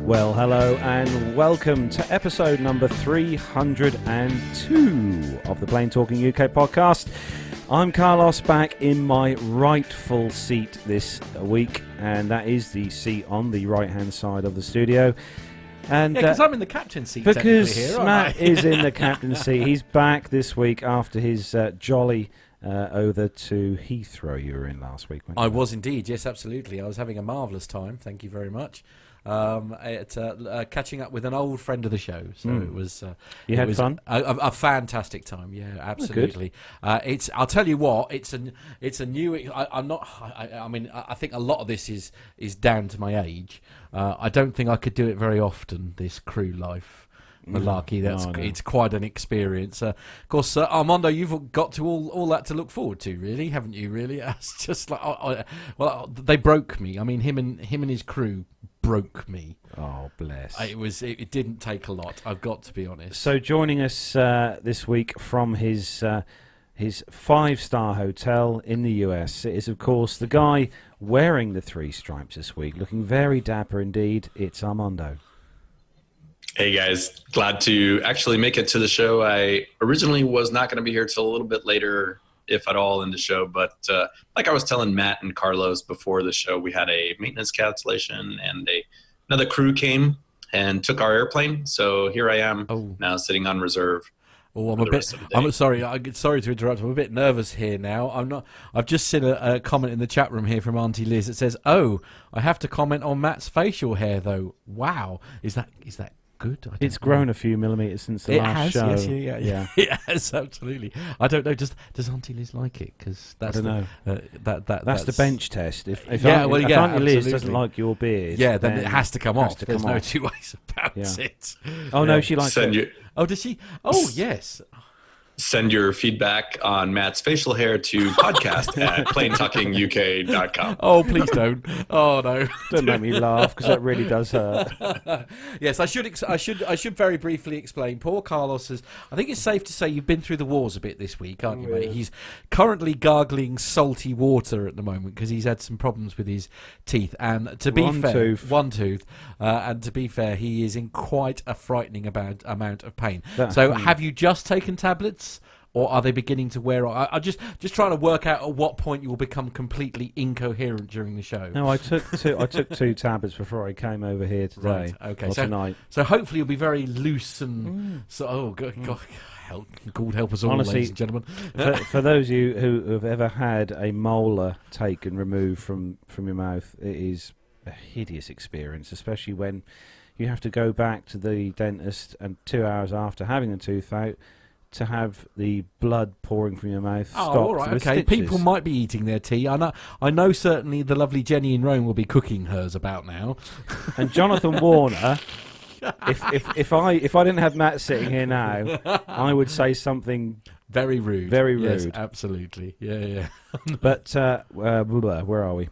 Well, hello and welcome to episode number 302 of the Plain Talking UK podcast. I'm Carlos, back in my rightful seat this week, and that is the seat on the right-hand side of the studio. And because I'm in the captain's seat. Because here, Matt is in the captain's seat. He's back this week after his jolly over to Heathrow you were in last week. I was indeed, yes, absolutely. I was having a marvellous time, thank you very much. Catching up with an old friend of the show, so it was. You had fun? A fantastic time, yeah, absolutely. I'll tell you what, it's a new. I think a lot of this is down to my age. I don't think I could do it very often. This crew life. Malarkey, it's quite an experience. Of course, Armando, you've got to all that to look forward to, really, haven't you? Really, it's just like they broke me. I mean, him and his crew broke me. Oh, bless! It didn't take a lot. I've got to be honest. So, joining us this week from his 5-star hotel in the US is, of course, the guy wearing the 3 stripes this week, looking very dapper indeed. It's Armando. Hey guys, glad to actually make it to the show. I originally was not going to be here till a little bit later, if at all, in the show. But like I was telling Matt and Carlos before the show, we had a maintenance cancellation and another crew came and took our airplane. So here I am now sitting on reserve. Oh, I'm sorry to interrupt. I'm a bit nervous here now. I've just seen a comment in the chat room here from Auntie Liz. It says, "Oh, I have to comment on Matt's facial hair though. Wow, is that good? It's grown a few millimetres since the last show. Yes, yes, absolutely. I don't know. Does Auntie Liz like it? Because I don't know. That's the bench test. If Auntie Liz doesn't like your beard, then it has to come off. There's no two ways about it. Oh no, she likes it. Oh, does she? Oh yes. Send your feedback on Matt's facial hair to podcast@plaintalkinguk.com. Oh, please don't. Oh no. Don't make me laugh, because that really does hurt. Yes, I should very briefly explain. Poor Carlos has. I think it's safe to say you've been through the wars a bit this week, aren't you, mate? He's currently gargling salty water at the moment because he's had some problems with his teeth. And to be one tooth. And to be fair, he is in quite a frightening amount of pain. Have you just taken tablets? Or are they beginning to wear off? I'm just trying to work out at what point you will become completely incoherent during the show. No, I took 2 tablets before I came over here today. Right, okay, tonight. So hopefully you'll be very loose and God help us all, honestly, ladies and gentlemen. For those of you who have ever had a molar taken, removed from your mouth, it is a hideous experience, especially when you have to go back to the dentist and 2 hours after having the tooth out, to have the blood pouring from your mouth stopped. Oh, all right, okay. People might be eating their tea. I know certainly the lovely Jenny in Rome will be cooking hers about now. And Jonathan Warner, if I didn't have Matt sitting here now, I would say something very rude. Very rude. Yes, absolutely. Yeah. But where are we?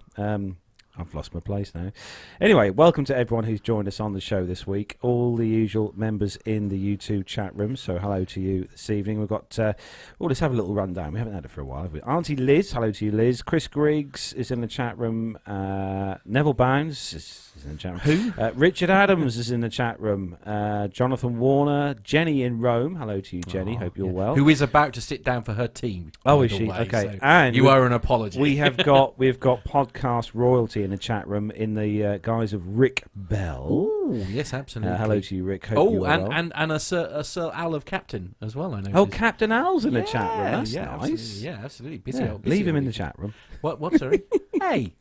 I've lost my place now. Anyway, welcome to everyone who's joined us on the show this week. All the usual members in the YouTube chat room, so hello to you this evening. We've got, let's have a little rundown. We haven't had it for a while, have we? Auntie Liz, hello to you, Liz. Chris Griggs is in the chat room. Neville Bounds is in the chat room. Who? Richard Adams is in the chat room. Jonathan Warner. Jenny in Rome, hello to you, Jenny. Hope you're well. Who is about to sit down for her tea. Oh, is she? Okay. So and you owe an apology. We've got podcast royalty in the chat room in the guise of Rick Bell. Oh, yes, absolutely. Hello to you, Rick. Hope you are well. and a Sir Al of Captain as well, I know. Oh, Captain Al's in the chat room. That's nice. Absolutely. Yeah, absolutely. Busy leave him in the chat room. What, sorry? Hey,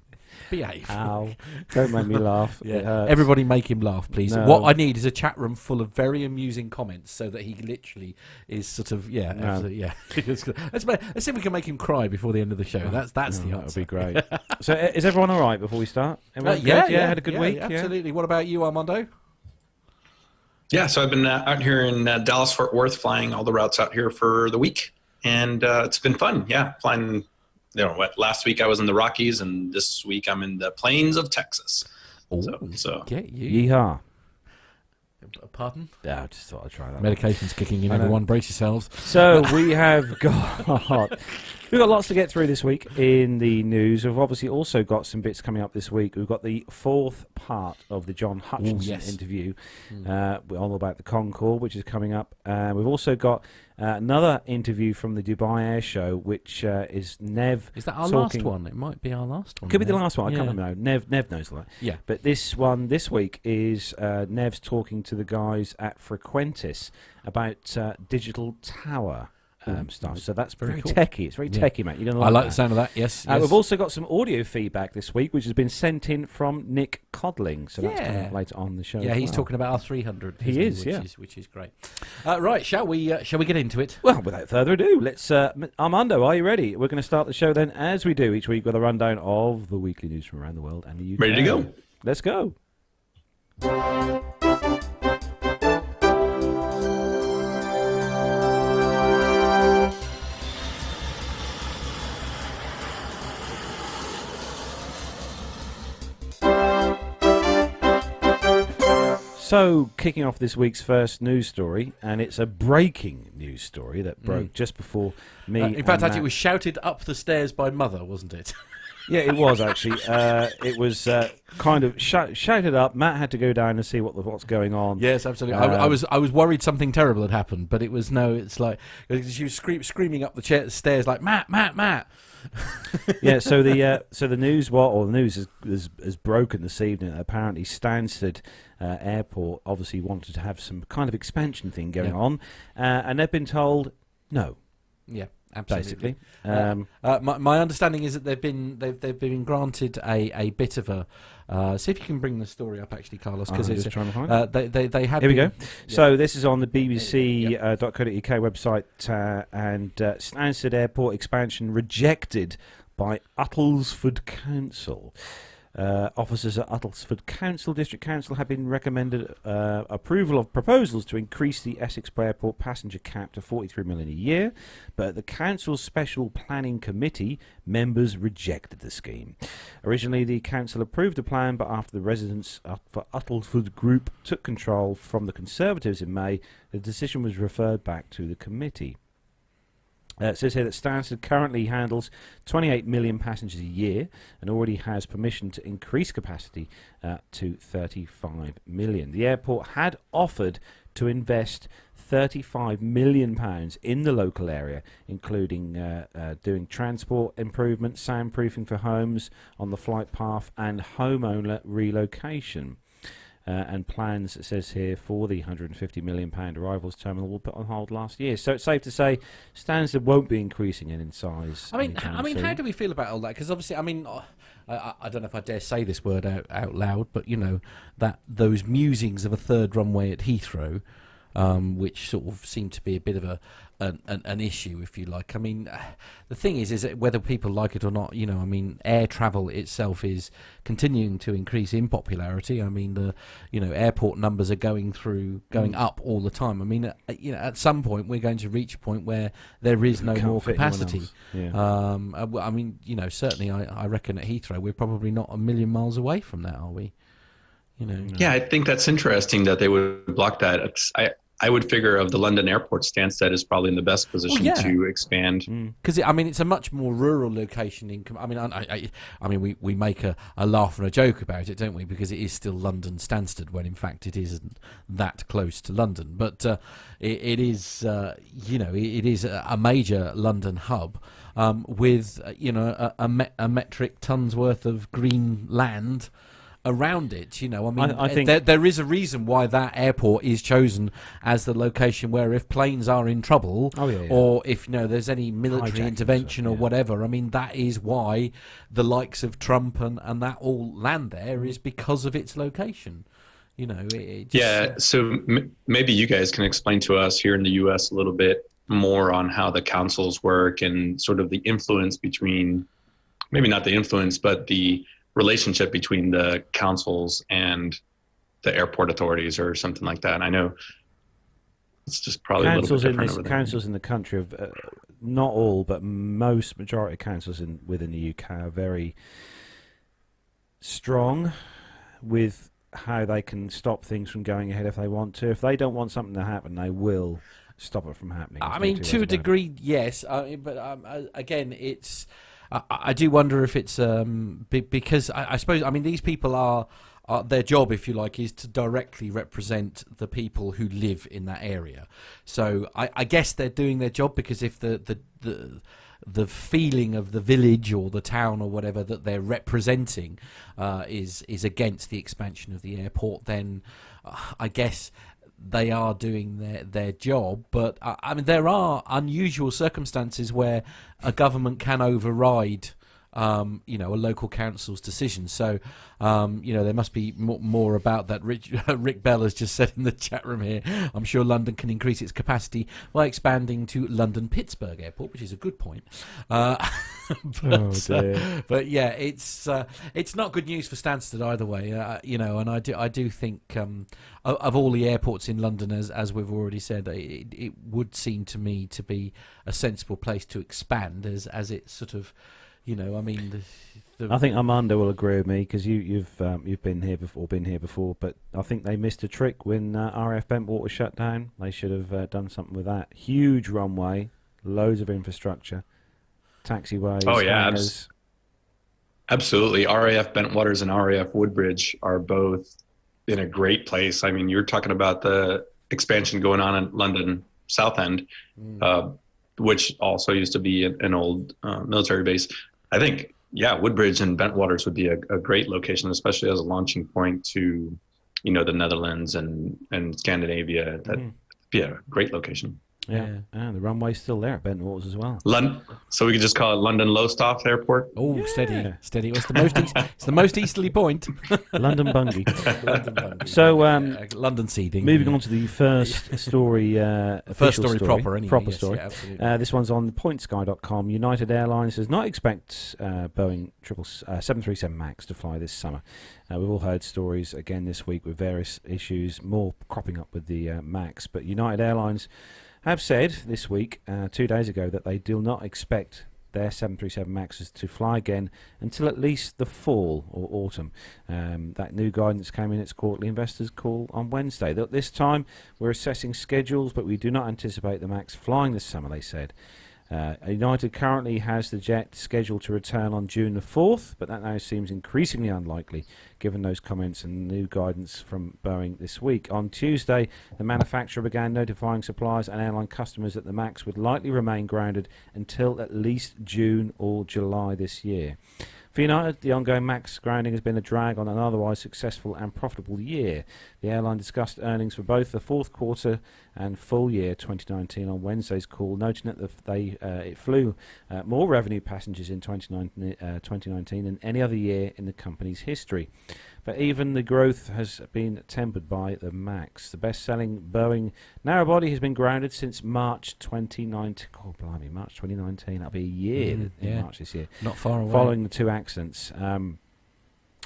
behave. Ow. Don't make me laugh. Yeah. Everybody make him laugh, please. No. What I need is a chat room full of very amusing comments so that he literally is sort of, absolutely, yeah. Let's see if we can make him cry before the end of the show. That's the answer. That would be great. So is everyone all right before we start? Yeah, had a good week? Absolutely. What about you, Armando? Yeah, so I've been out here in Dallas, Fort Worth, flying all the routes out here for the week. And it's been fun, flying. Last week I was in the Rockies, and this week I'm in the plains of Texas. Get you. Yeehaw. Pardon? Yeah, I just thought I'd try that. Medication's kicking in, everyone. Brace yourselves. So we've got lots to get through this week in the news. We've obviously also got some bits coming up this week. We've got the fourth part of the John Hutchinson interview, all about the Concorde, which is coming up. We've also got another interview from the Dubai Airshow, which is Nev. Is that our last one? It might be our last one. Could be the last one. I can't remember. Nev knows that. Yeah. But this one this week is Nev's talking to the guys at Frequentis about digital tower stuff. So that's very cool. techie. It's very techie, mate. You're gonna like I like that. the sound of that. Yes. We've also got some audio feedback this week, which has been sent in from Nick Codling. So that's coming up later on the show. Yeah, as he's well. talking about our 300. He is, which is great. Right, shall we get into it? Well, without further ado, let's. Armando, are you ready? We're going to start the show then, as we do each week, with a rundown of the weekly news from around the world and the UK. Ready to go? Let's go. So, kicking off this week's first news story, and it's a breaking news story that broke just before me. In fact, and it was shouted up the stairs by Mother, wasn't it? Yeah, it was actually. It was kind of shouted up. Matt had to go down and see what's going on. Yes, absolutely. I was worried something terrible had happened, but it was no. It's like she was screaming up the stairs like Matt. Yeah. So the news has broken this evening. Apparently, Stansted Airport obviously wanted to have some kind of expansion thing going on, and they've been told no. Yeah. Absolutely. Basically, my understanding is that they've been granted a bit of a. See if you can bring the story up, actually, Carlos, because it's just trying to find it. They have. Here we go. Yeah. So this is on the BBC.co.uk website, and Stansted Airport expansion rejected by Uttlesford Council. Officers at Uttlesford Council, District Council, have been recommended approval of proposals to increase the Essex Airport passenger cap to 43 million a year, but at the Council's Special Planning Committee, members rejected the scheme. Originally, the Council approved the plan, but after the residents for Uttlesford Group took control from the Conservatives in May, the decision was referred back to the committee. It says here that Stansted currently handles 28 million passengers a year and already has permission to increase capacity to 35 million. The airport had offered to invest £35 million in the local area, including doing transport improvements, soundproofing for homes on the flight path, and homeowner relocation. And plans, it says here, for the £150 million arrivals terminal were put on hold last year. So it's safe to say Stansted won't be increasing in size. I mean, how do we feel about all that? Because obviously, I mean, I don't know if I dare say this word out loud, but you know that those musings of a third runway at Heathrow, which sort of seem to be a bit of an issue, if you like. I mean, the thing is that whether people like it or not, you know, I mean, air travel itself is continuing to increase in popularity. I mean, the airport numbers are going up all the time. I mean, at some point we're going to reach a point where there is no more capacity. Yeah. I mean, certainly I reckon at Heathrow we're probably not a million miles away from that, are we? Yeah, I think that's interesting that they would block that. I would figure of the London airport, Stansted is probably in the best position to expand. Because it's a much more rural location. We make a laugh and a joke about it, don't we? Because it is still London Stansted, when in fact it isn't that close to London. But it is a major London hub with a metric tons worth of green land around it. I think there is a reason why that airport is chosen as the location where, if planes are in trouble, or if there's any military intervention or whatever, I mean, that is why the likes of Trump and that all land there, is because of its location. So maybe you guys can explain to us here in the US a little bit more on how the councils work and sort of the influence between, maybe not the influence, but the relationship between the councils and the airport authorities or something like that. I know it's just probably councils a little bit different. Councils in the country of not all, but majority of councils within the UK are very strong with how they can stop things from going ahead if they want to. If they don't want something to happen, they will stop it from happening. I mean, to a degree, yes. But again, it's. I do wonder if it's because I suppose, I mean, these people are their job, if you like, is to directly represent the people who live in that area. So I guess they're doing their job, because if the feeling of the village or the town or whatever that they're representing is against the expansion of the airport, then I guess they are doing their job. But I mean, there are unusual circumstances where a government can override a local council's decision. So, there must be more about that. Rick Bell has just said in the chat room here, I'm sure London can increase its capacity by expanding to London Pittsburgh Airport, which is a good point. But yeah, it's not good news for Stansted either way. And I do think of all the airports in London, as we've already said, it would seem to me to be a sensible place to expand as it sort of. I mean, I think Armando will agree with me, because you've been here before, but I think they missed a trick when RAF Bentwater shut down. They should have done something with that. Huge runway, loads of infrastructure, taxiways. Oh yeah, hangars. Absolutely. RAF Bentwaters and RAF Woodbridge are both in a great place. I mean, you're talking about the expansion going on in London Southend, which also used to be an old military base. I think, Woodbridge and Bentwaters would be a great location, especially as a launching point to, the Netherlands and Scandinavia. That'd be a great location. Yeah, the runway's still there at Bentwaters as well. London, so we could just call it London Lowestoft Airport. Oh, yeah. Steady. It's the most easterly point. London Bungay. So, London seeding. Moving on to the first story. First story proper, anyway. Proper yes, story. Yeah, absolutely. This one's on pointsky.com. United Airlines does not expect Boeing 737 MAX to fly this summer. We've all heard stories again this week with various issues, more cropping up with the MAX. But United Airlines have said this week, 2 days ago, that they do not expect their 737 MAXs to fly again until at least the fall or autumn. That new guidance came in its quarterly investors call on Wednesday. This time, we're assessing schedules, but we do not anticipate the MAX flying this summer, they said. United currently has the jet scheduled to return on June the 4th, but that now seems increasingly unlikely given those comments and new guidance from Boeing this week. On Tuesday, the manufacturer began notifying suppliers and airline customers that the MAX would likely remain grounded until at least June or July this year. For United, the ongoing MAX grounding has been a drag on an otherwise successful and profitable year. The airline discussed earnings for both the fourth quarter and full year 2019 on Wednesday's call, noting that it flew more revenue passengers in 2019 than any other year in the company's history. But even the growth has been tempered by the MAX. The best-selling Boeing narrowbody has been grounded since March 2019. Oh, blimey, March 2019. That'll be a year in March this year. Not far away. Following the two accidents.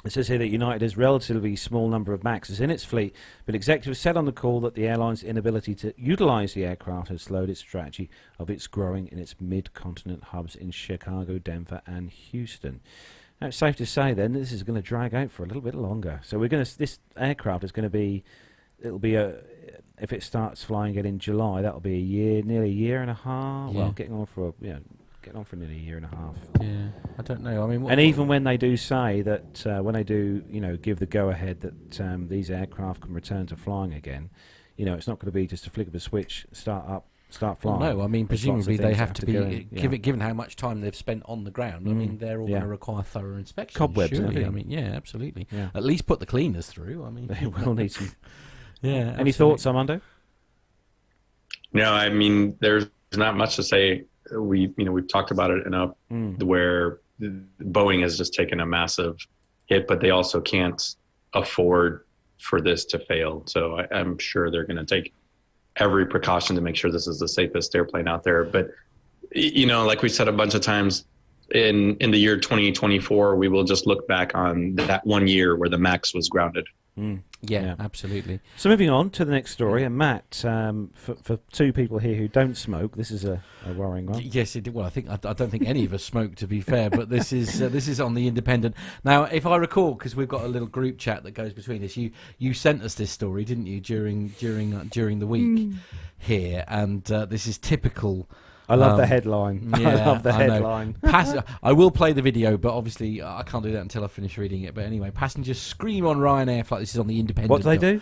It says here that United has a relatively small number of MAXs in its fleet, but executives said on the call that the airline's inability to utilise the aircraft has slowed its strategy of its growing in its mid-continent hubs in Chicago, Denver and Houston. Now, it's safe to say then this is going to drag out for a little bit longer. So this aircraft is going to be, if it starts flying again in July, that'll be a year, nearly a year and a half. Yeah. Well, getting on for nearly a year and a half. Yeah, I don't know. I mean, and even when they do say that, when they do, give the go-ahead that these aircraft can return to flying again, it's not going to be just a flick of a switch, start flying. Well, no, I mean, presumably they have to be, in, given how much time they've spent on the ground, I mean, they're all going to require thorough inspection. Cobwebs, surely. I mean, yeah, absolutely. Yeah. At least put the cleaners through. I mean, they will need some. Yeah. Any thoughts, Armando? No, I mean, there's not much to say. We've talked about it enough where Boeing has just taken a massive hit, but they also can't afford for this to fail. So I'm sure they're going to take every precaution to make sure this is the safest airplane out there. But, like we said a bunch of times, in the year 2024, we will just look back on that 1 year where the MAX was grounded. Yeah, absolutely. So moving on to the next story, and Matt, for two people here who don't smoke, this is a worrying one. Yes, it did. Well, I don't think any of us smoke, to be fair, but this is on the Independent. Now, if I recall, because we've got a little group chat that goes between us, you sent us this story, didn't you, during the week here, and this is typical. I love the headline. Yeah, I love the headline. I will play the video, but obviously I can't do that until I finish reading it. But anyway, passengers scream on Ryanair flight. This is on the Independent. What do they do?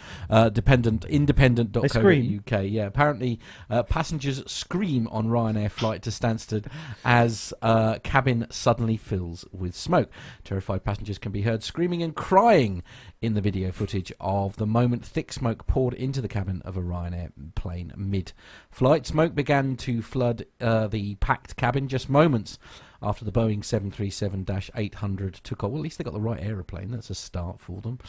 Independent.co.uk. Yeah, apparently passengers scream on Ryanair flight to Stansted as cabin suddenly fills with smoke. Terrified passengers can be heard screaming and crying in the video footage of the moment thick smoke poured into the cabin of a Ryanair plane mid-flight. Smoke began to flood the packed cabin just moments after the Boeing 737-800 took off. Well, at least they got the right aeroplane. That's a start for them.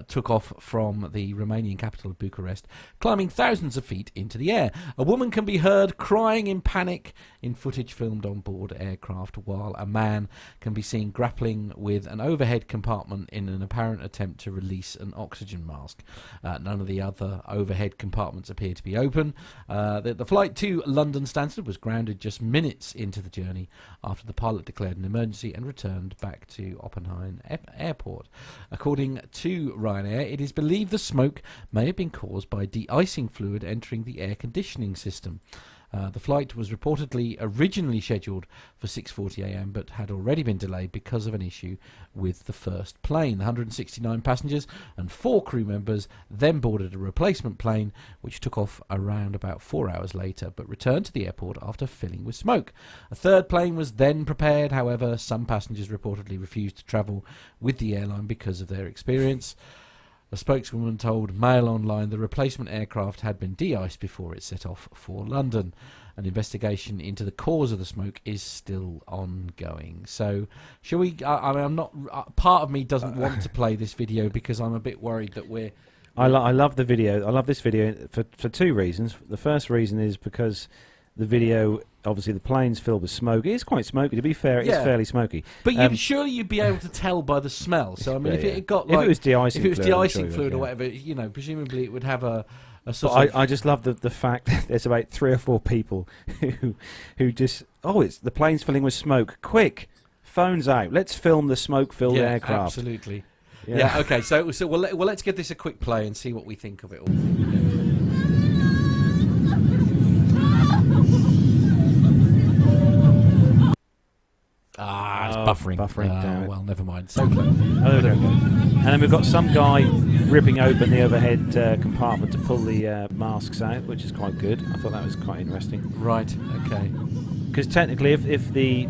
Took off from the Romanian capital of Bucharest, climbing thousands of feet into the air. A woman can be heard crying in panic in footage filmed on board aircraft, while a man can be seen grappling with an overhead compartment in an apparent attempt to release an oxygen mask. None of the other overhead compartments appear to be open. The flight to London Stansted was grounded just minutes into the journey after the pilot declared an emergency and returned back to Oppenheim Airport. According to Ryanair, it is believed the smoke may have been caused by de-icing fluid entering the air conditioning system. The flight was reportedly originally scheduled for 6:40 a.m. but had already been delayed because of an issue with the first plane. The 169 passengers and 4 crew members then boarded a replacement plane which took off around about 4 hours later but returned to the airport after filling with smoke. A third plane was then prepared. However, some passengers reportedly refused to travel with the airline because of their experience. A spokeswoman told Mail Online the replacement aircraft had been de-iced before it set off for London. An investigation into the cause of the smoke is still ongoing. So, shall we? I'm not. Part of me doesn't want to play this video because I'm a bit worried that we're. I love the video. I love this video for 2 reasons. The first reason is because the video, obviously the plane's filled with smoke. It is quite smoky, to be fair. It is fairly smoky. But surely you'd be able to tell by the smell. So I mean, if it got like, if it was de-icing fluid or whatever, presumably it would have a sort of. I just love the fact that there's about 3 or 4 people who just it's the plane's filling with smoke. Quick, phones out. Let's film the smoke-filled aircraft. Absolutely. Yeah. Okay. So let's give this a quick play and see what we think of it all. It's buffering. Damn it. Well, never mind. So close. Oh, there we go. And then we've got some guy ripping open the overhead compartment to pull the masks out, which is quite good. I thought that was quite interesting. Right. Okay. Because technically, if the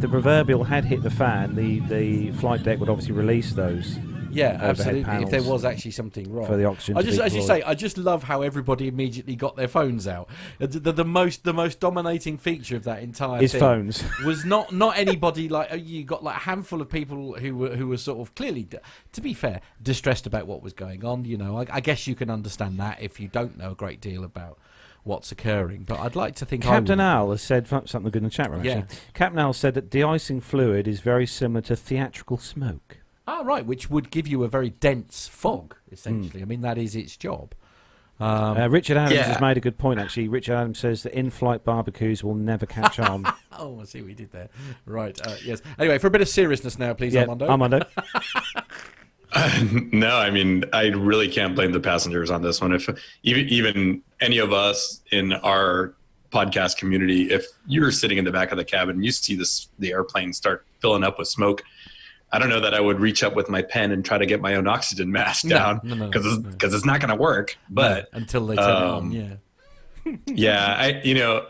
proverbial had hit the fan, the flight deck would obviously release those. Yeah, absolutely. If there was actually something wrong for the oxygen, as you say, I just love how everybody immediately got their phones out. The most dominating feature of that entire is thing phones. Was not anybody like you got like a handful of people who were sort of clearly, to be fair, distressed about what was going on. You know, I guess you can understand that if you don't know a great deal about what's occurring, but I'd like to think Captain Al has said something good in the chat room. Actually. Yeah. Captain Al said that de-icing fluid is very similar to theatrical smoke. Right, which would give you a very dense fog, essentially. I mean, that is its job. Richard Adams has made a good point, actually. Richard Adams says that in-flight barbecues will never catch on. Oh, I see what we did there. Right, yes. Anyway, for a bit of seriousness now, please, Armando. No, I mean, I really can't blame the passengers on this one. If even any of us in our podcast community, if you're sitting in the back of the cabin and you see the airplane start filling up with smoke, I don't know that I would reach up with my pen and try to get my own oxygen mask down because it's not going to work. But until they turn it on,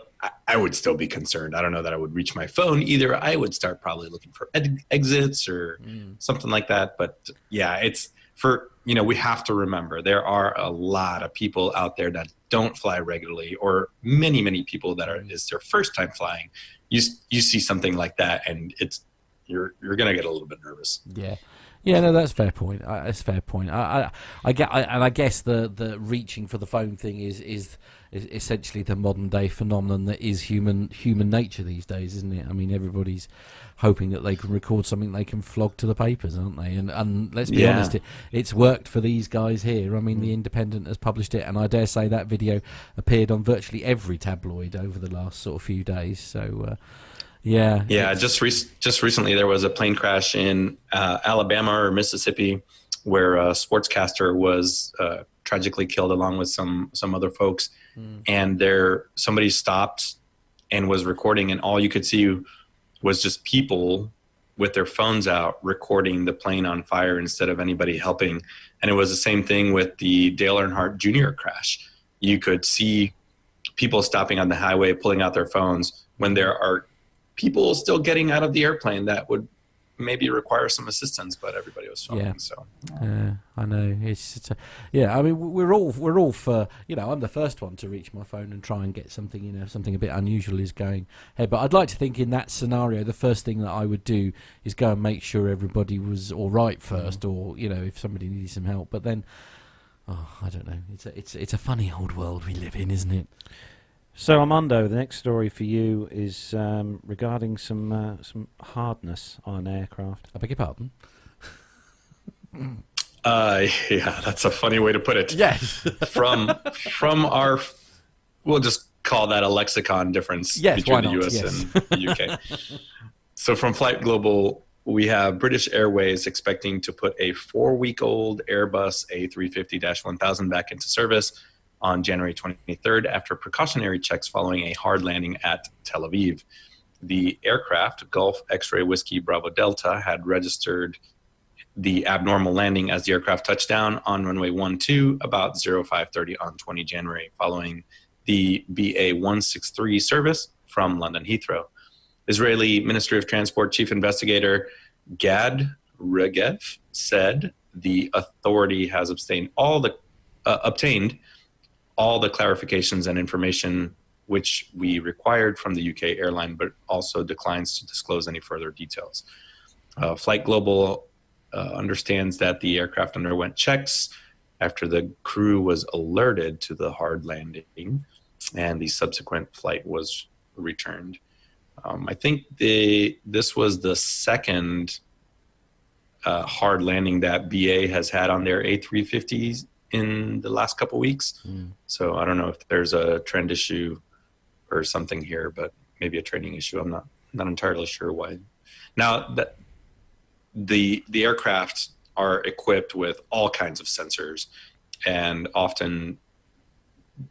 I would still be concerned. I don't know that I would reach my phone either. I would start probably looking for exits or something like that. But it's we have to remember there are a lot of people out there that don't fly regularly, or many people that is their first time flying. You see something like that, and you're going to get a little bit nervous. Yeah, no, that's a fair point. That's a fair point. I guess the reaching for the phone thing is essentially the modern day phenomenon that is human nature these days, isn't it? I mean, everybody's hoping that they can record something they can flog to the papers, aren't they? And let's be honest, it's worked for these guys here. I mean, The Independent has published it, and I dare say that video appeared on virtually every tabloid over the last sort of few days. So. Yeah. Just recently there was a plane crash in Alabama or Mississippi where a sportscaster was tragically killed along with some other folks, and somebody stopped and was recording, and all you could see was just people with their phones out recording the plane on fire instead of anybody helping. And it was the same thing with the Dale Earnhardt Jr. crash. You could see people stopping on the highway, pulling out their phones when there are people still getting out of the airplane that would maybe require some assistance, but everybody was filming. Yeah. So I know I mean, we're all for, I'm the first one to reach my phone and try and get something, something a bit unusual is going ahead. But I'd like to think in that scenario, the first thing that I would do is go and make sure everybody was all right first, or if somebody needed some help. But then, I don't know. It's a funny old world we live in, isn't it? So, Armando, the next story for you is regarding some hardness on an aircraft. I beg your pardon? Yeah, that's a funny way to put it. Yes. From our, we'll just call that a lexicon difference between the US and the UK. So from Flight Global, we have British Airways expecting to put a 4-week-old Airbus A350-1000 back into service on January 23rd after precautionary checks following a hard landing at Tel Aviv. The aircraft, Gulf X-Ray Whiskey Bravo Delta, had registered the abnormal landing as the aircraft touched down on runway 12 about 0530 on 20 January following the BA 163 service from London Heathrow. Israeli Ministry of Transport Chief Investigator Gad Regev said the authority has obtained all the clarifications and information which we required from the UK airline, but also declines to disclose any further details. Flight Global understands that the aircraft underwent checks after the crew was alerted to the hard landing, and the subsequent flight was returned. I think this was the second hard landing that BA has had on their A350s in the last couple of weeks. So I don't know if there's a trend issue or something here, but maybe a training issue. I'm not entirely sure why. Now that the aircraft are equipped with all kinds of sensors, and often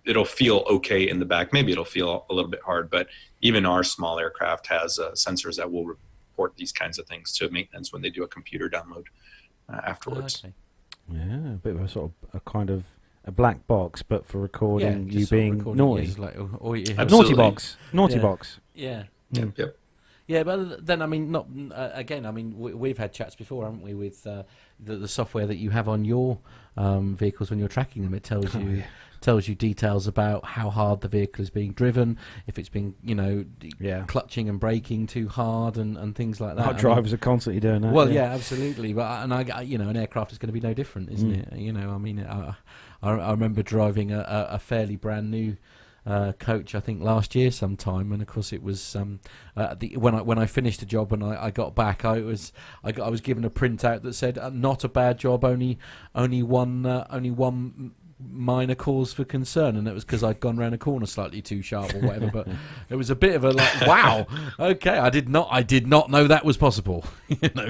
it'll feel okay in the back. Maybe it'll feel a little bit hard, but even our small aircraft has sensors that will report these kinds of things to maintenance when they do a computer download afterwards. Okay. Yeah, a bit of a sort of a kind of a black box, but for recording you just sort of being recording, naughty. yeah, like, Naughty box. Naughty Yeah. box. Yeah. Yep. Yeah, but then I mean, not again. I mean, we've had chats before, haven't we, with the software that you have on your vehicles when you're tracking them. It tells you details about how hard the vehicle is being driven, if it's been clutching and braking too hard, and things like that. Our drivers are constantly doing that. Well, yeah, absolutely. But an aircraft is going to be no different, isn't it? I mean, I remember driving a fairly brand new coach, I think last year sometime, and of course it was when I finished the job and I got back, I was given a printout that said not a bad job, only one minor cause for concern, and it was because I'd gone around a corner slightly too sharp or whatever. But it was a bit of a wow, okay, I did not know that was possible.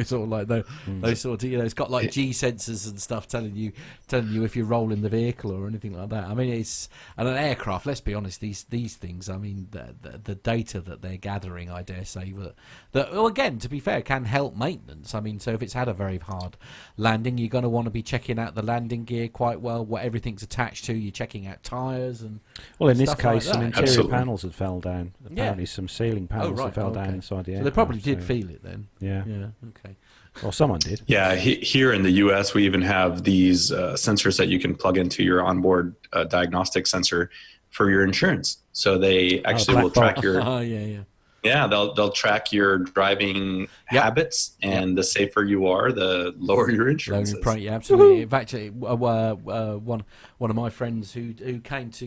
Sort of like those sort of, it's got like G sensors and stuff telling you if you're rolling the vehicle or anything like that. I mean, and an aircraft, let's be honest, these things, I mean, the data that they're gathering, I dare say that well, again, to be fair, can help maintenance. I mean, so if it's had a very hard landing, you're going to want to be checking out the landing gear quite well, what everything's attached to. You're checking out tyres and well, in this stuff case, like some that. interior Absolutely. panels had fell down. Apparently, some ceiling panels that fell down inside the aircraft. So they probably did feel it then. Yeah. Okay. Or someone did. Yeah, here in the U.S., we even have these sensors that you can plug into your onboard diagnostic sensor for your insurance. So they actually will track your Yeah, they'll track your driving habits, and the safer you are, the lower your insurance is. Yeah, absolutely. In fact, one of my friends who came to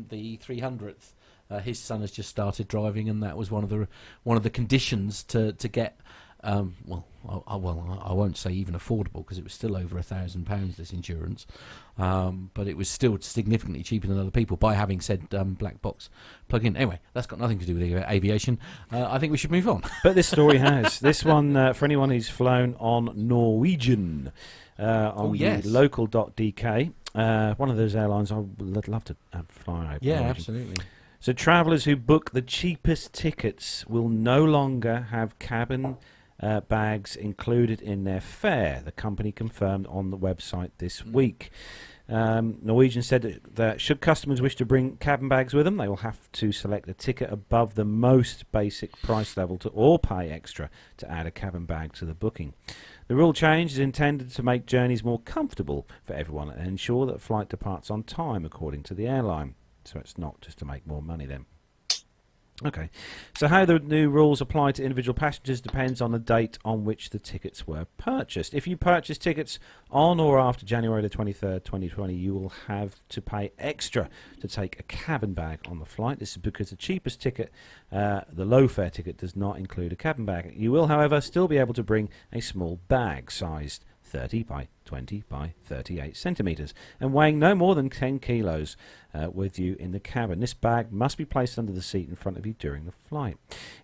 the 300th, his son has just started driving, and that was one of the conditions to get. I won't say even affordable, because it was still over £1,000, this insurance, but it was still significantly cheaper than other people by having said black box plug in. Anyway, that's got nothing to do with aviation. I think we should move on. But this story has. This one, for anyone who's flown on Norwegian, on the local.dk, one of those airlines I would love to fly over. Yeah, Norwegian. absolutely. So travellers who book the cheapest tickets will no longer have cabin bags included in their fare, the company confirmed on the website this week. Norwegian said that should customers wish to bring cabin bags with them, they will have to select a ticket above the most basic price level or pay extra to add a cabin bag to the booking. The rule change is intended to make journeys more comfortable for everyone and ensure that flight departs on time, according to the airline. So it's not just to make more money then. Okay, so how the new rules apply to individual passengers depends on the date on which the tickets were purchased. If you purchase tickets on or after January the 23rd, 2020, you will have to pay extra to take a cabin bag on the flight. This is because the cheapest ticket, the low fare ticket, does not include a cabin bag. You will, however, still be able to bring a small bag sized 30 by 20 by 38 centimetres and weighing no more than 10 kilos with you in the cabin. This bag must be placed under the seat in front of you during the flight.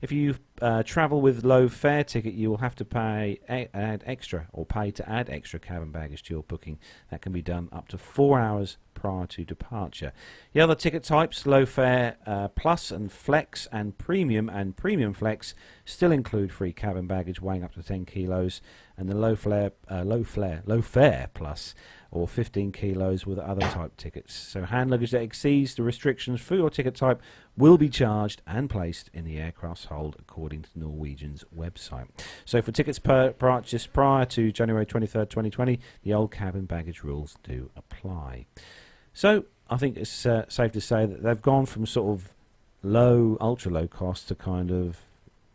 If you travel with low fare ticket, you will have to pay to add extra cabin baggage to your booking. That can be done up to 4 hours prior to departure. The other ticket types, low fare plus and flex and premium flex, still include free cabin baggage weighing up to 10 kilos, and the low fare plus or 15 kilos with other type tickets. So hand luggage that exceeds the restrictions for your ticket type will be charged and placed in the aircraft's hold, according to Norwegian's website. So for tickets purchased prior to January 23rd, 2020, the old cabin baggage rules do apply. So I think it's safe to say that they've gone from sort of ultra low cost to kind of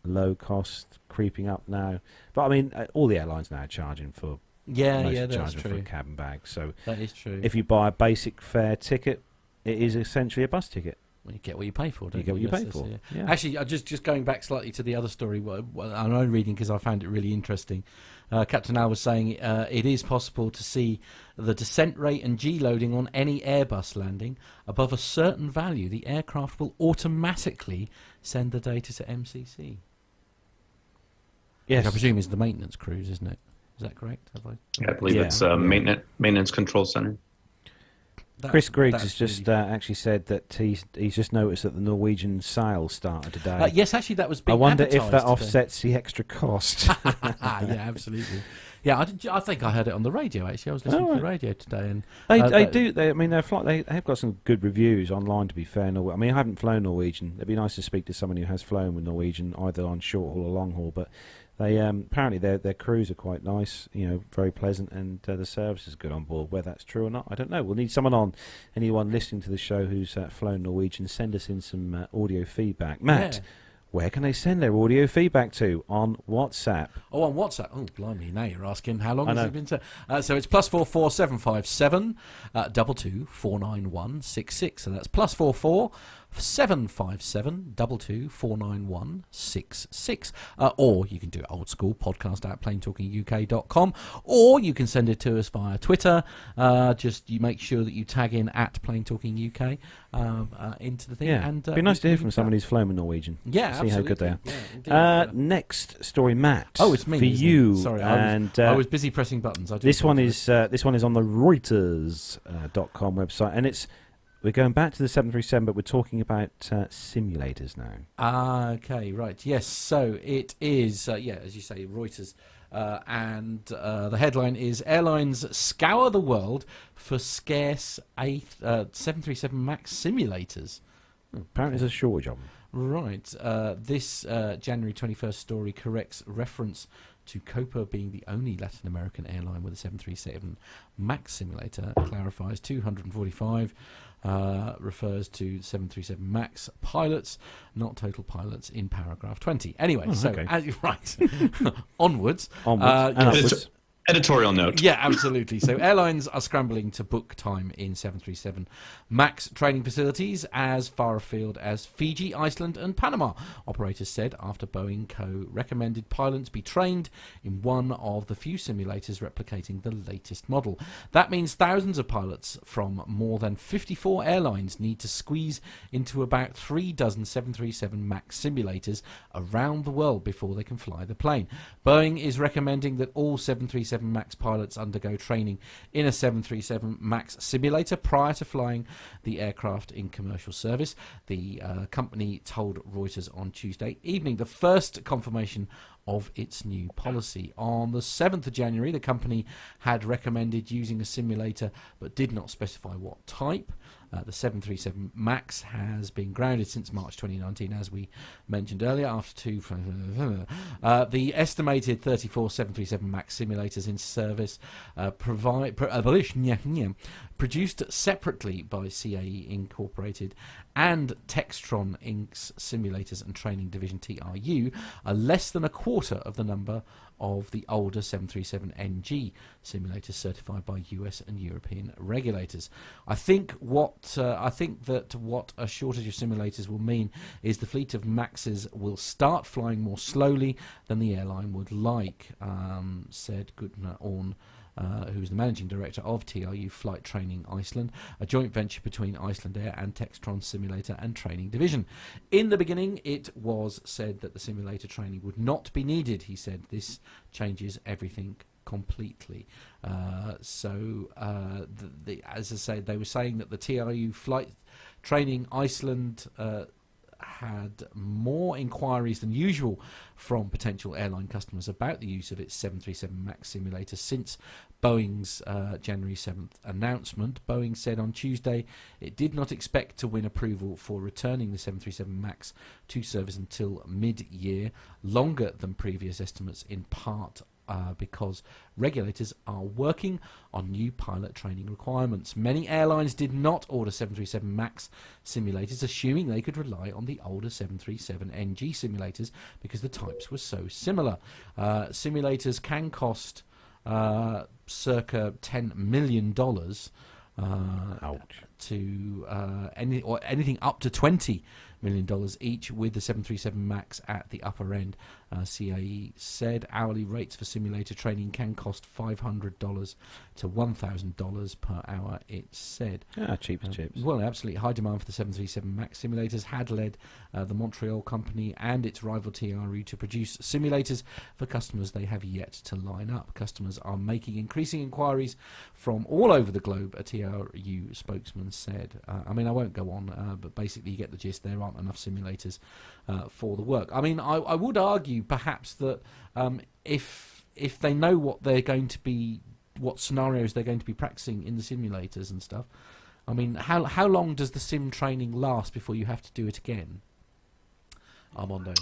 low cost creeping up now. But I mean, all the airlines now are charging for that's true. for a cabin bag. So that is true. if you buy a basic fare ticket, it is essentially a bus ticket. Well, you get what you pay for, don't you? You get what you pay for. Yeah. Actually, just going back slightly to the other story, I'm only reading because I found it really interesting. Captain Al was saying it is possible to see the descent rate and G-loading on any Airbus landing. Above a certain value, the aircraft will automatically send the data to MCC. Yes. Which I presume is the maintenance crews, isn't it? Is that correct? I believe it's maintenance control center. Chris Griggs has just actually said that he's just noticed that the Norwegian sale started today. Yes, actually, that was being I wonder if that advertised offsets the extra cost. Yeah, absolutely. Yeah, I think I heard it on the radio. Actually, I was listening to the radio today, and they do. I mean, they have got some good reviews online. To be fair, I mean, I haven't flown Norwegian. It'd be nice to speak to someone who has flown with Norwegian, either on short haul or long haul. But they apparently their crews are quite nice. Very pleasant, and the service is good on board. Whether that's true or not, I don't know. We'll need someone on. Anyone listening to the show who's flown Norwegian, send us in some audio feedback. Matt. Yeah. Where can they send their audio feedback to? On WhatsApp. Oh, on WhatsApp. Oh, blimey. Now you're asking how long has it been? So it's +44 757 22 491 66. So that's +44 757 22 491 66. Or you can do it old school, podcast at planetalkinguk.com, or you can send it to us via Twitter. Just you make sure that you tag in at planetalkinguk into the thing. Yeah, and it'd be nice to hear from someone who's flown with Norwegian. Yeah, see how good they are. Yeah, next story, Matt. Oh, it's me for you. Sorry, I was busy pressing buttons. This one is on the Reuters.com website, and we're going back to the 737, but we're talking about simulators now. Okay, right. Yes, so it is, as you say, Reuters. And the headline is, Airlines scour the world for scarce 737 MAX simulators. Apparently there's a shortage of them. Right. This January 21st story corrects reference to Copa being the only Latin American airline with a 737 MAX simulator. Clarifies 245 refers to 737 MAX pilots, not total pilots, in paragraph 20. Anyway, okay. as you right, onwards. And yes. upwards. Editorial note. Yeah, absolutely. So airlines are scrambling to book time in 737 MAX training facilities as far afield as Fiji, Iceland and Panama, operators said after Boeing Co. recommended pilots be trained in one of the few simulators replicating the latest model. That means thousands of pilots from more than 54 airlines need to squeeze into about 3 dozen 737 MAX simulators around the world before they can fly the plane. Boeing is recommending that all 737 MAX pilots undergo training in a 737 MAX simulator prior to flying the aircraft in commercial service, the company told Reuters on Tuesday evening, the first confirmation of its new policy. On the 7th of January, the company had recommended using a simulator but did not specify what type. The 737 MAX has been grounded since March 2019, as we mentioned earlier, after two... the estimated 34 737 MAX simulators in service produced separately by CAE Incorporated and Textron Inc.'s Simulators and Training Division, TRU, are less than a quarter of the number of the older 737NG simulators certified by US and European regulators. I think that what a shortage of simulators will mean is the fleet of Maxes will start flying more slowly than the airline would like, said Gunnar Orn, who's the managing director of TRU Flight Training Iceland, a joint venture between Iceland Air and Textron Simulator and Training Division. In the beginning, it was said that the simulator training would not be needed, he said. This changes everything completely. As I say, they were saying that the TRU Flight Training Iceland had more inquiries than usual from potential airline customers about the use of its 737 MAX simulator since Boeing's January 7th announcement. Boeing said on Tuesday it did not expect to win approval for returning the 737 MAX to service until mid-year, longer than previous estimates, in part because regulators are working on new pilot training requirements. Many airlines did not order 737 MAX simulators, assuming they could rely on the older 737NG simulators because the types were so similar. Simulators can cost circa $10 million to anything up to $20 million each, with the 737 MAX at the upper end. CAE said hourly rates for simulator training can cost $500 to $1,000 per hour, it said. Cheap as chips. Well, absolutely. High demand for the 737 MAX simulators had led the Montreal company and its rival TRU to produce simulators for customers they have yet to line up. Customers are making increasing inquiries from all over the globe, a TRU spokesman said. I won't go on, but basically you get the gist. There aren't enough simulators for the work. I would argue perhaps that if they know what they're going to be, what scenarios they're going to be practicing in the simulators and stuff, how long does the sim training last before you have to do it again, Armando?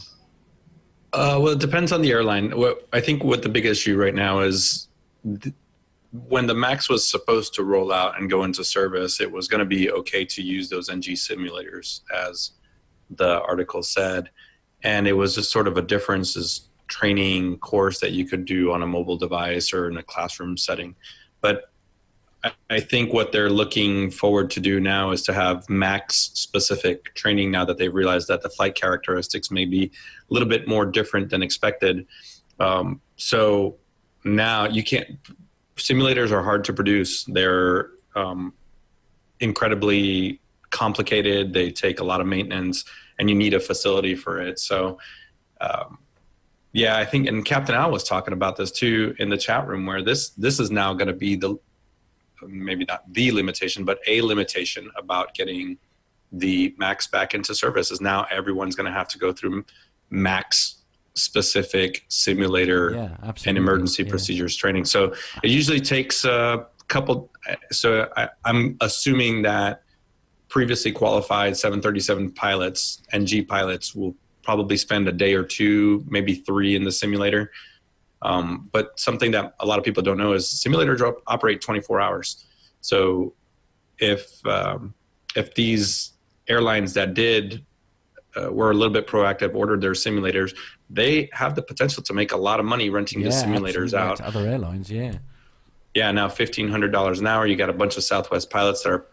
Well, it depends on the airline. I think what the big issue right now is when the MAX was supposed to roll out and go into service, it was going to be okay to use those NG simulators, as the article said. And it was just sort of a differences training course that you could do on a mobile device or in a classroom setting. But I think what they're looking forward to do now is to have MAX specific training, now that they've realized that the flight characteristics may be a little bit more different than expected. So now you can't, simulators are hard to produce. They're incredibly complicated. They take a lot of maintenance and you need a facility for it. So I think, and Captain Al was talking about this too in the chat room, where this is now going to be maybe not the limitation, but a limitation about getting the MAX back into service, is now everyone's going to have to go through MAX specific simulator and emergency procedures training. So it usually takes a couple. So I'm assuming that previously qualified 737 pilots, NG pilots, will probably spend a day or two, maybe 3 in the simulator. But something that a lot of people don't know is simulators operate 24 hours. So if these airlines that were a little bit proactive, ordered their simulators, they have the potential to make a lot of money renting the simulators out to other airlines. Yeah, now $1,500 an hour. You got a bunch of Southwest pilots that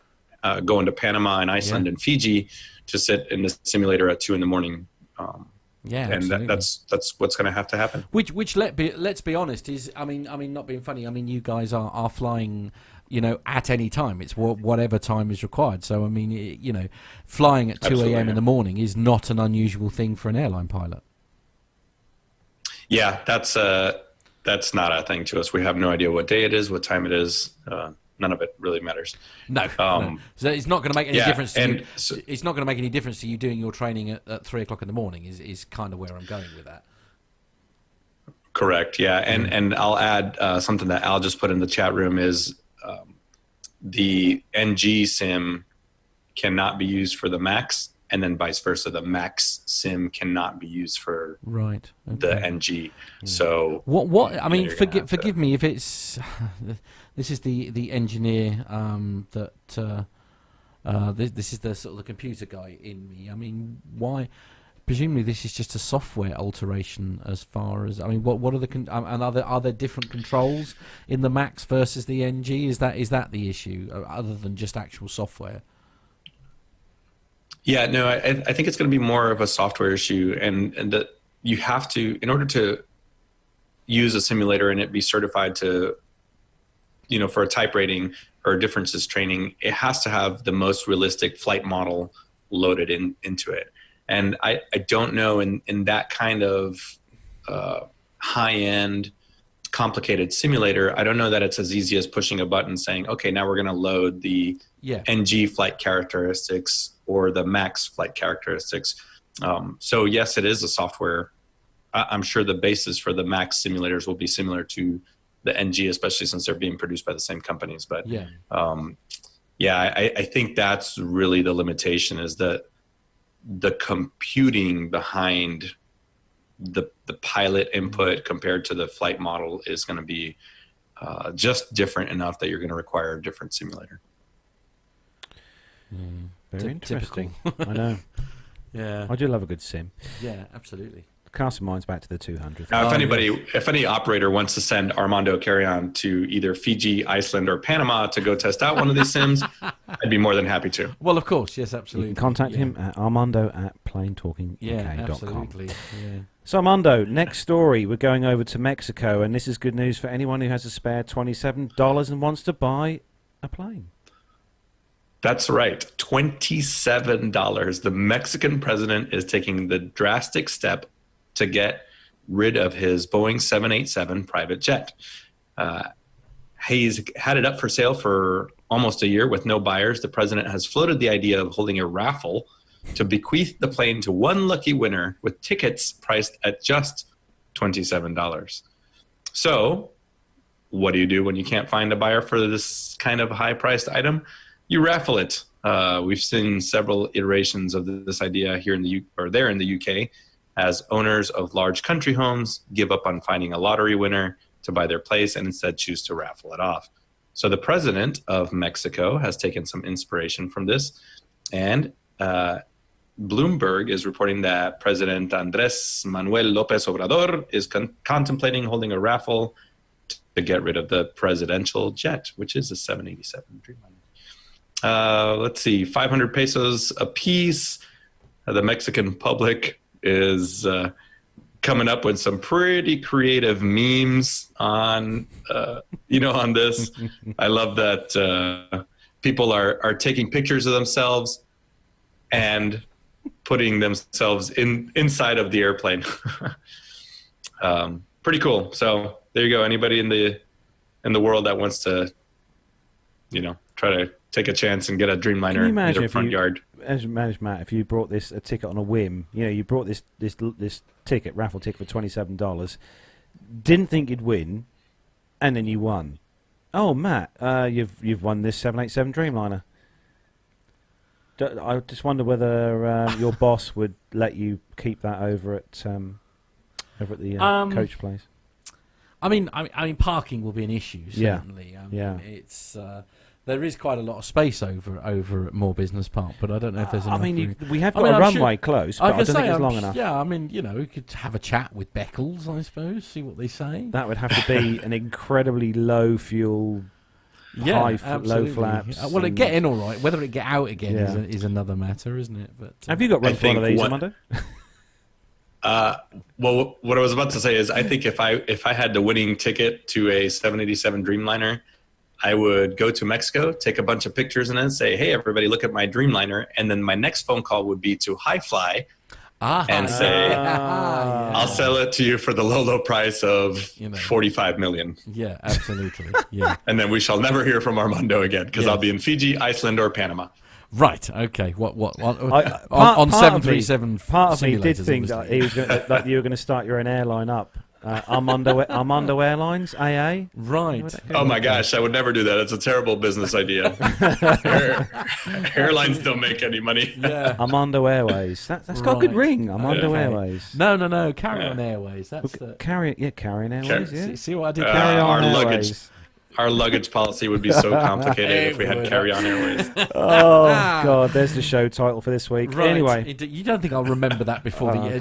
are going to Panama and Iceland and Fiji to sit in the simulator at 2 a.m. And that's what's going to have to happen. Which let's be honest is, I mean, not being funny. I mean, you guys are flying, at any time. It's whatever time is required. So I mean, flying at 2 a.m. in the morning is not an unusual thing for an airline pilot. Yeah, that's not a thing to us. We have no idea what day it is, what time it is. None of it really matters. No. So it's not going to make any difference to you. So, it's not going to make any difference to you doing your training at 3 o'clock in the morning. Is kind of where I'm going with that. Correct. Yeah, and I'll add something that Al just put in the chat room is the NG sim cannot be used for the Max, and then vice versa. The Max sim cannot be used for the NG. So what? I mean, forgive me if it's. This is the engineer that this is the sort of the computer guy in me. I mean, why? Presumably, this is just a software alteration. As far as what are the and are there different controls in the Max versus the NG? Is that the issue, other than just actual software? Yeah, no, I think it's going to be more of a software issue, and that you have to, in order to use a simulator and it be certified to, for a type rating or differences training, it has to have the most realistic flight model loaded into it. And I don't know in that kind of high-end, complicated simulator, I don't know that it's as easy as pushing a button saying, okay, now we're going to load the NG flight characteristics or the Max flight characteristics. So yes, it is a software. I'm sure the basis for the Max simulators will be similar to the NG, especially since they're being produced by the same companies. But I think that's really the limitation, is that the computing behind the pilot input compared to the flight model is going to be just different enough that you're going to require a different simulator. Very interesting. I know. Yeah, I do love a good sim. Yeah, absolutely. Casting minds back to the 200. Now, if any operator wants to send Armando Carrion to either Fiji, Iceland, or Panama to go test out one of these sims, I'd be more than happy to. Well, of course, yes, absolutely. You can contact him at armando@planetalkinguk.com. Absolutely. Yeah. So, Armando, next story, we're going over to Mexico, and this is good news for anyone who has a spare $27 and wants to buy a plane. That's right, $27. The Mexican president is taking the drastic step to get rid of his Boeing 787 private jet. He's had it up for sale for almost a year with no buyers. The president has floated the idea of holding a raffle to bequeath the plane to one lucky winner with tickets priced at just $27. So what do you do when you can't find a buyer for this kind of high-priced item? You raffle it. We've seen several iterations of this idea here in the UK, as owners of large country homes give up on finding a lottery winner to buy their place and instead choose to raffle it off. So the president of Mexico has taken some inspiration from this, and Bloomberg is reporting that President Andrés Manuel López Obrador is contemplating holding a raffle to get rid of the presidential jet, which is a 787 Dreamliner. Let's see, 500 pesos a piece. The Mexican public is coming up with some pretty creative memes on on this. I love that people are taking pictures of themselves and putting themselves inside of the airplane. Pretty cool. So there you go. Anybody in the world that wants to try to take a chance and get a Dreamliner in their front yard. Imagine, Matt, if you brought a ticket on a whim, you brought this raffle ticket for $27, didn't think you'd win, and then you won. Oh, Matt, you've won this 787 Dreamliner. I just wonder whether your boss would let you keep that over at the coach place. I mean, parking will be an issue certainly. It's there is quite a lot of space over at Moore Business Park, but I don't know if there's enough. We have got a runway close, but I don't think it's long enough. Yeah, we could have a chat with Beckles, I suppose, see what they say. That would have to be an incredibly low fuel. Low flaps. Well, it get in all right. Whether it get out again is another matter, isn't it? But have you got one for one of these, Armando? Well, what I was about to say is, I think if I had the winning ticket to a 787 Dreamliner, I would go to Mexico, take a bunch of pictures, and then say, "Hey, everybody, look at my Dreamliner." And then my next phone call would be to High Fly and say, "I'll sell it to you for the low price of $45 million." Yeah, absolutely. Yeah. And then we shall never hear from Armando again, because I'll be in Fiji, Iceland, or Panama. Right. Okay. What? On 737. Part of me did think that you were going to start your own airline up. Armando Airlines, AA. Right. Oh my gosh, I would never do that. It's a terrible business idea. Airlines don't make any money. Yeah. Armando Airways. That's got a good ring. Armando Airways. No. Carrion Airways. That's Carrion Airways. Yeah. See what I did? Carrion Airways. Our luggage policy would be so complicated if we had Carrion Airways. Oh God, there's the show title for this week. Right. Anyway, you don't think I'll remember that before I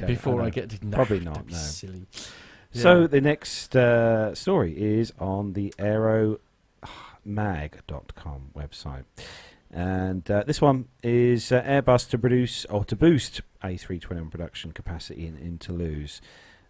get to? No, probably not. No. Silly. Yeah. So the next story is on the aeromag.com website. And this one is Airbus to boost A321 production capacity in Toulouse.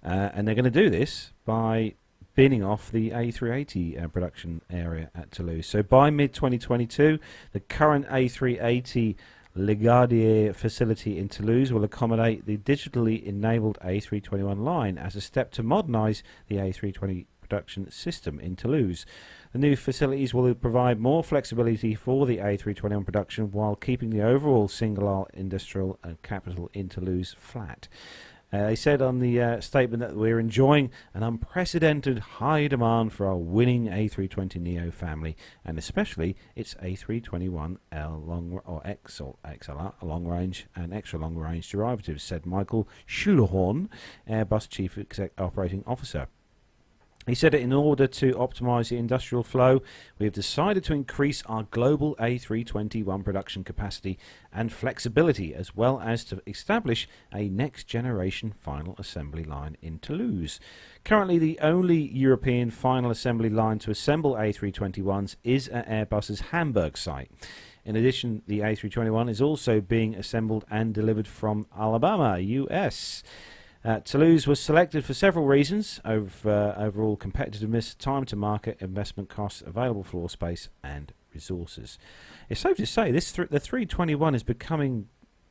And they're going to do this by binning off the A380 production area at Toulouse. So by mid-2022, the current A380 Ligadier facility in Toulouse will accommodate the digitally enabled A321 line as a step to modernise the A320 production system in Toulouse. The new facilities will provide more flexibility for the A321 production while keeping the overall single-aisle industrial capital in Toulouse flat. They said on the statement that we're enjoying an unprecedented high demand for our winning A320neo family, and especially its A321L XLR long range and extra long range derivatives, said Michael Schulhorn, Airbus Chief Operating Officer. He said that in order to optimise the industrial flow, we have decided to increase our global A321 production capacity and flexibility, as well as to establish a next-generation final assembly line in Toulouse. Currently, the only European final assembly line to assemble A321s is at Airbus's Hamburg site. In addition, the A321 is also being assembled and delivered from Alabama, US. Toulouse was selected for several reasons: overall competitiveness, time to market, investment costs, available floor space, and resources. It's safe to say the 321 is becoming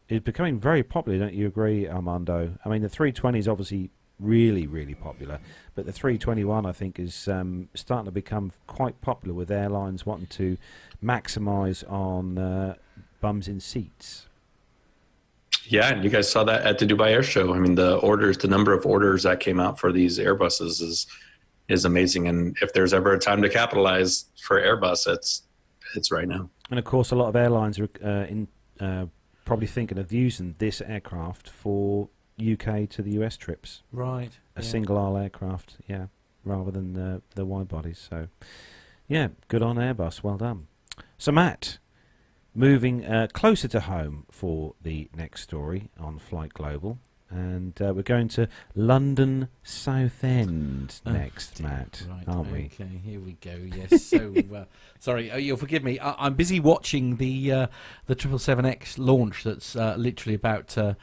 very popular. Don't you agree, Armando? I mean, the 320 is obviously really, really popular, but the 321 I think is starting to become quite popular, with airlines wanting to maximise on bums in seats. Yeah, and you guys saw that at the Dubai Airshow. I mean, the number of orders that came out for these Airbuses is amazing. And if there's ever a time to capitalize for Airbus, it's right now. And of course, a lot of airlines are probably thinking of using this aircraft for UK to the US trips. Right. A single aisle aircraft, rather than the wide bodies. So, yeah, good on Airbus. Well done. So, Matt, moving closer to home for the next story on Flight Global, and we're going to London Southend next, Matt, aren't we? Okay, here we go. Yes. So, sorry, you'll forgive me. I'm busy watching the 777X launch that's literally about to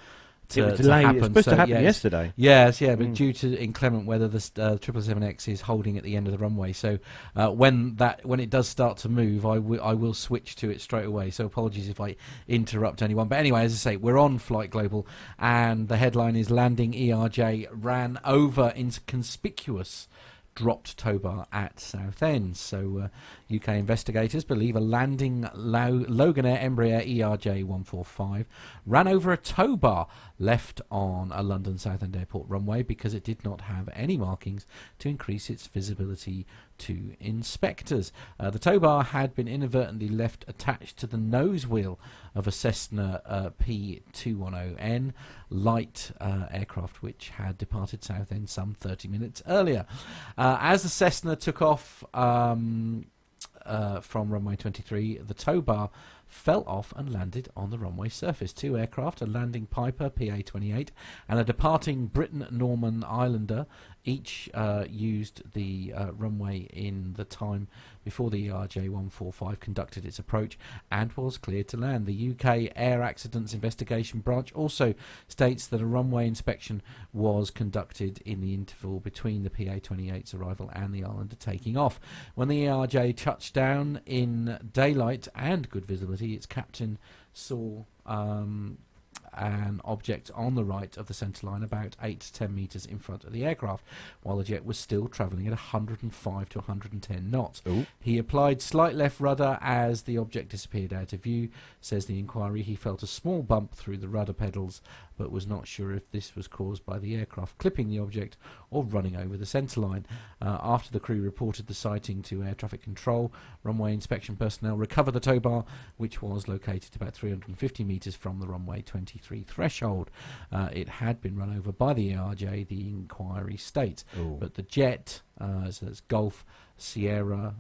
happen. It's supposed to happen yesterday. Yes, but due to inclement weather, the 777X is holding at the end of the runway. So when it does start to move, I will switch to it straight away. So apologies if I interrupt anyone. But anyway, as I say, we're on Flight Global, and the headline is "Landing ERJ ran over inconspicuous dropped tow bar at Southend." So, UK investigators believe a landing Loganair Embraer ERJ-145 ran over a tow bar left on a London Southend Airport runway because it did not have any markings to increase its visibility to inspectors. The tow bar had been inadvertently left attached to the nose wheel of a Cessna P210N light aircraft which had departed Southend some 30 minutes earlier. As the Cessna took off from runway 23, the tow bar fell off and landed on the runway surface. Two aircraft, a landing Piper PA-28 and a departing Britain-Norman Islander, each used the runway in the time before the ERJ-145 conducted its approach and was cleared to land. The UK Air Accidents Investigation Branch also states that a runway inspection was conducted in the interval between the PA-28's arrival and the Islander taking off. When the ERJ touched down in daylight and good visibility, its captain saw an object on the right of the centreline about 8 to 10 metres in front of the aircraft, while the jet was still travelling at 105 to 110 knots. Ooh. He applied slight left rudder as the object disappeared out of view. Says the inquiry, he felt a small bump through the rudder pedals, but was not sure if this was caused by the aircraft clipping the object or running over the centreline. After the crew reported the sighting to air traffic control, runway inspection personnel recovered the tow bar, which was located about 350 metres from the runway 23 threshold. It had been run over by the ARJ, the inquiry states. Ooh. But the jet, so that's Golf, Sierra,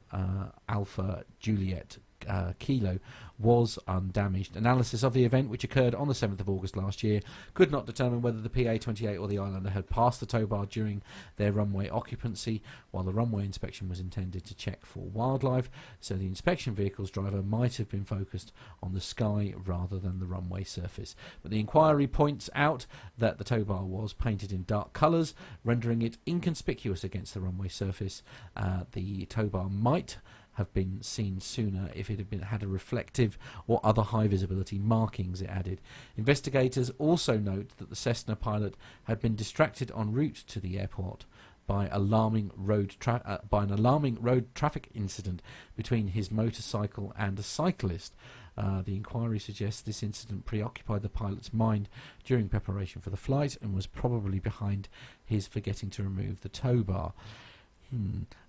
Alpha, Juliet, Kilo, was undamaged. Analysis of the event, which occurred on the 7th of August last year, could not determine whether the PA-28 or the Islander had passed the tow bar during their runway occupancy, while the runway inspection was intended to check for wildlife, so the inspection vehicle's driver might have been focused on the sky rather than the runway surface. But the inquiry points out that the tow bar was painted in dark colours, rendering it inconspicuous against the runway surface. The tow bar might have been seen sooner if it had a reflective or other high visibility markings, it added. Investigators also note that the Cessna pilot had been distracted en route to the airport by an alarming road traffic incident between his motorcycle and a cyclist. The inquiry suggests this incident preoccupied the pilot's mind during preparation for the flight and was probably behind his forgetting to remove the tow bar.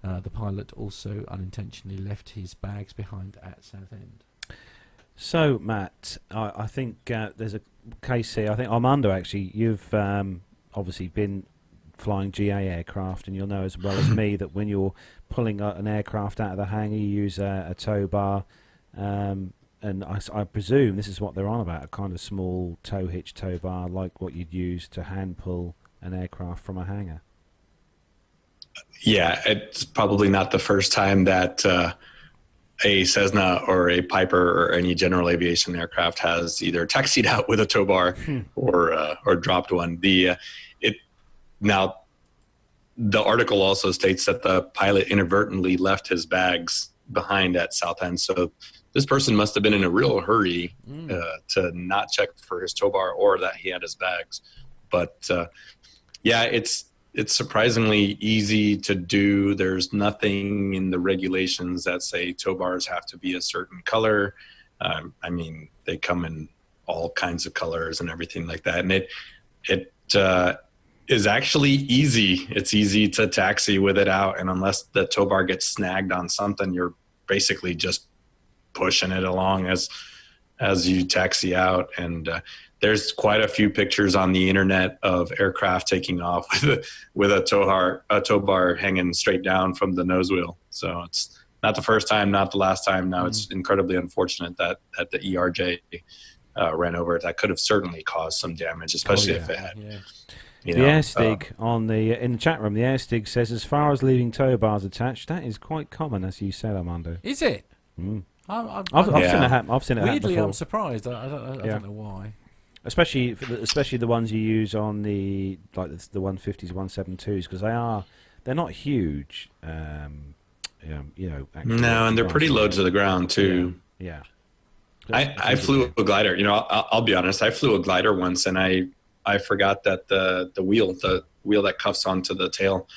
The pilot also unintentionally left his bags behind at Southend. So, Matt, I think there's a case here. I think, Armando, actually, you've obviously been flying GA aircraft, and you'll know as well as me that when you're pulling an aircraft out of the hangar, you use a tow bar. And I presume this is what they're on about, a kind of small tow hitch tow bar, like what you'd use to hand pull an aircraft from a hangar. Yeah, it's probably not the first time that a Cessna or a Piper or any general aviation aircraft has either taxied out with a tow bar or dropped one. Now, the article also states that the pilot inadvertently left his bags behind at Southend. So this person must have been in a real hurry to not check for his tow bar or that he had his bags. But yeah, it's surprisingly easy to do. There's nothing in the regulations that say tow bars have to be a certain color. I mean, they come in all kinds of colors and everything like that. And it is actually easy. It's easy to taxi with it out. And unless the tow bar gets snagged on something, you're basically just pushing it along as you taxi out. And there's quite a few pictures on the internet of aircraft taking off with a tow bar hanging straight down from the nose wheel. So it's not the first time, not the last time. Now it's incredibly unfortunate that the ERJ ran over it. That could have certainly caused some damage, especially if it had. Yeah. The Airstig in the chat room, the Airstig says, as far as leaving tow bars attached, that is quite common, as you said, Armando. Is it? I've seen it happen. I've seen it happen Weirdly, before. I'm surprised. I don't know why. Especially the ones you use on the 150s, 172s, because they're not huge. No, and they're pretty low to the ground too. Yeah. I flew a glider. I'll be honest. I flew a glider once, and I forgot that the wheel that cuffs onto the tail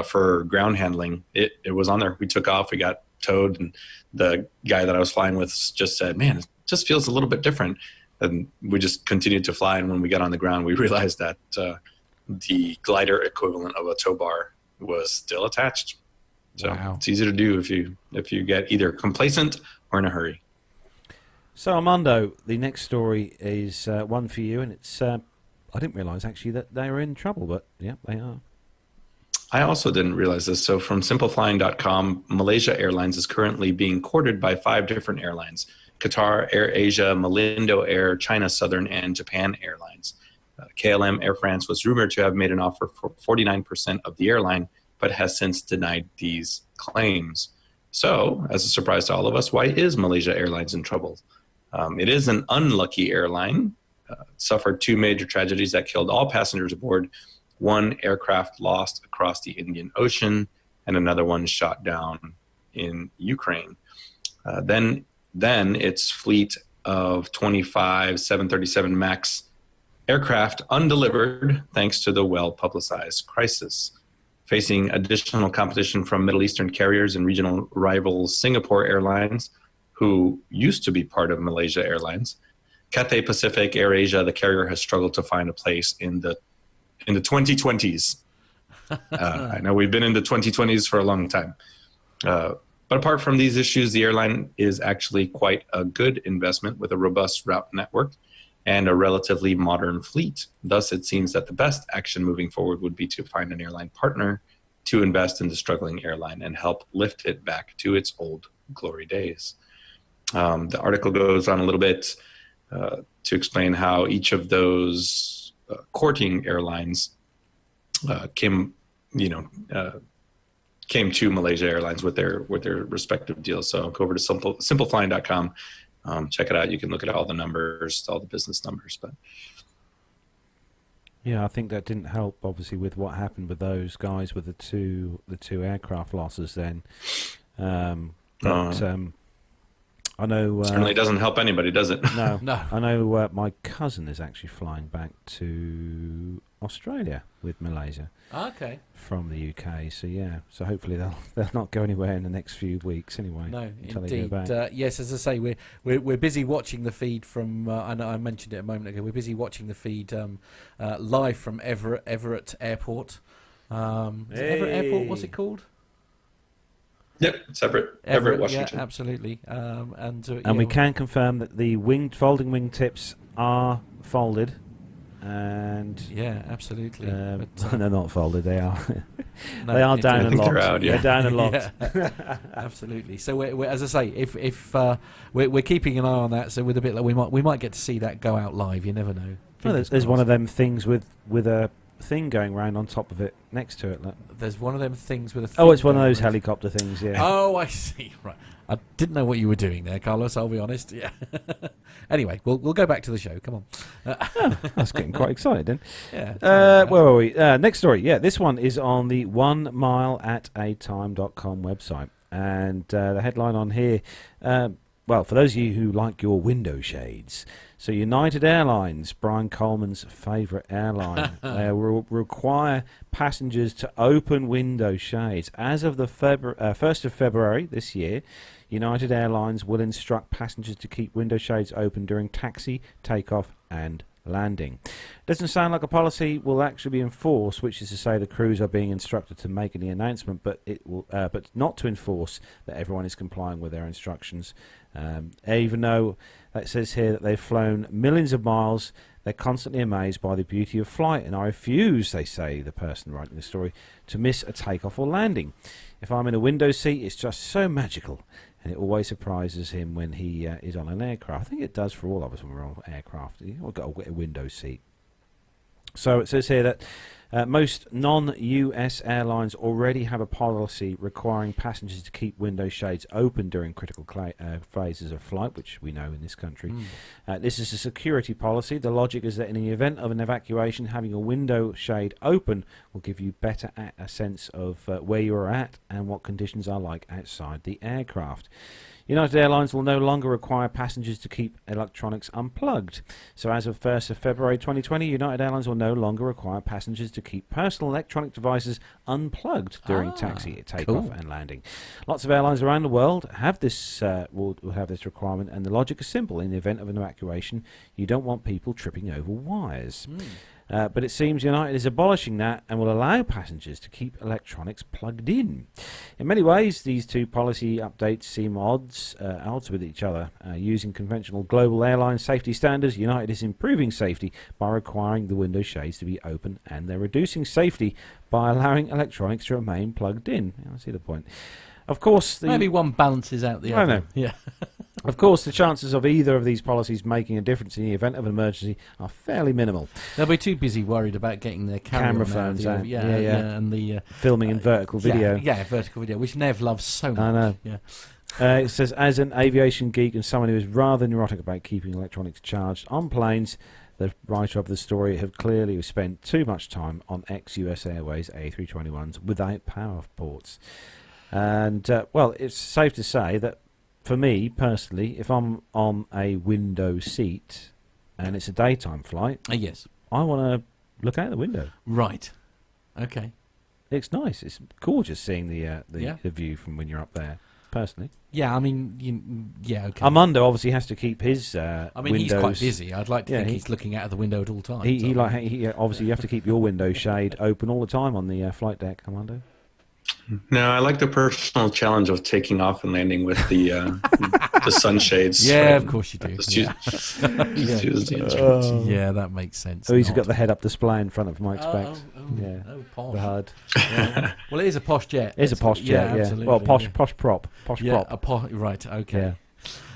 for ground handling, it was on there. We took off. We got towed, and the guy that I was flying with just said, "Man, it just feels a little bit different." And we just continued to fly, and when we got on the ground, we realized that the glider equivalent of a tow bar was still attached. So Wow. It's easy to do if you get either complacent or in a hurry. So, Armando, the next story is one for you, and it's I didn't realise actually that they were in trouble, but yeah, they are. I also didn't realize this. So from simpleflying.com, Malaysia Airlines is currently being courted by 5 different airlines: Qatar, AirAsia, Malindo Air, China Southern, and Japan Airlines. KLM Air France was rumored to have made an offer for 49% of the airline, but has since denied these claims. So, as a surprise to all of us, why is Malaysia Airlines in trouble? It is an unlucky airline. Suffered 2 major tragedies that killed all passengers aboard. 1 aircraft lost across the Indian Ocean, and another one shot down in Ukraine. Then its fleet of 25 737 MAX aircraft undelivered thanks to the well-publicized crisis. Facing additional competition from Middle Eastern carriers and regional rivals Singapore Airlines, who used to be part of Malaysia Airlines, Cathay Pacific, AirAsia, the carrier has struggled to find a place in the 2020s. I know we've been in the 2020s for a long time. But apart from these issues, the airline is actually quite a good investment with a robust route network and a relatively modern fleet. Thus, it seems that the best action moving forward would be to find an airline partner to invest in the struggling airline and help lift it back to its old glory days. The article goes on a little bit to explain how each of those courting airlines came to Malaysia Airlines with their respective deals. So go over to simpleflying.com. Check it out. You can look at all the numbers, all the business numbers. But Yeah, I think that didn't help, obviously, with what happened with those guys with the two aircraft losses. Then, I know certainly doesn't help anybody, does it? no, No. I know my cousin is actually flying back to Australia with Malaysia Okay. from the UK. So yeah, so hopefully they'll not go anywhere in the next few weeks anyway. No, until they go indeed. back. Yes, as I say, we're busy watching the feed from. I know I mentioned it a moment ago. We're busy watching the feed live from Everett Airport. Is it Everett Airport? What's it called? Yep, it's Everett, Washington. Yeah, absolutely. And we can confirm that the folding wing tips are folded. And yeah, absolutely. they're not folded. They are. No, they are down and locked. they're out, yeah. They're down and locked. Yeah, absolutely. So we're, as I say, if we're keeping an eye on that, so with a bit like we might get to see that go out live. You never know. Well, there's one of them things with a thing going round on top of it next to it. Look. There's one of them things with a. Oh, it's one of thing those going helicopter things. Yeah. Oh, I see. Right. I didn't know what you were doing there, Carlos. I'll be honest. Yeah. Anyway, we'll go back to the show. Come on. I was getting quite excited then. Yeah. Where were we? Next story. Yeah, this one is on the 1mileatatime.com website. And the headline on here, well, for those of you who like your window shades, so United Airlines, Brian Coleman's favourite airline, will require passengers to open window shades. As of the 1st of February this year, United Airlines will instruct passengers to keep window shades open during taxi, takeoff and landing. Doesn't sound like a policy will actually be enforced, which is to say the crews are being instructed to make any announcement, but it will, but not to enforce that everyone is complying with their instructions. Even though it says here that they've flown millions of miles, they're constantly amazed by the beauty of flight, and I refuse, they say, the person writing the story, to miss a takeoff or landing. If I'm in a window seat, it's just so magical, and it always surprises him when he is on an aircraft. I think it does for all of us when we're on aircraft. You've got a window seat. So it says here that most non-US airlines already have a policy requiring passengers to keep window shades open during critical phases of flight, which we know in this country. This is a security policy. The logic is that in the event of an evacuation, having a window shade open will give you better a sense of where you are at and what conditions are like outside the aircraft. United Airlines will no longer require passengers to keep electronics unplugged. So as of 1st of February 2020, United Airlines will no longer require passengers to keep personal electronic devices unplugged during takeoff cool. and landing. Lots of airlines around the world have this will have this requirement, and the logic is simple. In the event of an evacuation, you don't want people tripping over wires. But it seems United is abolishing that and will allow passengers to keep electronics plugged in. In many ways, these two policy updates seem odds with each other. Using conventional global airline safety standards, United is improving safety by requiring the window shades to be open, and they're reducing safety by allowing electronics to remain plugged in. I see the point. Of course, maybe one balances out the other. I know. Yeah. Of course, the chances of either of these policies making a difference in the event of an emergency are fairly minimal. They'll be too busy worried about getting their camera phones out. Yeah, and the filming in vertical video. Yeah, vertical video, which Nev loves so much. I know. Yeah. It says, as an aviation geek and someone who is rather neurotic about keeping electronics charged on planes, the writer of the story have clearly spent too much time on ex-US Airways A321s without power ports. And, well, it's safe to say that for me, personally, if I'm on a window seat and it's a daytime flight, yes, I want to look out the window. Right. Okay. It's nice. It's gorgeous seeing the view from when you're up there, personally. Yeah, I mean, okay. Armando obviously has to keep his I mean, windows. he's quite busy. I'd like to think he's looking out of the window at all times. Obviously, you have to keep your window shade open all the time on the flight deck, Armando. No, I like the personal challenge of taking off and landing with the the sunshades. Yeah, of course you do. Use the instruments. Yeah, that makes sense. Oh, he's got the head-up display in front of Mike's back. Posh. The HUD. Yeah. Well, it is a posh jet. It is a posh jet, yeah. Absolutely, Well, posh prop. Right, okay.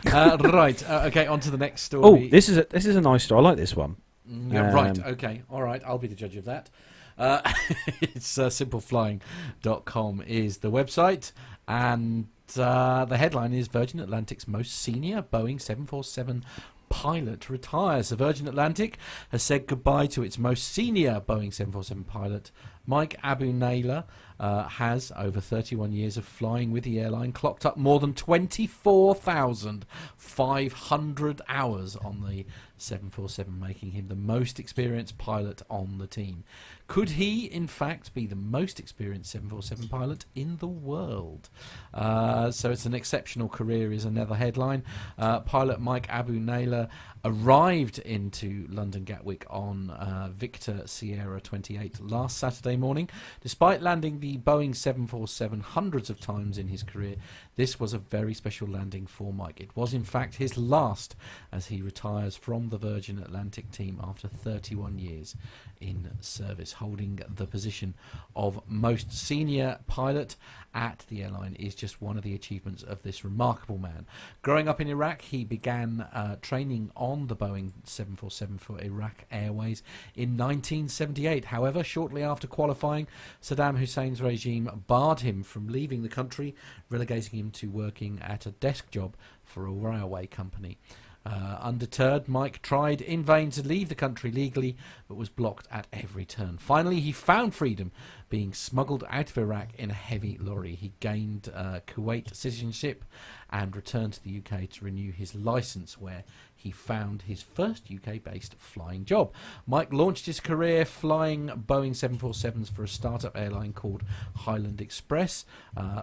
Yeah. Okay, on to the next story. Oh, this is a nice story. I like this one. Right, okay. All right, I'll be the judge of that. It's simpleflying.com is the website, and the headline is Virgin Atlantic's most senior Boeing 747 pilot retires. The Virgin Atlantic has said goodbye to its most senior Boeing 747 pilot. Mike Abu-Naylor has, over 31 years of flying with the airline, clocked up more than 24,500 hours on the 747, making him the most experienced pilot on the team. Could he, in fact, be the most experienced 747 pilot in the world? So it's an exceptional career is another headline. Pilot Mike Abu-Naylor arrived into London Gatwick on Victor Sierra 28 last Saturday morning. Despite landing the Boeing 747 hundreds of times in his career, this was a very special landing for Mike. It was, in fact, his last as he retires from the Virgin Atlantic team after 31 years in service. Holding the position of most senior pilot at the airline is just one of the achievements of this remarkable man. Growing up in Iraq, he began training on the Boeing 747 for Iraq Airways in 1978. However, shortly after qualifying, Saddam Hussein's regime barred him from leaving the country, relegating him to working at a desk job for a railway company. Undeterred, Mike tried in vain to leave the country legally, but was blocked at every turn. Finally, he found freedom, being smuggled out of Iraq in a heavy lorry. He gained Kuwait citizenship and returned to the UK to renew his licence, where he found his first UK-based flying job. Mike launched his career flying Boeing 747s for a startup airline called Highland Express,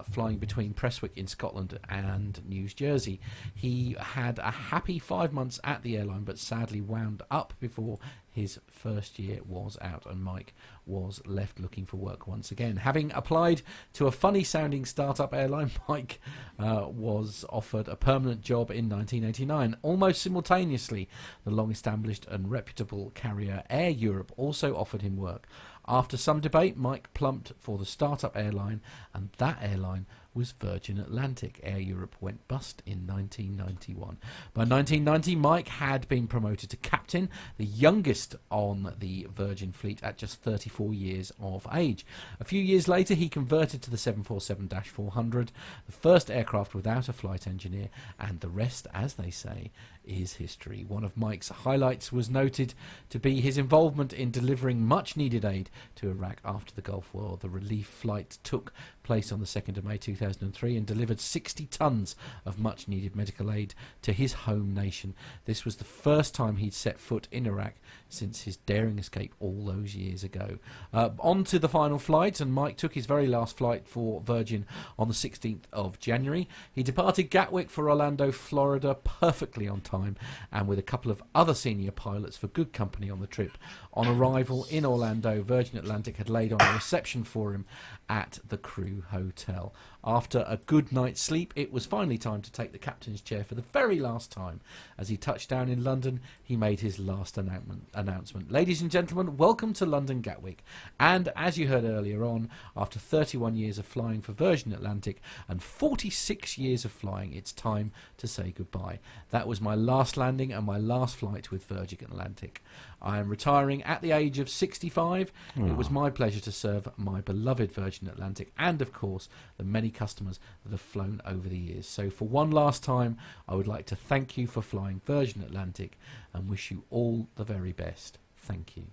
flying between Prestwick in Scotland and New Jersey. He had a happy 5 months at the airline, but sadly wound up before his first year was out, and Mike was left looking for work once again. Having applied to a funny-sounding startup airline, Mike was offered a permanent job in 1989. Almost simultaneously, the long-established and reputable carrier Air Europe also offered him work. After some debate, Mike plumped for the startup airline, and that airline was Virgin Atlantic. Air Europe went bust in 1991. By 1990, Mike had been promoted to captain, the youngest on the Virgin fleet at just 34 years of age. A few years later, he converted to the 747-400, the first aircraft without a flight engineer, and the rest, as they say, is history. One of Mike's highlights was noted to be his involvement in delivering much-needed aid to Iraq after the Gulf War. The relief flight took place on the 2nd of May 2003 and delivered 60 tons of much-needed medical aid to his home nation. This was the first time he'd set foot in Iraq since his daring escape all those years ago. On to the final flight, and Mike took his very last flight for Virgin on the 16th of January. He departed Gatwick for Orlando, Florida, perfectly on time, and with a couple of other senior pilots for good company on the trip. On arrival in Orlando, Virgin Atlantic had laid on a reception for him at the crew hotel. After a good night's sleep, it was finally time to take the captain's chair for the very last time. As he touched down in London, he made his last announcement. Ladies and gentlemen, welcome to London Gatwick. And as you heard earlier on, after 31 years of flying for Virgin Atlantic and 46 years of flying, it's time to say goodbye. That was my last landing and my last flight with Virgin Atlantic. I am retiring at the age of 65. It was my pleasure to serve my beloved Virgin Atlantic and, of course, the many customers that have flown over the years. So for one last time, I would like to thank you for flying Virgin Atlantic and wish you all the very best. Thank you.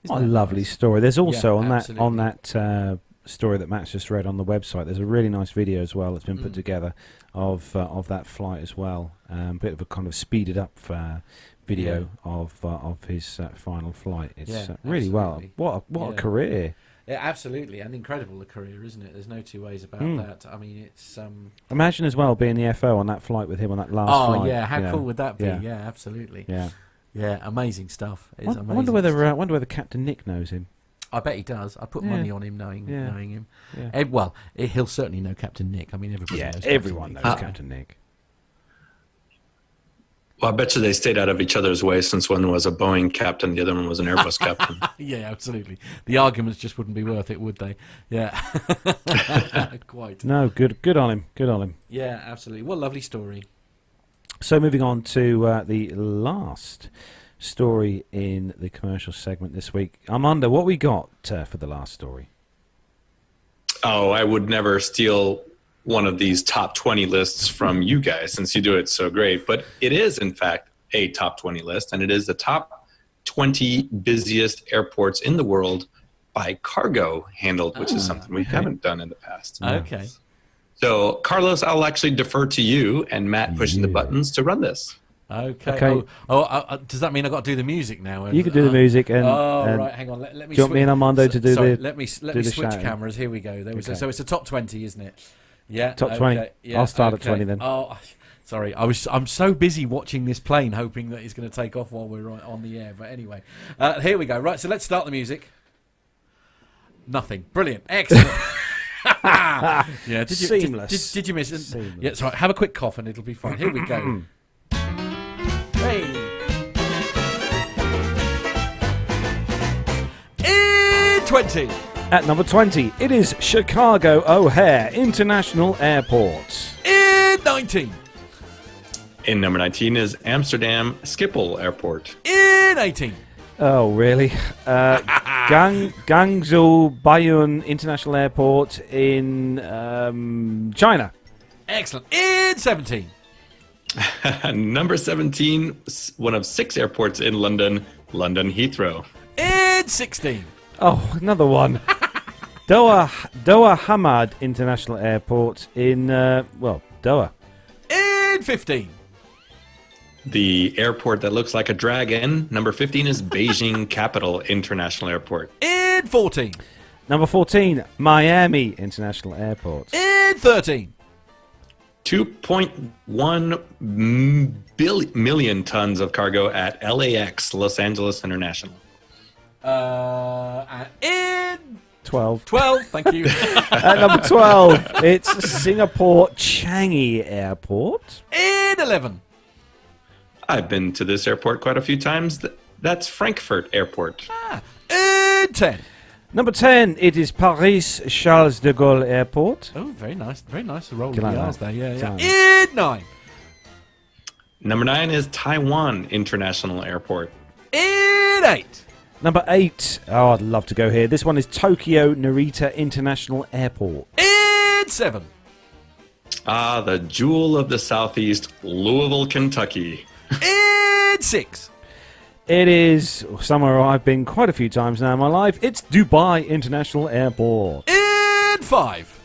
What a lovely story. There's also on absolutely. that story that Matt's just read on the website, there's a really nice video as well that's been put together of that flight as well. Bit of a kind of speeded up video of his final flight. It's really well. What a career. Yeah, absolutely, and incredible a career, isn't it? There's no two ways about that. I mean, it's imagine as well being the FO on that flight with him on that last flight. Oh yeah, how cool would that be? Yeah, absolutely. Yeah, amazing stuff. It's amazing. I wonder whether Captain Nick knows him. I bet he does. I put money on him knowing him. Yeah. Well, he'll certainly know Captain Nick. I mean, everyone knows Nick. Captain Nick. Well, I bet you they stayed out of each other's way, since one was a Boeing captain, the other one was an Airbus captain. Yeah, absolutely. The arguments just wouldn't be worth it, would they? Yeah. Quite. No, good on him. Good on him. Yeah, absolutely. What a lovely story. So moving on to the last story in the commercial segment this week. Armando, what we got for the last story? Oh, I would never steal one of these top 20 lists from you guys, since you do it so great. But it is, in fact, a top 20 list, and it is the top 20 busiest airports in the world by cargo handled, which is something we haven't done in the past. Okay. So, Carlos, I'll actually defer to you and Matt pushing the buttons to run this. Okay. Does that mean I've got to do the music now? You can do the music. And, right, hang on. Let me. Do you want me and Armando to do the? Let me switch shouting. cameras. Here we go. So it's a top 20, isn't it? Yeah. Top 20. Yeah, I'll start at 20 then. Oh, sorry. I'm so busy watching this plane, hoping that it's going to take off while we're on the air. But anyway, here we go. Right. So let's start the music. Nothing. Brilliant. Excellent. Yeah. Seamless. Did you miss it? Seamless. Yeah. Sorry. Have a quick cough and it'll be fine. Here we go. Hey. E20. At number 20, it is Chicago O'Hare International Airport. In 19. In number 19 is Amsterdam Schiphol Airport. In 18. Oh, really? Guangzhou Baiyun International Airport in China. Excellent. In 17. Number 17, one of 6 airports in London, London Heathrow. In 16. Oh, another one. Doha Hamad International Airport in, Doha. In 15. The airport that looks like a dragon, number 15, is Beijing Capital International Airport. In 14. Number 14, Miami International Airport. In 13. 2.1 million tons of cargo at LAX, Los Angeles International. In 12. 12, thank you. At number 12, it's Singapore Changi Airport. In 11. I've been to this airport quite a few times. That's Frankfurt Airport. In 10. Number 10, it is Paris Charles de Gaulle Airport. Oh, very nice. Very nice roll of Good the like R's that. there. Yeah. Sounds- In 9. Number 9 is Taiwan International Airport. In 8. Number 8, oh, I'd love to go here. This one is Tokyo Narita International Airport. In 7. Ah, the jewel of the Southeast, Louisville, Kentucky. In 6. It is somewhere I've been quite a few times now in my life. It's Dubai International Airport. In And 5.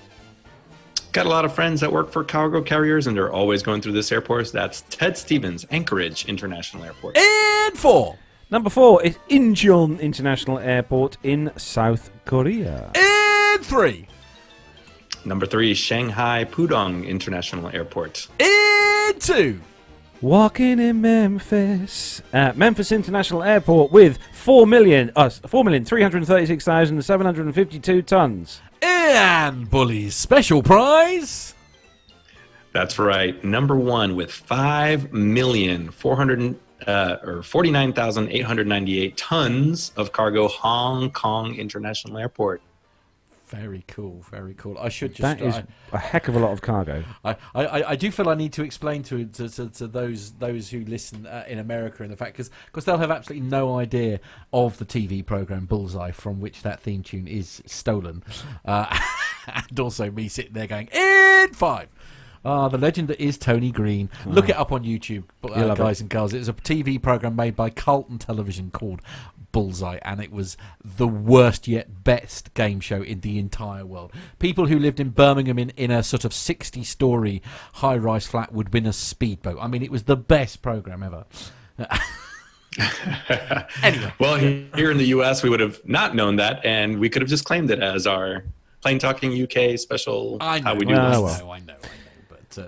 Got a lot of friends that work for cargo carriers, and they're always going through this airport. That's Ted Stevens, Anchorage International Airport. And 4. Number 4 is Incheon International Airport in South Korea. And 3. Number 3, Shanghai Pudong International Airport. And 2. Walking in Memphis. Memphis International Airport with 4,336,752 tons. And Bully's special prize. That's right. Number 1 with 5,449,898 tons of cargo, Hong Kong International Airport. Very cool, very cool. I should just. That is a heck of a lot of cargo. I do feel I need to explain to those who listen in America and the fact because they'll have absolutely no idea of the TV program Bullseye from which that theme tune is stolen, and also me sitting there going in 5. The legend that is Tony Green. Look it up on YouTube, guys and girls. It was a TV program made by Carlton Television called Bullseye, and it was the worst yet best game show in the entire world. People who lived in Birmingham in a sort of 60-story high-rise flat would win a speedboat. I mean, it was the best program ever. Anyway. Well, here in the US, we would have not known that, and we could have just claimed it as our Plain Talking UK special. I know, how we do well, this. well. I know.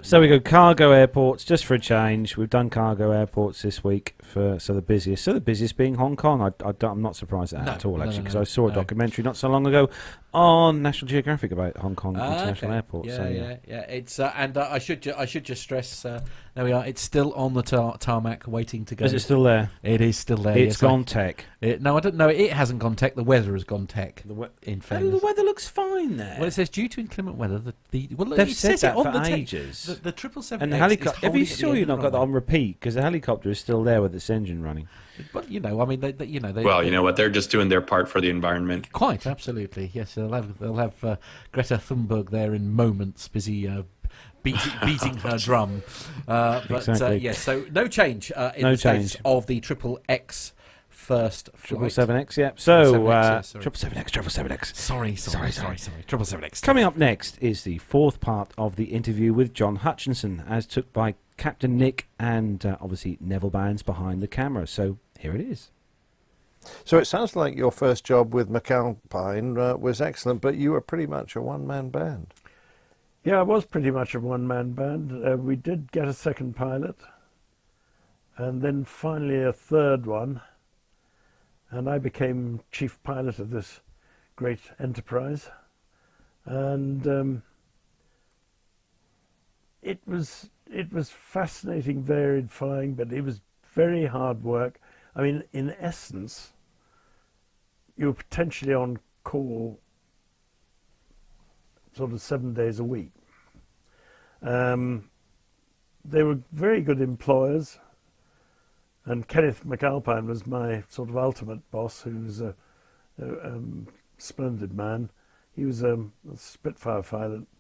So we go cargo airports, just for a change. We've done cargo airports this week for the busiest. So the busiest being Hong Kong. I'm not surprised at that at all, actually, because I saw a documentary not so long ago on National Geographic about Hong Kong International Airport. Yeah. It's and I should just stress. There we are. It's still on the tarmac, waiting to go. Is it still there? It is still there. It's gone tech. No, I don't know. It hasn't gone tech. The weather has gone tech. In fairness, the weather looks fine there. Well, it says due to inclement weather, they've said that for ages. The 777 and the helicopter. Have you sure you've not got that on repeat? Because the helicopter is still there with its engine running. But I mean, they well, you know what? They're just doing their part for the environment. Quite absolutely, yes. They'll have Greta Thunberg there in moments, busy beating her drum. Exactly. Yes. So no change in the status of the XXX first flight. 777X, yeah. So 777X. Sorry. 777X. Coming up next is the fourth part of the interview with John Hutchinson, as took by Captain Nick and obviously Neville Bands behind the camera. So here it is. So it sounds like your first job with McAlpine was excellent, but you were pretty much a one-man band. Yeah, I was pretty much a one-man band. We did get a second pilot, and then finally a third one, and I became chief pilot of this great enterprise. And it was fascinating, varied flying, but it was very hard work. I mean, in essence, you were potentially on call sort of 7 days a week. They were very good employers, and Kenneth McAlpine was my sort of ultimate boss, who was a splendid man. He was a Spitfire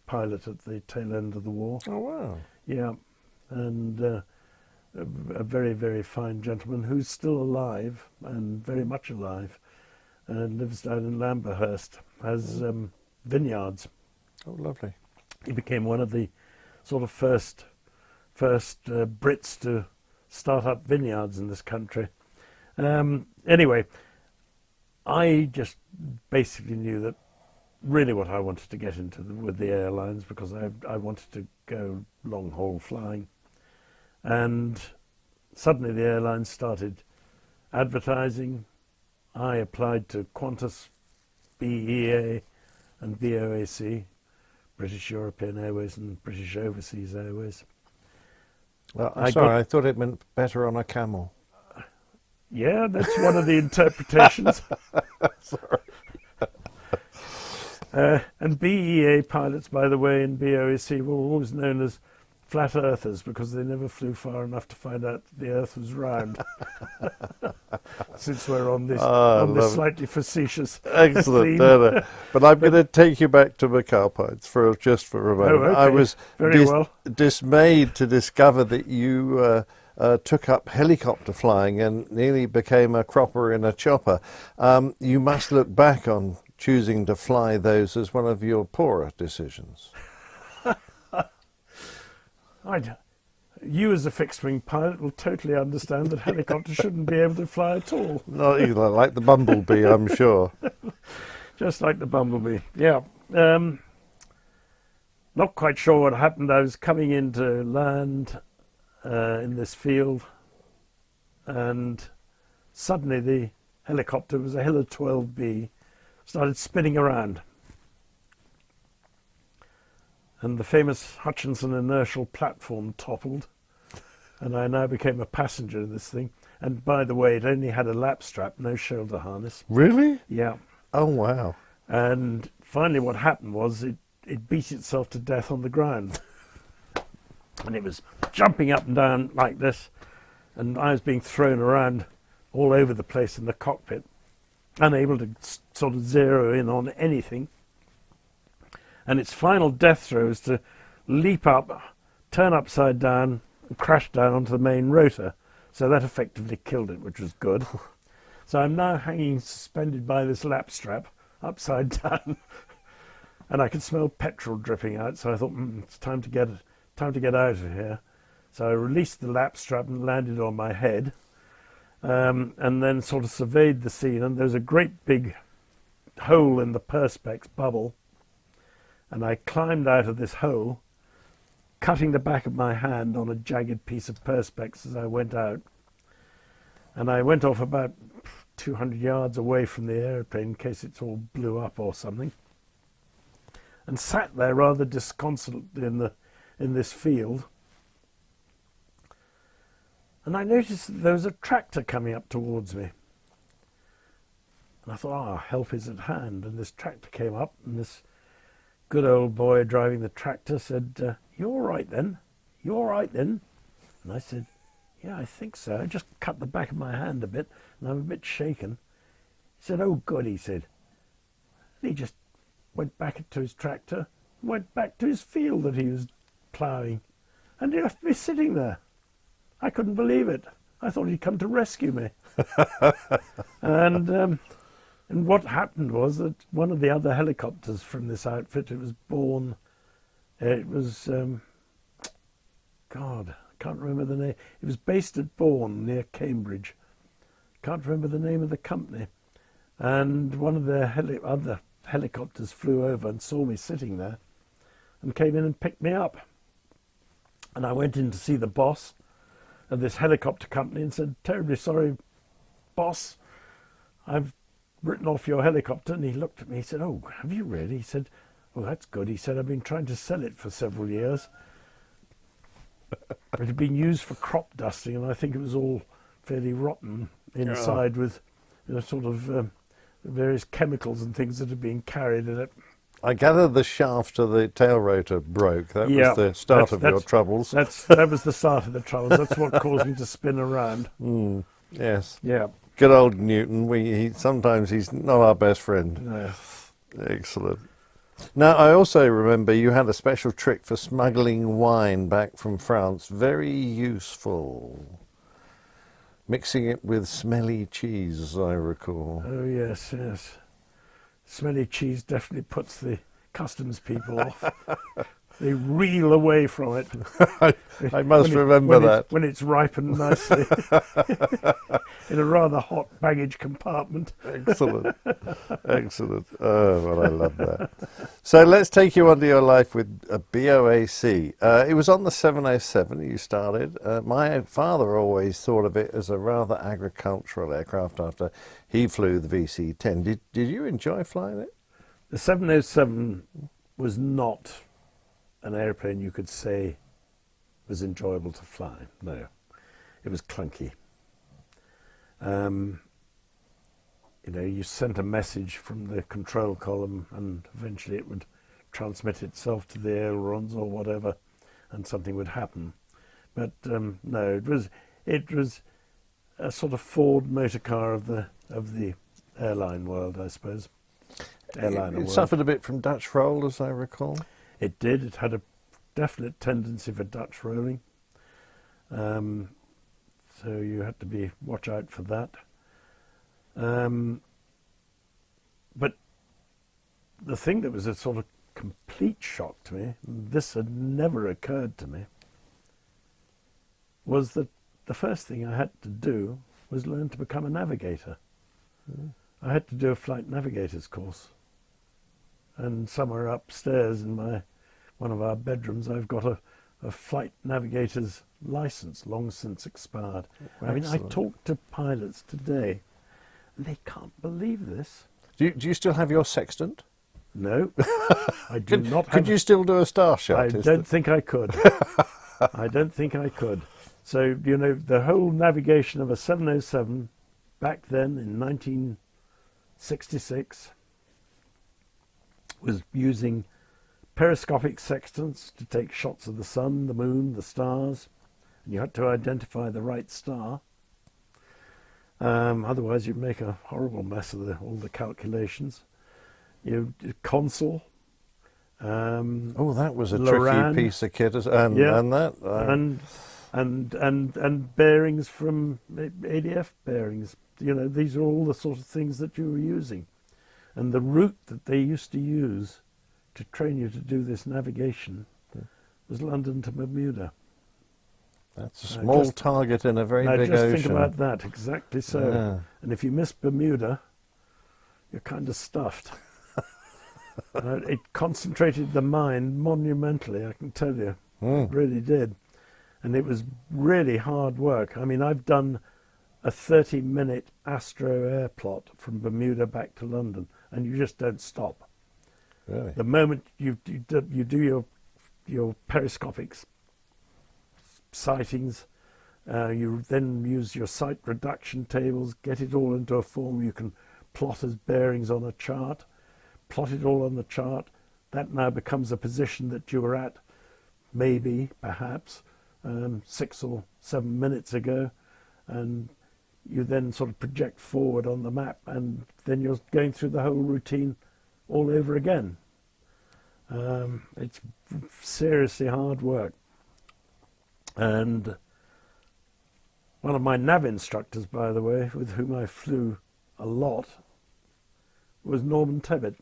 pilot at the tail end of the war. Oh, wow. Yeah, and a very, very fine gentleman who's still alive, and very much alive, and lives down in Lamberhurst, has vineyards. Oh, lovely. He became one of the sort of first Brits to start up vineyards in this country. Anyway, I just basically knew that really what I wanted to get into with the airlines, because I wanted to go long haul flying. And suddenly the airlines started advertising. I applied to Qantas, BEA and BOAC, British European Airways and British Overseas Airways. Well, I'm sorry, I thought it meant better on a camel. Yeah, that's one of the interpretations. Sorry. And BEA pilots, by the way, in BOAC were always known as flat earthers because they never flew far enough to find out the earth was round. Since we're on this slightly facetious Excellent. theme. But I'm going to take you back to McAlpines just for a moment. Oh, okay. I was Very dismayed to discover that you took up helicopter flying and nearly became a cropper in a chopper. You must look back on choosing to fly those as one of your poorer decisions? You as a fixed-wing pilot will totally understand that helicopters shouldn't be able to fly at all. Not either, like the Bumblebee, I'm sure. Just like the Bumblebee, yeah. Not quite sure what happened. I was coming in to land in this field, and suddenly the helicopter, was a Hiller 12B, started spinning around. And the famous Hutchinson inertial platform toppled, and I now became a passenger in this thing. And by the way, it only had a lap strap, no shoulder harness. Really? Yeah. Oh, wow. And finally what happened was it beat itself to death on the ground. And it was jumping up and down like this, and I was being thrown around all over the place in the cockpit, unable to sort of zero in on anything. And its final death throw was to leap up, turn upside down, and crash down onto the main rotor. So that effectively killed it, which was good. So I'm now hanging suspended by this lap strap, upside down, and I could smell petrol dripping out. So I thought, it's time to get out of here. So I released the lap strap and landed on my head, and then sort of surveyed the scene. And there was a great big hole in the perspex bubble. And I climbed out of this hole, cutting the back of my hand on a jagged piece of perspex as I went out. And I went off about 200 yards away from the airplane in case it all blew up or something, and sat there rather disconsolate in this field. And I noticed that there was a tractor coming up towards me. And I thought, help is at hand. And this tractor came up, and this good old boy driving the tractor said, "You all right then? You all right then?" And I said, "Yeah, I think so. I just cut the back of my hand a bit, and I'm a bit shaken." He said, "Oh, good," he said. And he just went back to his tractor, went back to his field that he was ploughing, and he left me sitting there. I couldn't believe it. I thought he'd come to rescue me. And what happened was that one of the other helicopters from this outfit, it was God, I can't remember the name. It was based at Bourne, near Cambridge. Can't remember the name of the company. And one of their other helicopters flew over and saw me sitting there and came in and picked me up. And I went in to see the boss of this helicopter company and said, "Terribly sorry, boss, I've written off your helicopter." And he looked at me, he said, "Oh, have you really?" He said, "Well, that's good." He said, "I've been trying to sell it for several years. It had been used for crop dusting, and I think it was all fairly rotten inside with sort of various chemicals and things that had been carried in it." I gather the shaft of the tail rotor broke. That was the start of your troubles. That was the start of the troubles. That's what caused me to spin around. Yes. Yeah. Good old Newton. Sometimes he's not our best friend. No. Excellent. Now, I also remember you had a special trick for smuggling wine back from France. Very useful. Mixing it with smelly cheese, as I recall. Oh, yes, yes. Smelly cheese definitely puts the customs people off. They reel away from it. I must remember that. When it's ripened nicely in a rather hot baggage compartment. Excellent. Excellent. Oh, well, I love that. So let's take you onto your life with a BOAC. It was on the 707 you started. My father always thought of it as a rather agricultural aircraft after he flew the VC-10. Did you enjoy flying it? The 707 was not an airplane you could say was enjoyable to fly. No, it was clunky. You sent a message from the control column, and eventually it would transmit itself to the ailerons or whatever, and something would happen. But no, it was a sort of Ford motor car of the airline world, I suppose. It suffered a bit from Dutch roll, as I recall. It did. It had a definite tendency for Dutch rolling. So you had to watch out for that. But the thing that was a sort of complete shock to me, this had never occurred to me, was that the first thing I had to do was learn to become a navigator. I had to do a flight navigator's course. And somewhere upstairs in one of our bedrooms, I've got a flight navigator's license, long since expired. I mean, I talk to pilots today, and they can't believe this. Do you still have your sextant? No, I do not have. Could you still do a star shot? I don't think I could. I don't think I could. So, you know, the whole navigation of a 707 back then in 1966 was using periscopic sextants to take shots of the sun, the moon, the stars, and you had to identify the right star. Otherwise, you'd make a horrible mess of all the calculations. Console. That was a Loran, tricky piece of kit, and bearings from ADF bearings. You know, these are all the sort of things that you were using, and the route that they used to use to train you to do this navigation was London to Bermuda. That's a small target in a very big just ocean. Think about that, exactly so. Yeah. And if you miss Bermuda, you're kind of stuffed. It concentrated the mind monumentally, I can tell you. It really did. And it was really hard work. I mean, I've done a 30-minute Astro air plot from Bermuda back to London, and you just don't stop. Really? The moment you do your periscopic sightings, you then use your sight reduction tables, get it all into a form you can plot as bearings on a chart, plot it all on the chart. That now becomes a position that you were at maybe, perhaps, 6 or 7 minutes ago, and you then sort of project forward on the map, and then you're going through the whole routine all over again. It's seriously hard work. And one of my nav instructors, by the way, with whom I flew a lot, was Norman Tebbit.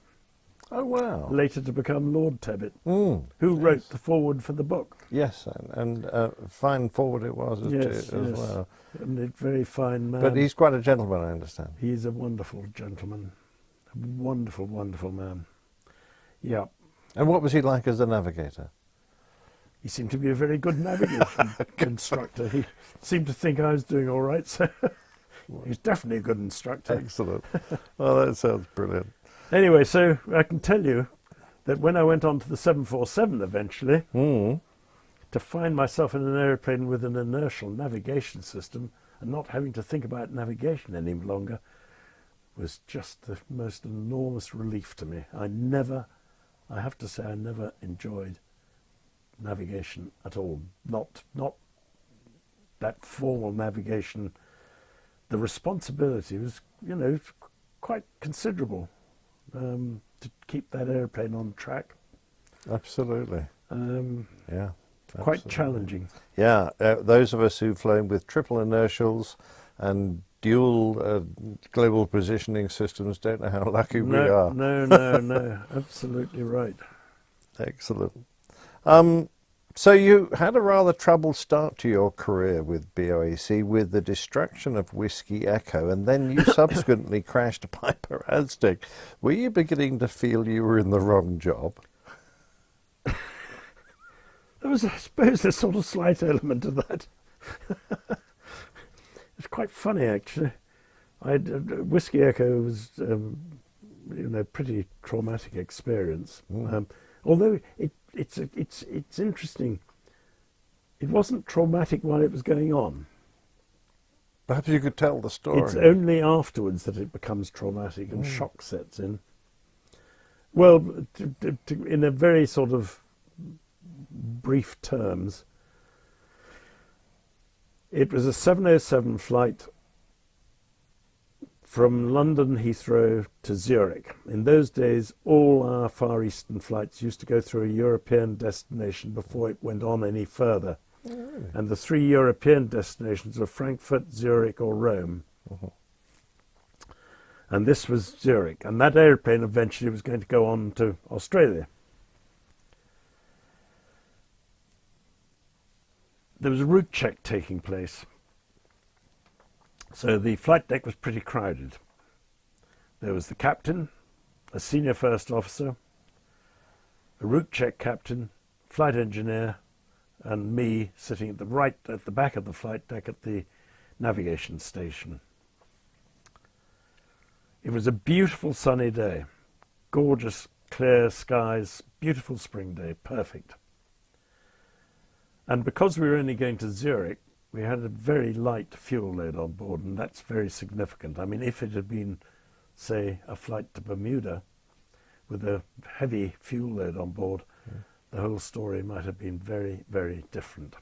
Oh, wow. Later to become Lord Tebbit, who wrote the foreword for the book. Yes, and fine forward it was as well. And a very fine man. But he's quite a gentleman, I understand. He's a wonderful gentleman. A wonderful, wonderful man. Yeah. And what was he like as a navigator? He seemed to be a very good navigation instructor. He seemed to think I was doing all right, so he was definitely a good instructor. Excellent. Well, that sounds brilliant. Anyway, so I can tell you that when I went on to the 747 eventually, to find myself in an aeroplane with an inertial navigation system and not having to think about navigation any longer was just the most enormous relief to me. I have to say, I never enjoyed navigation at all. Not that formal navigation. The responsibility was, quite considerable. To keep that airplane on track. Absolutely. Yeah. Quite Absolutely. challenging. Yeah, those of us who've flown with triple inertials and dual global positioning systems don't know how lucky we are. No, absolutely right. Excellent. So you had a rather troubled start to your career with BOAC with the distraction of Whiskey Echo, and then you subsequently crashed a Piper Aztec. Were you beginning to feel you were in the wrong job? There was, I suppose, a sort of slight element of that. It's quite funny, actually. Whiskey Echo was, pretty traumatic experience. Although it's interesting. It wasn't traumatic while it was going on. Perhaps you could tell the story. It's only afterwards that it becomes traumatic and shock sets in. Well, in a very sort of brief terms, it was a 707 flight from London Heathrow to Zurich. In those days, all our Far Eastern flights used to go through a European destination before it went on any further. Oh, really? And the 3 European destinations were Frankfurt, Zurich or Rome. And this was Zurich. And that airplane eventually was going to go on to Australia. There was a route check taking place. So the flight deck was pretty crowded. There was the captain, a senior first officer, a route check captain, flight engineer, and me sitting at the back of the flight deck at the navigation station. It was a beautiful sunny day, gorgeous clear skies, beautiful spring day, perfect. And because we were only going to Zurich, we had a very light fuel load on board, and that's very significant. I mean, if it had been, say, a flight to Bermuda with a heavy fuel load on board, the whole story might have been very, very different.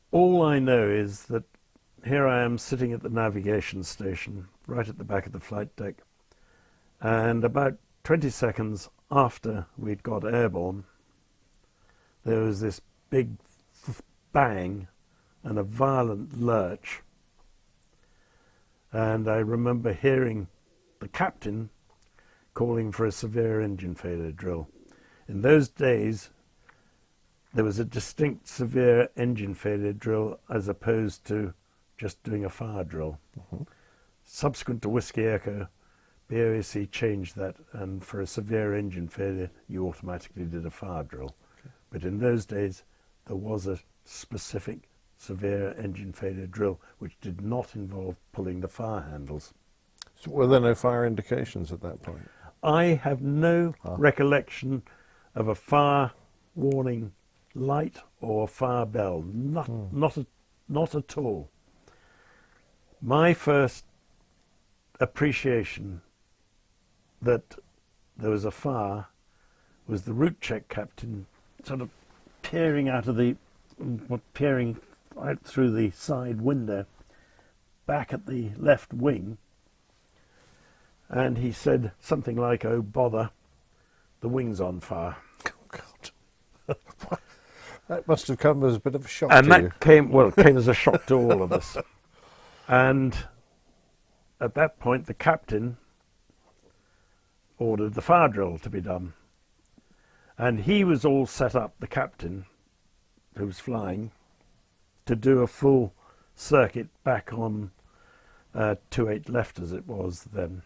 All I know is that here I am sitting at the navigation station, right at the back of the flight deck, and about 20 seconds after we'd got airborne, there was this big bang and a violent lurch. And I remember hearing the captain calling for a severe engine failure drill. In those days, there was a distinct severe engine failure drill as opposed to just doing a fire drill. Subsequent to Whiskey Echo, BOAC changed that, and for a severe engine failure, you automatically did a fire drill. But in those days, there was a specific severe engine failure drill, which did not involve pulling the fire handles. So were there no fire indications at that point? I have no recollection of a fire warning light or fire bell. Not at all. My first appreciation that there was a fire was the route check captain sort of peering out through the side window back at the left wing, and he said something like, "Oh bother, the wing's on fire." Oh God. That must have come as a bit of a shock And to that you. came as a shock to all of us. And at that point, the captain ordered the fire drill to be done. And he was all set up, the captain, who was flying, to do a full circuit back on 28 left as it was then.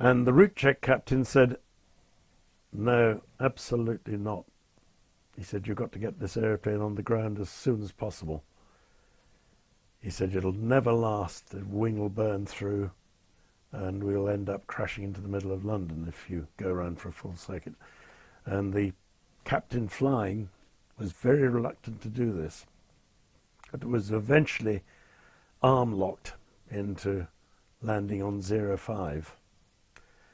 And the route check captain said, "No, absolutely not." He said, "You've got to get this airplane on the ground as soon as possible." He said, "It'll never last, the wing will burn through, and we'll end up crashing into the middle of London if you go around for a full circuit." And the captain flying was very reluctant to do this. But it was eventually arm-locked into landing on 05,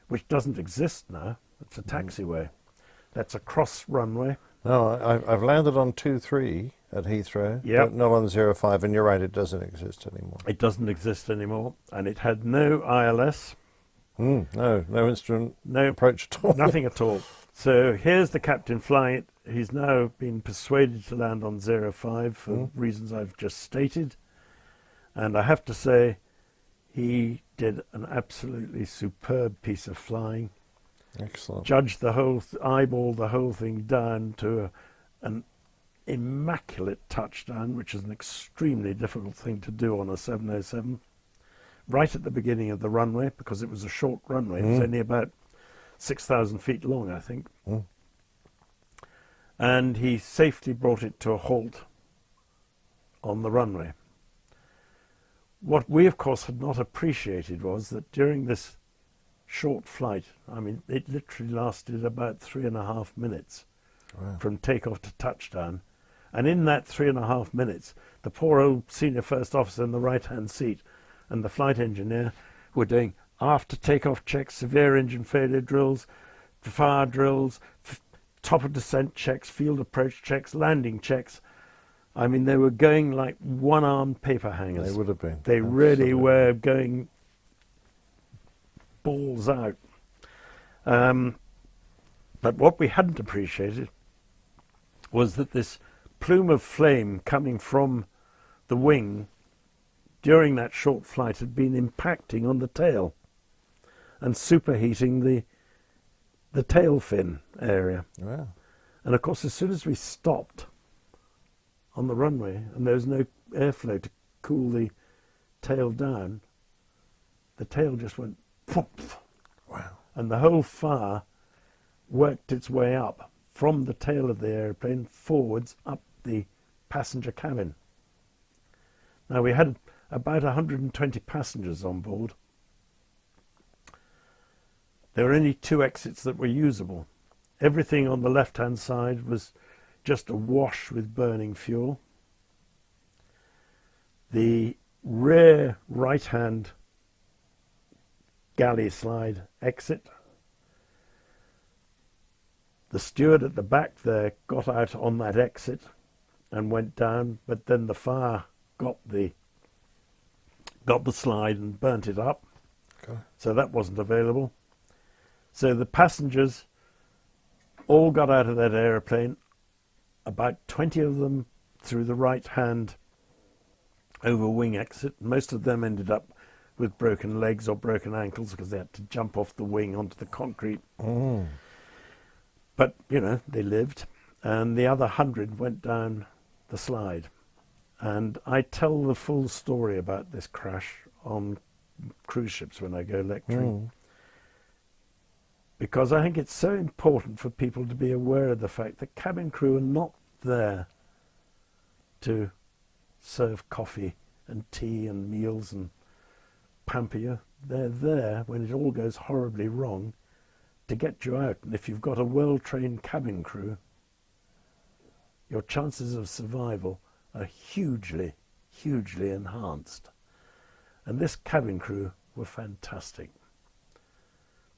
which doesn't exist now. It's a taxiway. That's a cross runway. No, I've landed on 23 at Heathrow, Yep. but not on 05, and you're right, it doesn't exist anymore. It doesn't exist anymore, and it had no ILS, No instrument no approach at all. nothing at all. So here's the captain flying it. He's now been persuaded to land on 05 for reasons I've just stated. And I have to say, he did an absolutely superb piece of flying. Excellent. Judged the whole, eyeballed the whole thing down to an immaculate touchdown, which is an extremely difficult thing to do on a 707. Right at the beginning of the runway, because it was a short runway. It was only about 6,000 feet long, I think. And he safely brought it to a halt on the runway. What we, of course, had not appreciated was that during this short flight, I mean, it literally lasted about 3.5 minutes from takeoff to touchdown. And in that 3.5 minutes, the poor old senior first officer in the right-hand seat and the flight engineer were doing after takeoff checks, severe engine failure drills, fire drills, top of descent checks, field approach checks, landing checks. I mean, they were going like one-armed paper hangers. They would have been. They really were going balls out. But what we hadn't appreciated was that this plume of flame coming from the wing during that short flight had been impacting on the tail and superheating the tail fin area. Wow. And of course, as soon as we stopped on the runway and there was no airflow to cool the tail down, the tail just went poof. Wow. And the whole fire worked its way up from the tail of the airplane forwards up the passenger cabin. Now, we had about 120 passengers on board. There were only 2 exits that were usable. Everything on the left-hand side was just awash with burning fuel. The rear right-hand galley slide exit. The steward at the back there got out on that exit and went down, but then the fire got the slide and burnt it up. Okay. So that wasn't available. So the passengers all got out of that aeroplane, about 20 of them through the right-hand over wing exit. Most of them ended up with broken legs or broken ankles because they had to jump off the wing onto the concrete. Mm. But, you know, they lived. And the other 100 went down the slide. And I tell the full story about this crash on cruise ships when I go lecturing. Because I think it's so important for people to be aware of the fact that cabin crew are not there to serve coffee and tea and meals and pamper you. They're there when it all goes horribly wrong to get you out. And if you've got a well-trained cabin crew, your chances of survival are hugely, hugely enhanced. And this cabin crew were fantastic.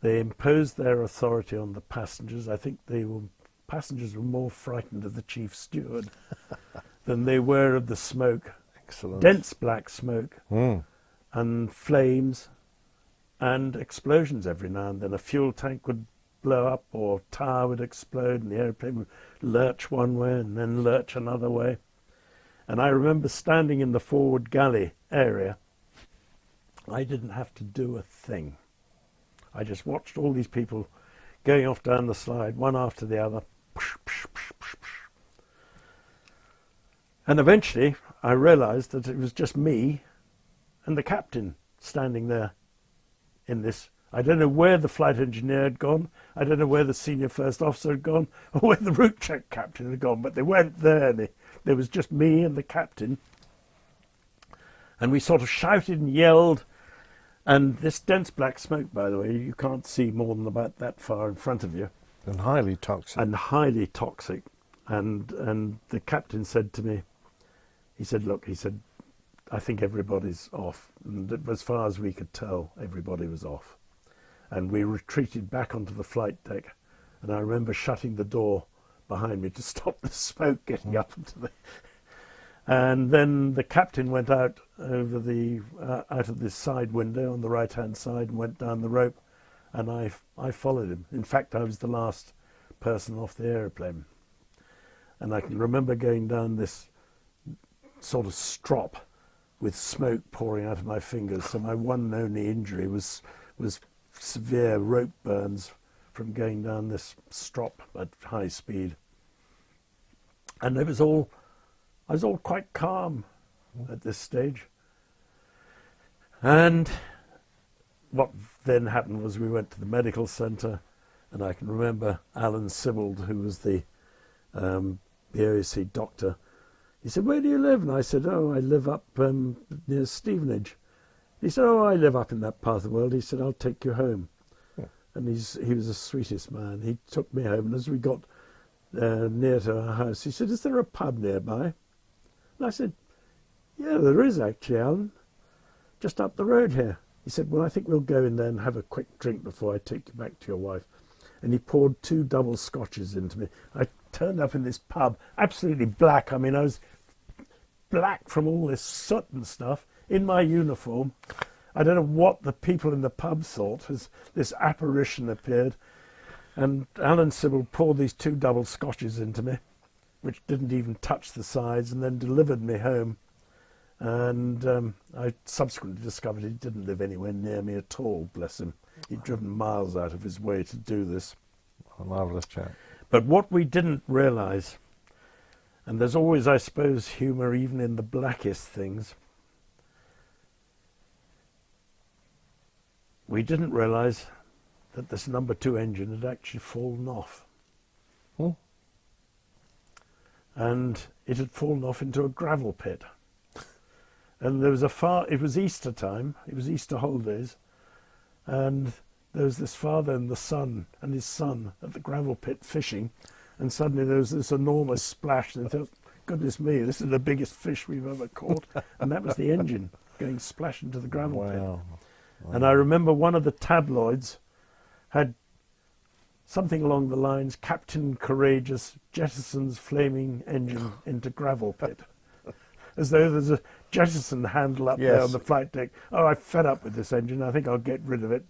They imposed their authority on the passengers. I think passengers were more frightened of the chief steward than they were of the smoke. Excellent. Dense black smoke and flames and explosions every now and then. A fuel tank would blow up or a tower would explode and the airplane would lurch one way and then lurch another way. And I remember standing in the forward galley area. I didn't have to do a thing. I just watched all these people going off down the slide, one after the other. And eventually I realized that it was just me and the captain standing there in this. I don't know where the flight engineer had gone. I don't know where the senior first officer had gone or where the route check captain had gone, but they weren't there. There was just me and the captain. And we sort of shouted and yelled. And this dense black smoke, by the way, you can't see more than about that far in front of you. And highly toxic. And highly toxic. And the captain said to me, he said, look, he said, I think everybody's off. And as far as we could tell, everybody was off. And we retreated back onto the flight deck. And I remember shutting the door behind me to stop the smoke getting up into the... And then the captain went out over the out of this side window on the right-hand side and went down the rope, and I followed him. In fact, I was the last person off the aeroplane. And I can remember going down this sort of strop with smoke pouring out of my fingers. So my one and only injury was severe rope burns from going down this strop at high speed. And I was all quite calm at this stage. And what then happened was we went to the medical centre, and I can remember Alan Sibbald, who was the BOAC doctor. He said, where do you live? And I said, oh, I live up near Stevenage. He said, oh, I live up in that part of the world. He said, I'll take you home. Yeah. And he was the sweetest man. He took me home, and as we got near to our house, he said, is there a pub nearby? And I said, yeah, there is actually, Alan, just up the road here. He said, well, I think we'll go in there and have a quick drink before I take you back to your wife. And he poured 2 double scotches into me. I turned up in this pub, absolutely black. I mean, I was black from all this soot and stuff, in my uniform. I don't know what the people in the pub thought as this apparition appeared. And Alan Sibbald poured these 2 double scotches into me, which didn't even touch the sides, and then delivered me home. And I subsequently discovered he didn't live anywhere near me at all, bless him. He'd driven miles out of his way to do this. A marvellous chap. But what we didn't realise, and there's always, I suppose, humour even in the blackest things, we didn't realise that this number 2 engine had actually fallen off. Oh. And it had fallen off into a gravel pit. And there was it was Easter time, it was Easter holidays, and there was this father and his son at the gravel pit fishing, and suddenly there was this enormous splash, and they thought, goodness me, this is the biggest fish we've ever caught. And that was the engine going splash into the gravel pit. Wow. And I remember one of the tabloids had something along the lines, Captain Courageous jettisons flaming engine into gravel pit. As though there's a jettison handle up there on the flight deck. Oh, I'm fed up with this engine. I think I'll get rid of it.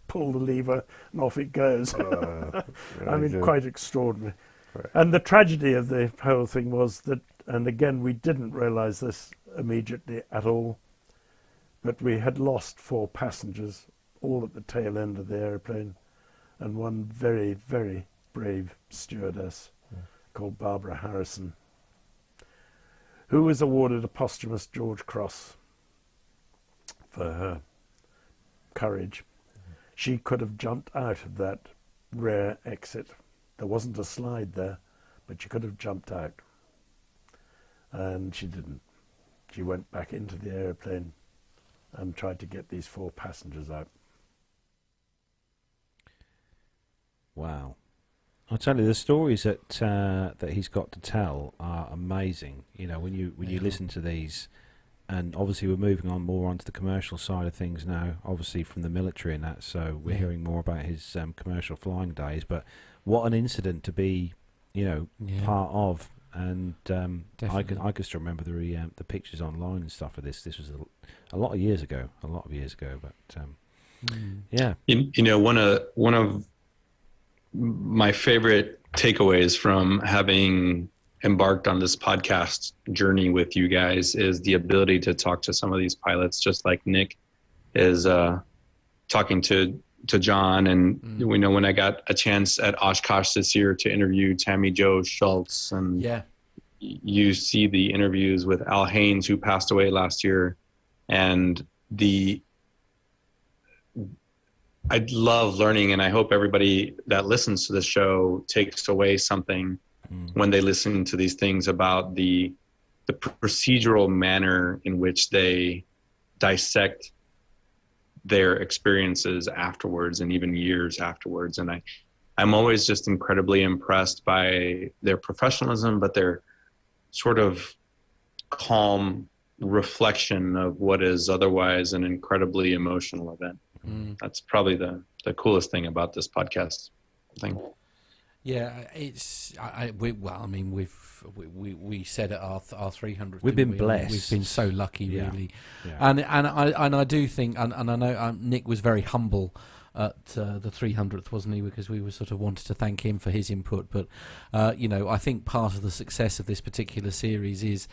Pull the lever and off it goes. I mean, quite extraordinary. Right. And the tragedy of the whole thing was that, and again, we didn't realise this immediately at all, but we had lost 4 passengers, all at the tail end of the aeroplane, and one very, very brave stewardess called Barbara Harrison, who was awarded a posthumous George Cross for her courage. She could have jumped out of that rare exit. There wasn't a slide there, but she could have jumped out. And she didn't. She went back into the aeroplane and tried to get these 4 passengers out. Wow. I'll tell you, the stories that that he's got to tell are amazing. You know, when you listen to these, and obviously we're moving on more onto the commercial side of things now, obviously from the military and that, so we're hearing more about his commercial flying days. But what an incident to be, you know, part of. And I can still remember the pictures online and stuff of this. This was a lot of years ago, but yeah. You know, one of my favorite takeaways from having embarked on this podcast journey with you guys is the ability to talk to some of these pilots, just like Nick is talking to John. And we know when I got a chance at Oshkosh this year to interview Tammy Jo Schultz, and you see the interviews with Al Haynes, who passed away last year, and I love learning, and I hope everybody that listens to the show takes away something when they listen to these things about the procedural manner in which they dissect their experiences afterwards and even years afterwards. And I'm always just incredibly impressed by their professionalism, but their sort of calm reflection of what is otherwise an incredibly emotional event. That's probably the coolest thing about this podcast thing. Yeah, it's. We said at our 300th. We've been blessed. We've been so lucky, really. Yeah. And I do think, and I know Nick was very humble at the 300th, wasn't he? Because we were sort of wanted to thank him for his input. But you know, I think part of the success of this particular series is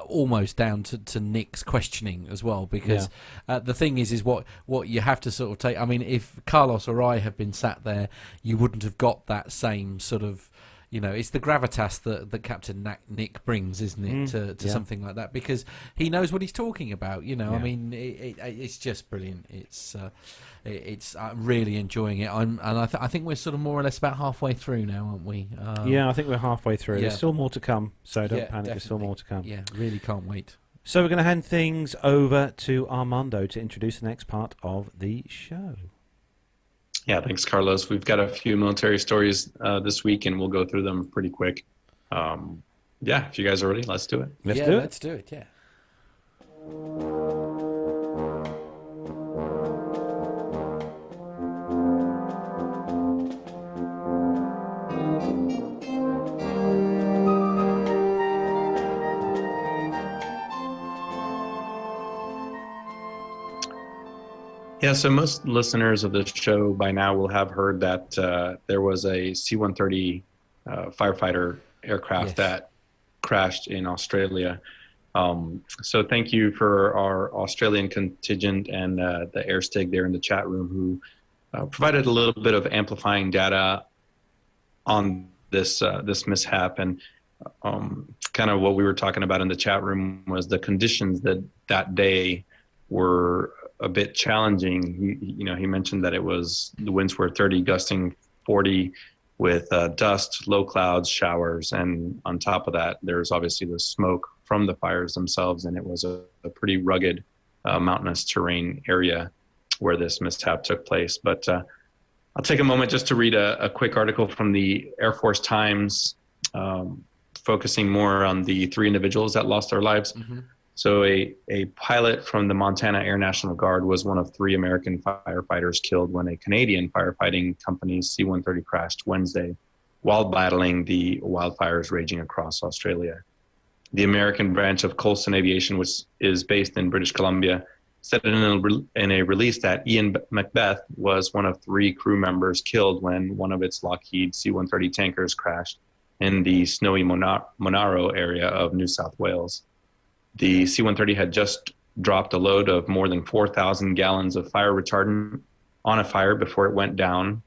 almost down to Nick's questioning as well. Because the thing is what you have to sort of take. I mean, if Carlos or I had been sat there, you wouldn't have got that same sort of. You know, it's the gravitas that Captain Nick brings, isn't it, to something like that? Because he knows what he's talking about. You know, I mean, it's just brilliant. It's I'm really enjoying it. I think we're sort of more or less about halfway through now, aren't we? I think we're halfway through. There's still more to come, so don't panic. Definitely. There's still more to come. Yeah, really can't wait. So we're going to hand things over to Armando to introduce the next part of the show. Yeah, thanks, Carlos. We've got a few military stories this week, and we'll go through them pretty quick. If you guys are ready, let's do it. Let's do it. Let's do it, yeah. Yeah, so most listeners of this show by now will have heard that there was a C-130 firefighter aircraft that crashed in Australia. So thank you for our Australian contingent and the Airstig there in the chat room who provided a little bit of amplifying data on this mishap. And kind of what we were talking about in the chat room was the conditions that day were a bit challenging. He mentioned that the winds were 30, gusting 40, with dust, low clouds, showers, and on top of that, there's obviously the smoke from the fires themselves, and it was a pretty rugged mountainous terrain area where this mishap took place. But I'll take a moment just to read a quick article from the Air Force Times, focusing more on the 3 individuals that lost their lives. Mm-hmm. So a pilot from the Montana Air National Guard was one of 3 American firefighters killed when a Canadian firefighting company's C-130 crashed Wednesday while battling the wildfires raging across Australia. The American branch of Coulson Aviation, which is based in British Columbia, said in a release that Ian Macbeth was one of 3 crew members killed when one of its Lockheed C-130 tankers crashed in the snowy Monaro area of New South Wales. The C-130 had just dropped a load of more than 4,000 gallons of fire retardant on a fire before it went down,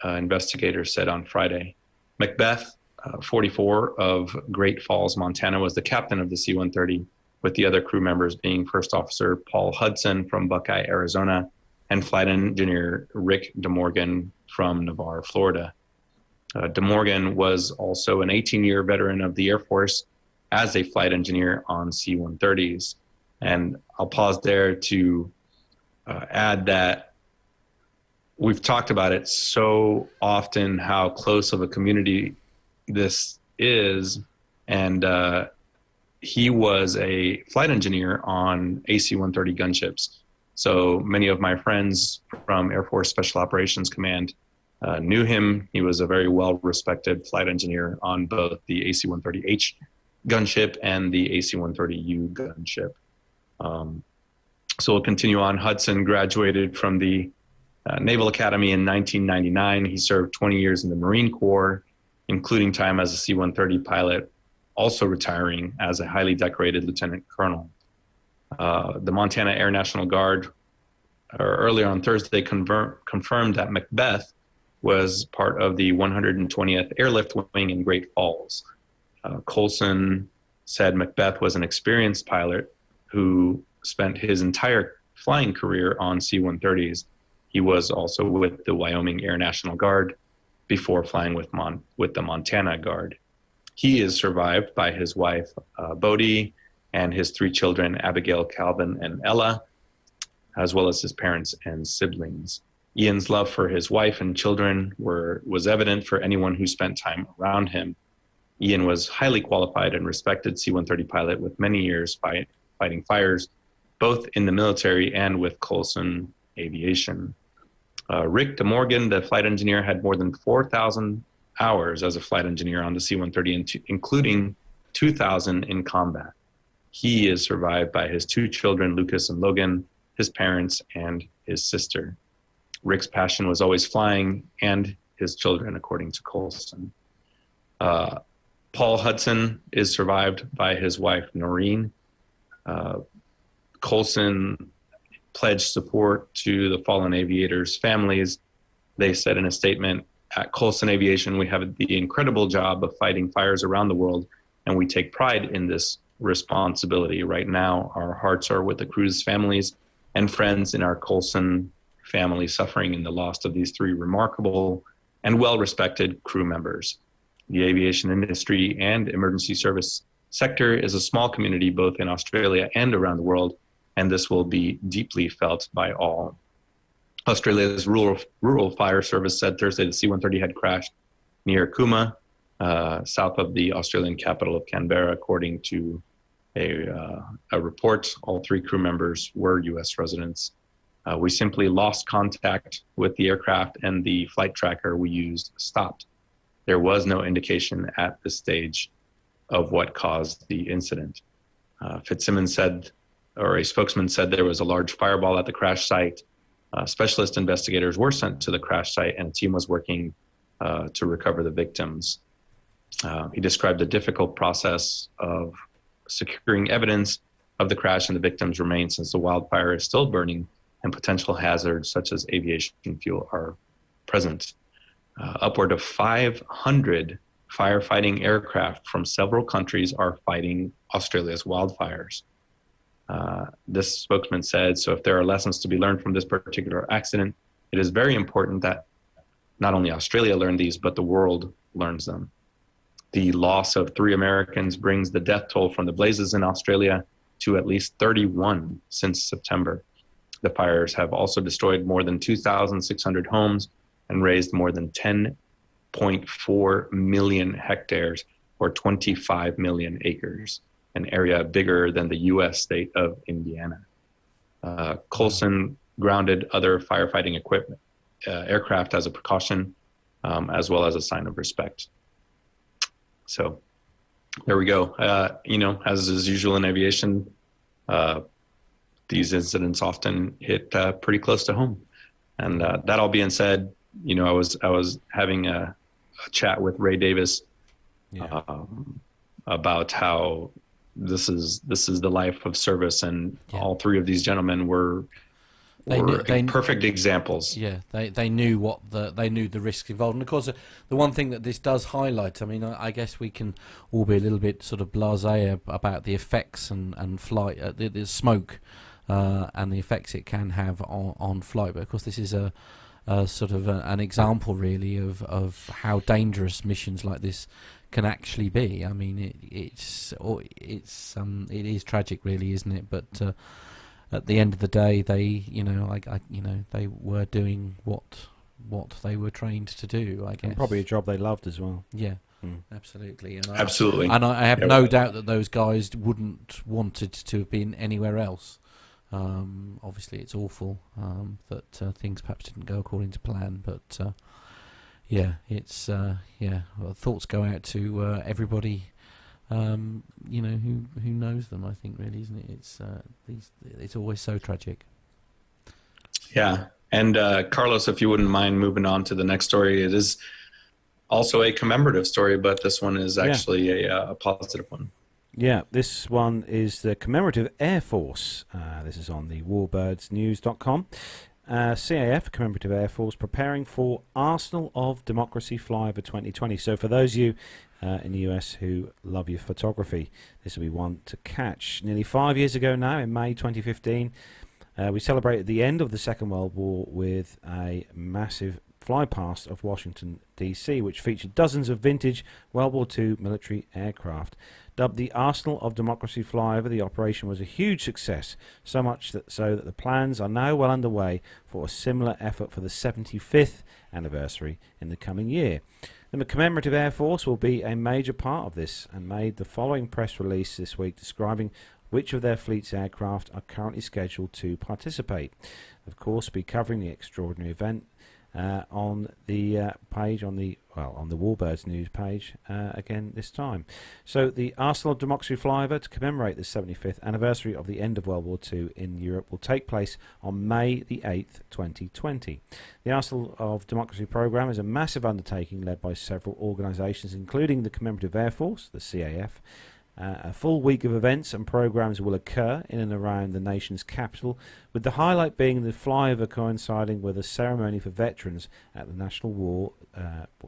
investigators said on Friday. Macbeth, 44, of Great Falls, Montana, was the captain of the C-130, with the other crew members being First Officer Paul Hudson from Buckeye, Arizona, and Flight Engineer Rick DeMorgan from Navarre, Florida. DeMorgan was also an 18-year veteran of the Air Force as a flight engineer on C-130s. And I'll pause there to add that we've talked about it so often, how close of a community this is. And he was a flight engineer on AC-130 gunships. So many of my friends from Air Force Special Operations Command knew him. He was a very well-respected flight engineer on both the AC-130H gunship and the AC-130U gunship. So we'll continue on. Hudson graduated from the Naval Academy in 1999. He served 20 years in the Marine Corps, including time as a C-130 pilot, also retiring as a highly decorated lieutenant colonel. The Montana Air National Guard earlier on Thursday confirmed that Macbeth was part of the 120th Airlift Wing in Great Falls. Coulson said Macbeth was an experienced pilot who spent his entire flying career on C-130s. He was also with the Wyoming Air National Guard before flying with the Montana Guard. He is survived by his wife, Bodie, and his 3 children, Abigail, Calvin, and Ella, as well as his parents and siblings. Ian's love for his wife and children was evident for anyone who spent time around him. Ian was highly qualified and respected C-130 pilot with many years fighting fires, both in the military and with Coulson Aviation. Rick DeMorgan, the flight engineer, had more than 4,000 hours as a flight engineer on the C-130, including 2,000 in combat. He is survived by his 2 children, Lucas and Logan, his parents, and his sister. Rick's passion was always flying, and his children, according to Coulson. Paul Hudson is survived by his wife, Noreen. Coulson pledged support to the fallen aviators' families. They said in a statement, "At Coulson Aviation, we have the incredible job of fighting fires around the world, and we take pride in this responsibility. Right now, our hearts are with the crew's families and friends in our Coulson family suffering in the loss of these 3 remarkable and well-respected crew members. The aviation industry and emergency service sector is a small community both in Australia and around the world, and this will be deeply felt by all." Australia's rural fire service said Thursday the C-130 had crashed near Cooma, south of the Australian capital of Canberra. According to a report, all 3 crew members were U.S. residents. "We simply lost contact with the aircraft, and the flight tracker we used stopped. There was no indication at this stage of what caused the incident." Fitzsimmons said, or a spokesman said, there was a large fireball at the crash site. Specialist investigators were sent to the crash site, and a team was working to recover the victims. He described the difficult process of securing evidence of the crash and the victims' remains, since the wildfire is still burning and potential hazards such as aviation fuel are present. Upward of 500 firefighting aircraft from several countries are fighting Australia's wildfires. This spokesman said, so if there are lessons to be learned from this particular accident, it is very important that not only Australia learn these, but the world learns them. The loss of 3 Americans brings the death toll from the blazes in Australia to at least 31 since September. The fires have also destroyed more than 2,600 homes and razed more than 10.4 million hectares, or 25 million acres, an area bigger than the U.S. state of Indiana. Coulson grounded other firefighting equipment, aircraft as a precaution, as well as a sign of respect. So there we go. As is usual in aviation, these incidents often hit pretty close to home. And that all being said, I was having a chat with Ray Davis about how this is the life of service, and all 3 of these gentlemen were perfect examples. Yeah, they knew the risks involved, and of course the one thing that this does highlight. I mean, I guess we can all be a little bit sort of blasé about the effects and flight, the smoke, and the effects it can have on flight. But of course, this is a sort of an example, really, of how dangerous missions like this can actually be. I mean, it is tragic, really, isn't it? But at the end of the day, they they were doing what they were trained to do, I guess. And probably a job they loved as well. Yeah, absolutely. And absolutely. I have no doubt that those guys wouldn't wanted to have been anywhere else. Obviously, it's awful that things perhaps didn't go according to plan, but thoughts go out to everybody. Who knows them, I think, really, isn't it? It's always so tragic. Yeah. And Carlos, if you wouldn't mind moving on to the next story, it is also a commemorative story, but this one is actually a positive one. Yeah, this one is the Commemorative Air Force. This is on the warbirdsnews.com. CAF, Commemorative Air Force, preparing for Arsenal of Democracy Flyover 2020. So for those of you in the US who love your photography, this will be one to catch. Nearly 5 years ago now, in May 2015, we celebrated the end of the Second World War with a massive flypast of Washington, D.C., which featured dozens of vintage World War II military aircraft. Dubbed the Arsenal of Democracy Flyover, the operation was a huge success, so much that the plans are now well underway for a similar effort for the 75th anniversary in the coming year. The Commemorative Air Force will be a major part of this and made the following press release this week describing which of their fleet's aircraft are currently scheduled to participate. Of course, be covering the extraordinary event on the page on the Warbirds news page again this time. So the Arsenal of Democracy Flyover, to commemorate the 75th anniversary of the end of World War II in Europe, will take place on May the 8th, 2020. The Arsenal of Democracy programme is a massive undertaking led by several organisations, including the Commemorative Air Force, the CAF. A full week of events and programmes will occur in and around the nation's capital, with the highlight being the flyover coinciding with a ceremony for veterans at the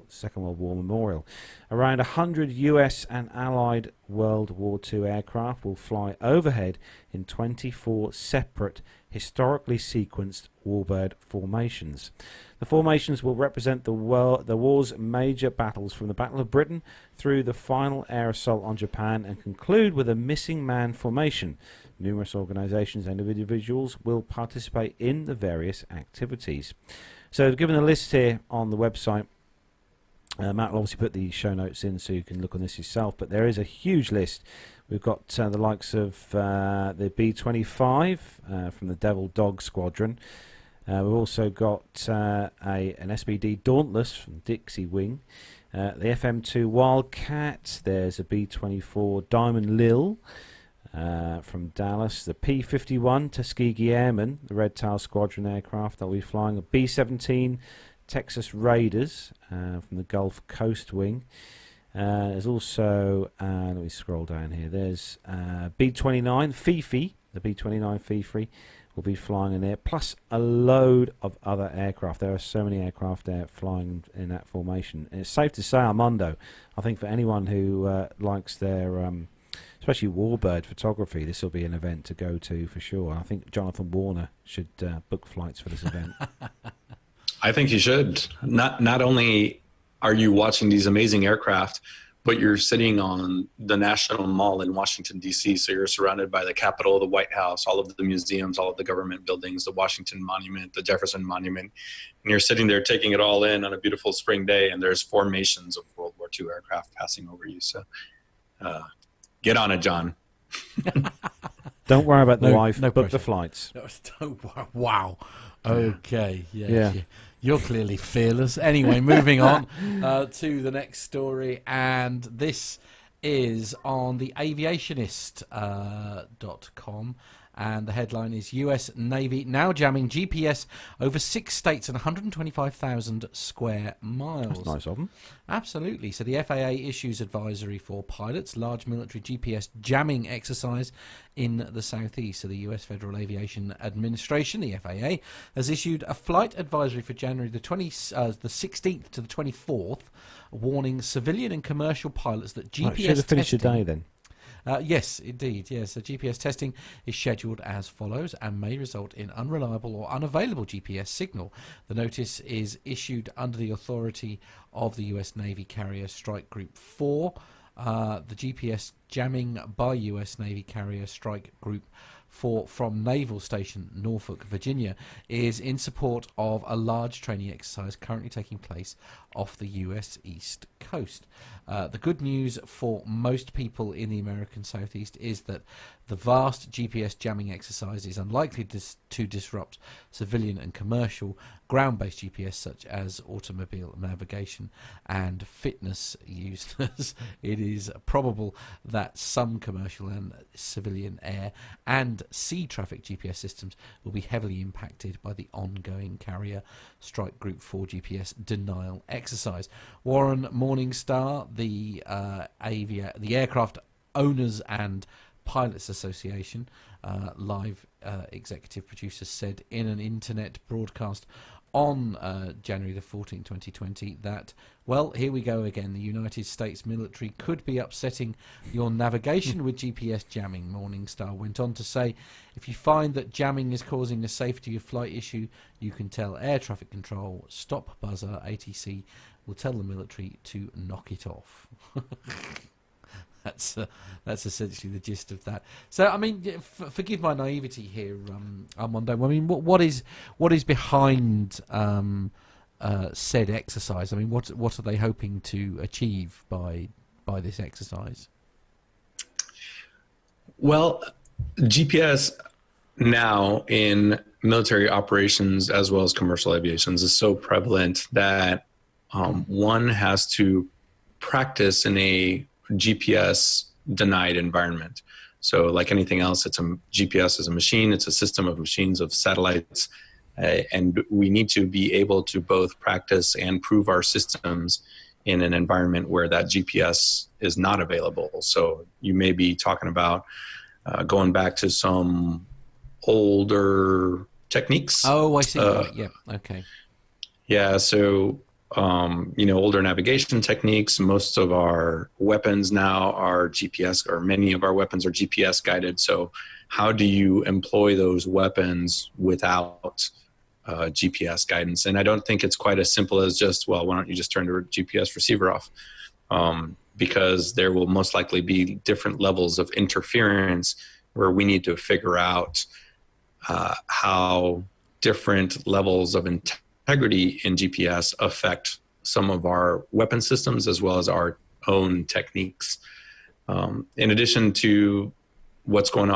Second World War Memorial. Around 100 US and Allied World War II aircraft will fly overhead in 24 separate, historically sequenced warbird formations. The formations will represent the war's major battles, from the Battle of Britain through the final air assault on Japan, and conclude with a missing man formation. Numerous organisations and individuals will participate in the various activities. So I've given a list here on the website. Matt will obviously put the show notes in so you can look on this yourself, but there is a huge list. We've got the likes of the B-25 from the Devil Dog Squadron. We've also got an SBD Dauntless from Dixie Wing, the FM2 Wildcat. There's a B-24 Diamond Lil from Dallas, the P-51 Tuskegee Airmen, the Red Tail Squadron aircraft. They'll be flying a B-17 Texas Raiders from the Gulf Coast Wing. There's also, let me scroll down here. There's B-29 Fifi, the B-29 Fifi will be flying in there, plus a load of other aircraft. There are so many aircraft there flying in that formation. And it's safe to say, Armando, I think for anyone who likes their, especially warbird photography, this will be an event to go to for sure. I think Jonathan Warner should book flights for this event. I think you should. Not only are you watching these amazing aircraft, but you're sitting on the National Mall in Washington, D.C., so you're surrounded by the Capitol, the White House, all of the museums, all of the government buildings, the Washington Monument, the Jefferson Monument, and you're sitting there taking it all in on a beautiful spring day, and there's formations of World War II aircraft passing over you. So get on it, John. Don't worry about the wife, no book pressure. the flights. Wow. Okay. Yeah. You're clearly fearless. Anyway, moving on to the next story, and this is on the aviationist.com. And the headline is U.S. Navy now jamming GPS over 6 states and 125,000 square miles. That's nice of them. Absolutely. So the FAA issues advisory for pilots, large military GPS jamming exercise in the southeast. So the U.S. Federal Aviation Administration, the FAA, has issued a flight advisory for January the 16th to the 24th, warning civilian and commercial pilots that GPS Should have finished your testing- day then. Yes, indeed. Yes, so GPS testing is scheduled as follows and may result in unreliable or unavailable GPS signal. The notice is issued under the authority of the U.S. Navy Carrier Strike Group 4. The GPS jamming by U.S. Navy Carrier Strike Group 4 from Naval Station Norfolk, Virginia, is in support of a large training exercise currently taking place off the U.S. East Coast. The good news for most people in the American Southeast is that the vast GPS jamming exercise is unlikely to disrupt civilian and commercial ground-based GPS such as automobile navigation and fitness users. It is probable that some commercial and civilian air and sea traffic GPS systems will be heavily impacted by the ongoing Carrier Strike Group 4 GPS denial exercise. Warren Morningstar, the Aircraft Owners and Pilots Association, live executive producer, said in an internet broadcast on January the 14th, 2020, that, well, here we go again. The United States military could be upsetting your navigation with GPS jamming. Morningstar went on to say, if you find that jamming is causing a safety of flight issue, you can tell air traffic control, stop buzzer, ATC will tell the military to knock it off. That's essentially the gist of that. So, I mean, forgive my naivety here, Armando. I mean, what is behind said exercise? I mean, what are they hoping to achieve by this exercise? Well, GPS now in military operations as well as commercial aviations is so prevalent that one has to practice in a GPS denied environment. So like anything else, GPS is a machine, it's a system of machines, of satellites, and we need to be able to both practice and prove our systems in an environment where that GPS is not available. So you may be talking about going back to some older techniques. Oh, I see. Right. Yeah. Okay. Yeah. So older navigation techniques. Most of our weapons now are GPS, or many of our weapons are GPS guided. So how do you employ those weapons without GPS guidance? And I don't think it's quite as simple as just, well, why don't you just turn the GPS receiver off? Because there will most likely be different levels of interference where we need to figure out how different levels of integrity in GPS affect some of our weapon systems as well as our own techniques. In addition to what's going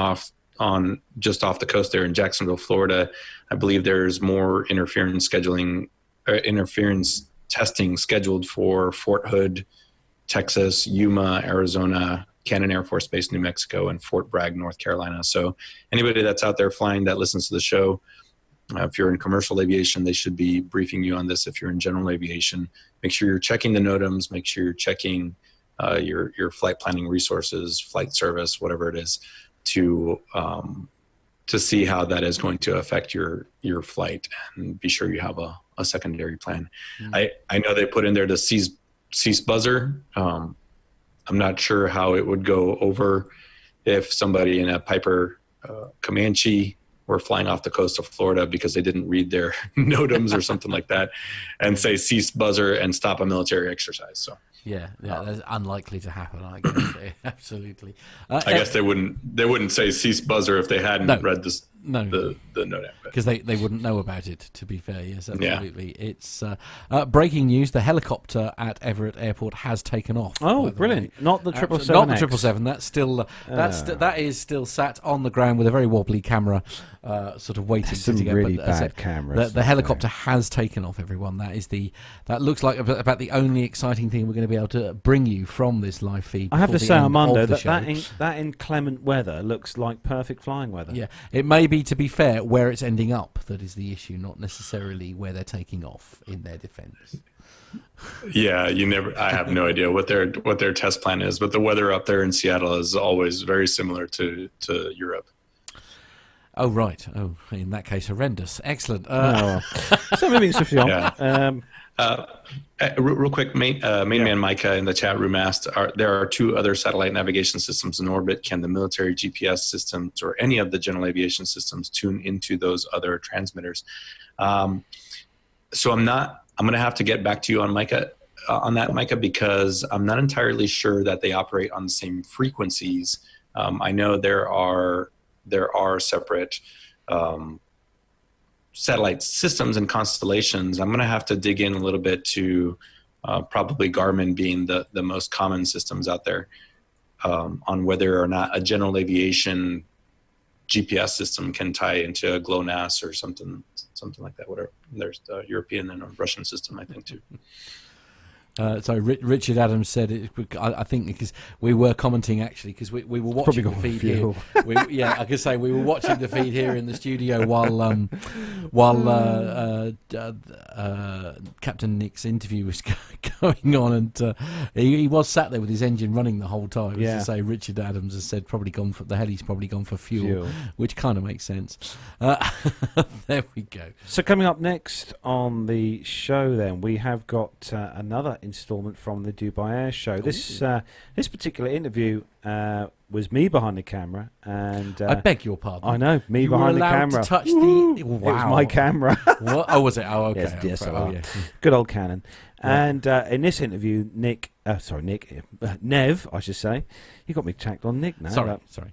on just off the coast there in Jacksonville, Florida, I believe there's more interference testing scheduled for Fort Hood, Texas, Yuma, Arizona, Cannon Air Force Base, New Mexico, and Fort Bragg, North Carolina. So anybody that's out there flying that listens to the show, if you're in commercial aviation, they should be briefing you on this. If you're in general aviation, make sure you're checking the NOTAMs, make sure you're checking your flight planning resources, flight service, whatever it is, to see how that is going to affect your flight, and be sure you have a secondary plan. I know they put in there the cease buzzer. I'm not sure how it would go over if somebody in a Piper Comanche were flying off the coast of Florida because they didn't read their NOTAMs or something like that, and say cease buzzer and stop a military exercise. So yeah, that's unlikely to happen, I guess. Absolutely. I guess they wouldn't say cease buzzer if they hadn't read this. No, the NOTAM, because they wouldn't know about it, to be fair. Yes, absolutely. Yeah. It's breaking news: the helicopter at Everett Airport has taken off. Oh, brilliant! Not the 777. Not the 777. That's still that is still sat on the ground with a very wobbly camera, sort of waiting to get. Really bad cameras. The helicopter has taken off. Everyone, that looks like about the only exciting thing we're going to be able to bring you from this live feed. I have to say, Armando, that inclement weather looks like perfect flying weather. Yeah, it may be, to be fair, where it's ending up that is the issue, not necessarily where they're taking off, in their defense. Yeah, I have no idea what their test plan is, but the weather up there in Seattle is always very similar to Europe. Oh, right. Oh, in that case, horrendous. Excellent. So moving swiftly on. Real quick, main man Micah in the chat room asked, there are 2 other satellite navigation systems in orbit. Can the military GPS systems or any of the general aviation systems tune into those other transmitters? So I'm going to have to get back to you on Micah, because I'm not entirely sure that they operate on the same frequencies. I know there are separate satellite systems and constellations. I'm going to have to dig in a little bit to probably Garmin being the most common systems out there, on whether or not a general aviation GPS system can tie into a GLONASS or something like that. Whatever. There's the European and a Russian system, I think, too. So Richard Adams said it. I think because we were commenting, actually, because we were watching the feed here. I could say we were watching the feed here in the studio while Captain Nick's interview was going on, and he was sat there with his engine running the whole time. As I say, Richard Adams has said the heli's probably gone for fuel. Which kind of makes sense. There we go. So coming up next on the show, then we have got another installment from the Dubai Airshow. This particular interview was me behind the camera, and I beg your pardon. I know, me you behind were the allowed camera. To touch the. Wow. It was my camera. What? Oh, was it? Oh, okay. Yes, DSLR. Oh, yeah. Good old Canon. And in this interview, Nev, I should say. You got me tacked on Nick now. Sorry.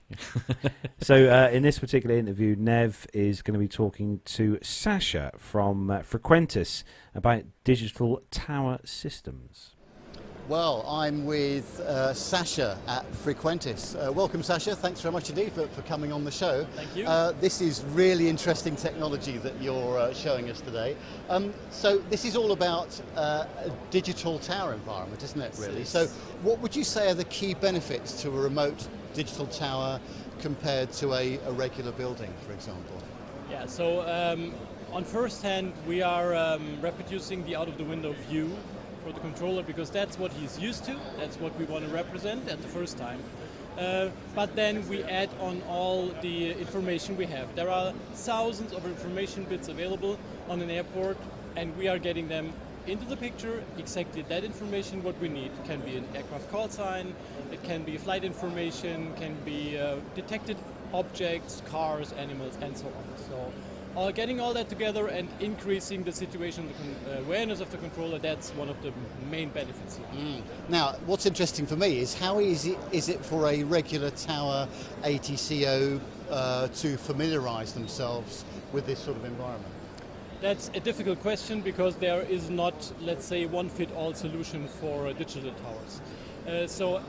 So in this particular interview, Nev is going to be talking to Sascha from Frequentis about digital tower systems. Well, I'm with Sascha at Frequentis. Welcome, Sascha. Thanks very much indeed for coming on the show. Thank you. This is really interesting technology that you're showing us today. So this is all about a digital tower environment, isn't it, really? So what would you say are the key benefits to a remote digital tower compared to a regular building, for example? Yeah, so on first hand, we are reproducing the out-of-the-window view for the controller, because that's what he's used to, that's what we want to represent at the first time. But then we add on all the information we have. There are thousands of information bits available on an airport, and we are getting them into the picture, exactly that information what we need. It can be an aircraft call sign, it can be flight information, can be detected objects, cars, animals, and so on. So getting all that together and increasing the situation, the awareness of the controller, that's one of the main benefits here. Now, what's interesting for me is how easy is it for a regular tower ATCO to familiarise themselves with this sort of environment? That's a difficult question, because there is not, let's say, one-fit-all solution for digital towers. So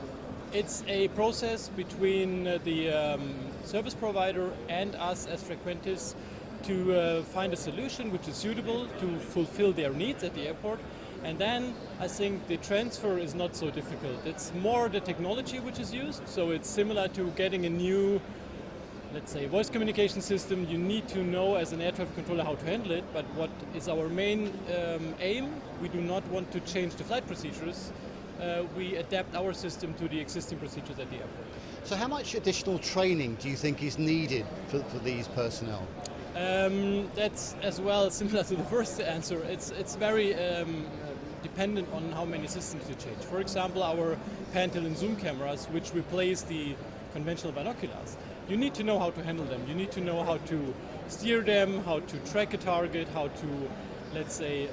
it's a process between the service provider and us as Frequentis to find a solution which is suitable to fulfill their needs at the airport. And then I think the transfer is not so difficult. It's more the technology which is used. So it's similar to getting a new, let's say, voice communication system. You need to know as an air traffic controller how to handle it. But what is our main aim? We do not want to change the flight procedures. we adapt our system to the existing procedures at the airport. So how much additional training do you think is needed for these personnel? That's as well similar to the first answer. It's very dependent on how many systems you change. For example, our pan, tilt and zoom cameras, which replace the conventional binoculars, you need to know how to handle them. You need to know how to steer them, how to track a target, how to, let's say,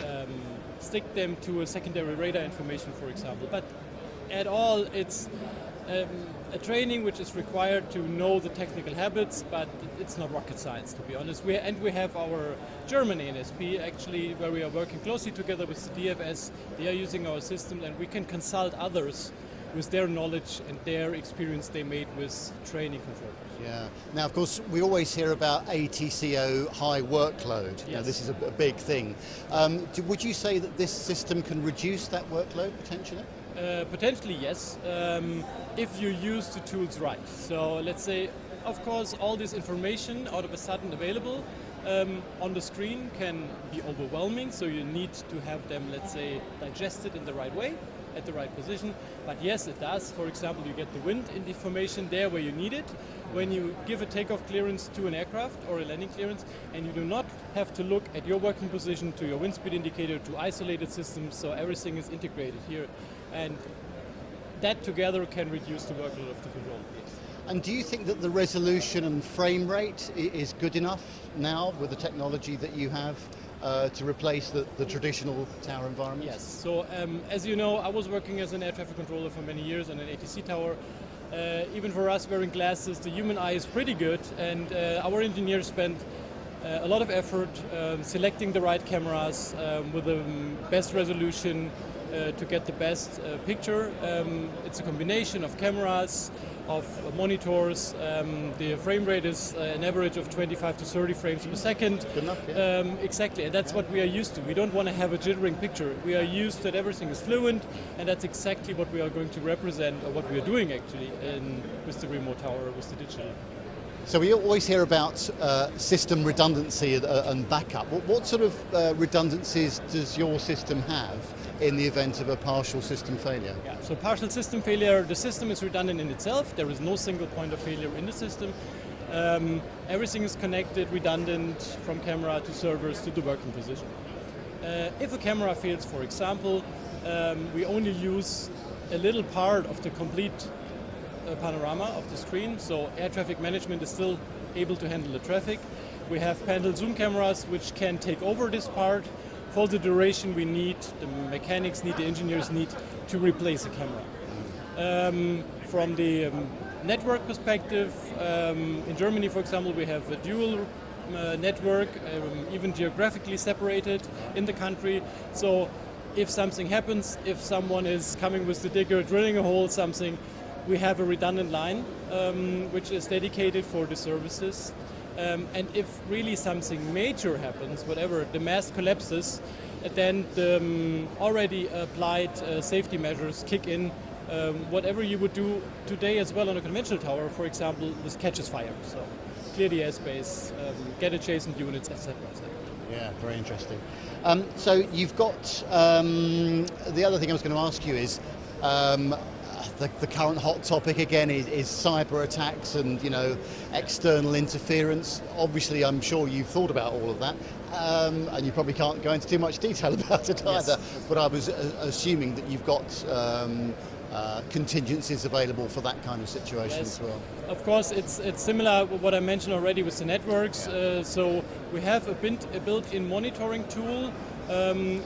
stick them to a secondary radar information, for example. But at all, it's a training which is required to know the technical habits, but it's not rocket science, to be honest. We have our German ANSP, actually, where we are working closely together with the DFS. They are using our system, and we can consult others with their knowledge and their experience they made with training controllers. Yeah. Now, of course, we always hear about ATCO high workload. Yes. You know, this is a big thing. Would you say that this system can reduce that workload potentially? Potentially, yes, if you use the tools right. So let's say, of course, all this information out of a sudden available on the screen can be overwhelming, so you need to have them, let's say, digested in the right way, at the right position. But yes, it does. For example, you get the wind information there where you need it. When you give a takeoff clearance to an aircraft or a landing clearance, and you do not have to look at your working position, to your wind speed indicator, to isolated systems, so everything is integrated here. And that together can reduce the workload of the control. And do you think that the resolution and frame rate is good enough now with the technology that you have to replace the traditional tower environment? Yes. So as you know, I was working as an air traffic controller for many years on an ATC tower. Even for us wearing glasses, the human eye is pretty good, and our engineers spent a lot of effort selecting the right cameras with the best resolution to get the best picture. It's a combination of cameras, of monitors. The frame rate is an average of 25 to 30 frames per second. Good enough, yeah. Exactly, and that's what we are used to. We don't want to have a jittering picture. We are used that everything is fluent, and that's exactly what we are going to represent, or what we are doing actually, with the remote tower, with the digital. So we always hear about system redundancy and backup. What sort of redundancies does your system have in the event of a partial system failure? Yeah, so partial system failure, the system is redundant in itself. There is no single point of failure in the system. Everything is connected, redundant, from camera to servers to the working position. If a camera fails, for example, we only use a little part of the complete panorama of the screen, so air traffic management is still able to handle the traffic. We have pan tilt zoom cameras which can take over this part for the duration we need, the mechanics need, the engineers need to replace a camera. From the network perspective, in Germany, for example, we have a dual network, even geographically separated in the country. So if something happens, if someone is coming with the digger, drilling a hole, something, we have a redundant line which is dedicated for the services. And if really something major happens, whatever, the mast collapses, then the already applied safety measures kick in. Whatever you would do today as well on a conventional tower, for example, this catches fire. So clear the airspace, get adjacent units, etc. Yeah, very interesting. So you've got, the other thing I was going to ask you is, the current hot topic again is cyber attacks and, you know, external interference. Obviously, I'm sure you've thought about all of that, and you probably can't go into too much detail about it either. But I was assuming that you've got contingencies available for that kind of situation as well. Of course, it's similar to what I mentioned already with the networks. So we have a built-in monitoring tool,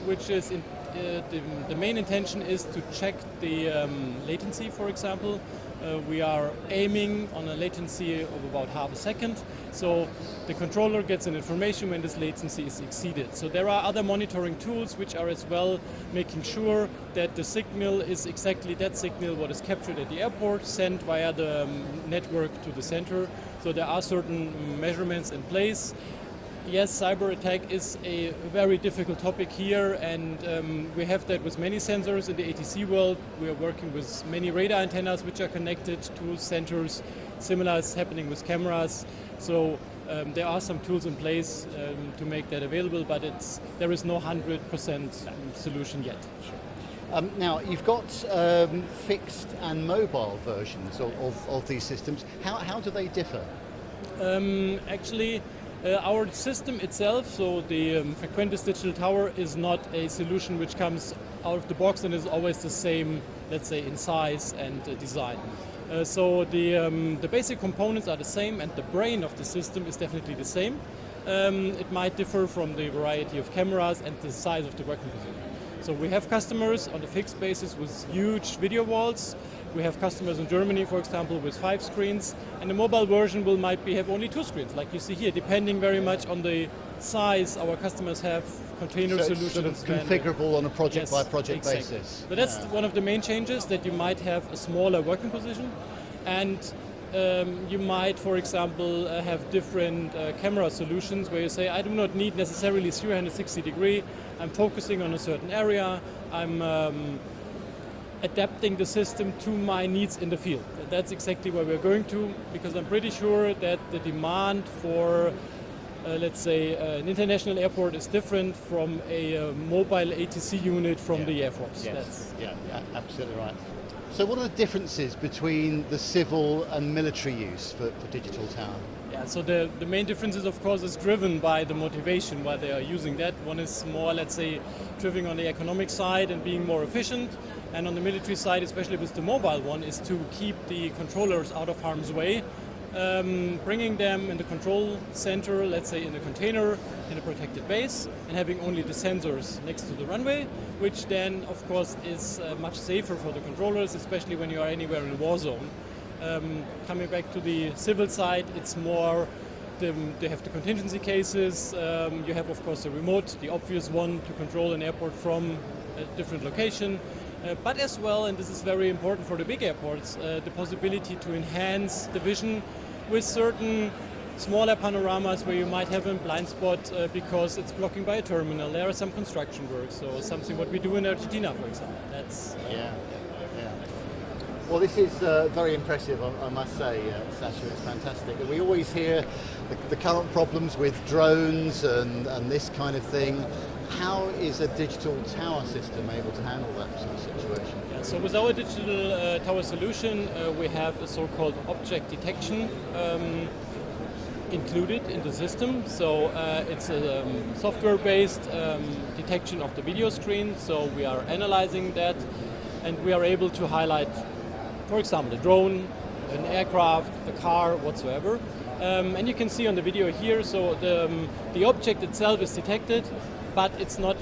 which is the main intention is to check the latency, for example. We are aiming on a latency of about half a second, so the controller gets an information when this latency is exceeded. So there are other monitoring tools which are as well making sure that the signal is exactly that signal what is captured at the airport, sent via the network to the center. So there are certain measurements in place. Yes, cyber attack is a very difficult topic here, and we have that with many sensors in the ATC world. We are working with many radar antennas which are connected to centers. Similar is happening with cameras. So there are some tools in place to make that available, but there is no 100% solution yet. Now, you've got fixed and mobile versions of these systems. How do they differ? Actually, our system itself, so the Frequentis Digital Tower, is not a solution which comes out of the box and is always the same, let's say, in size and design. So the basic components are the same, and the brain of the system is definitely the same. It might differ from the variety of cameras and the size of the working position. So we have customers on a fixed basis with huge video walls. We have customers in Germany, for example, with 5 screens, and the mobile version will have only 2 screens, like you see here, depending very much on the size. Our customers have container solutions. Sort of configurable on a project by project basis. But that's one of the main changes, that you might have a smaller working position, and you might, for example, have different camera solutions where you say, I do not need necessarily 360 degree, I'm focusing on a certain area, I'm adapting the system to my needs in the field. That's exactly where we're going to, because I'm pretty sure that the demand for, let's say, an international airport is different from a mobile ATC unit from the Air Force. Yes. Yeah, absolutely right. So what are the differences between the civil and military use for Digital Tower? Yeah, so the main difference is, of course, is driven by the motivation why they are using that. One is more, let's say, driven on the economic side and being more efficient. And on the military side, especially with the mobile one, is to keep the controllers out of harm's way, bringing them in the control center, let's say in a container, in a protected base, and having only the sensors next to the runway, which then, of course, is much safer for the controllers, especially when you are anywhere in a war zone. Coming back to the civil side, it's more, they have the contingency cases, you have, of course, the remote, the obvious one, to control an airport from a different location. But as well, and this is very important for the big airports, the possibility to enhance the vision with certain smaller panoramas where you might have a blind spot because it's blocking by a terminal. There are some construction work, so something what we do in Argentina, for example. That's yeah. Well, this is very impressive, I must say, Sascha. It's fantastic. And we always hear the current problems with drones and this kind of thing. How is a digital tower system able to handle that sort of situation? Yeah, so with our digital tower solution, we have a so-called object detection included in the system. So it's a software-based detection of the video screen. So we are analyzing that, and we are able to highlight, for example, a drone, an aircraft, a car, whatsoever. And you can see on the video here, so the object itself is detected, but it's not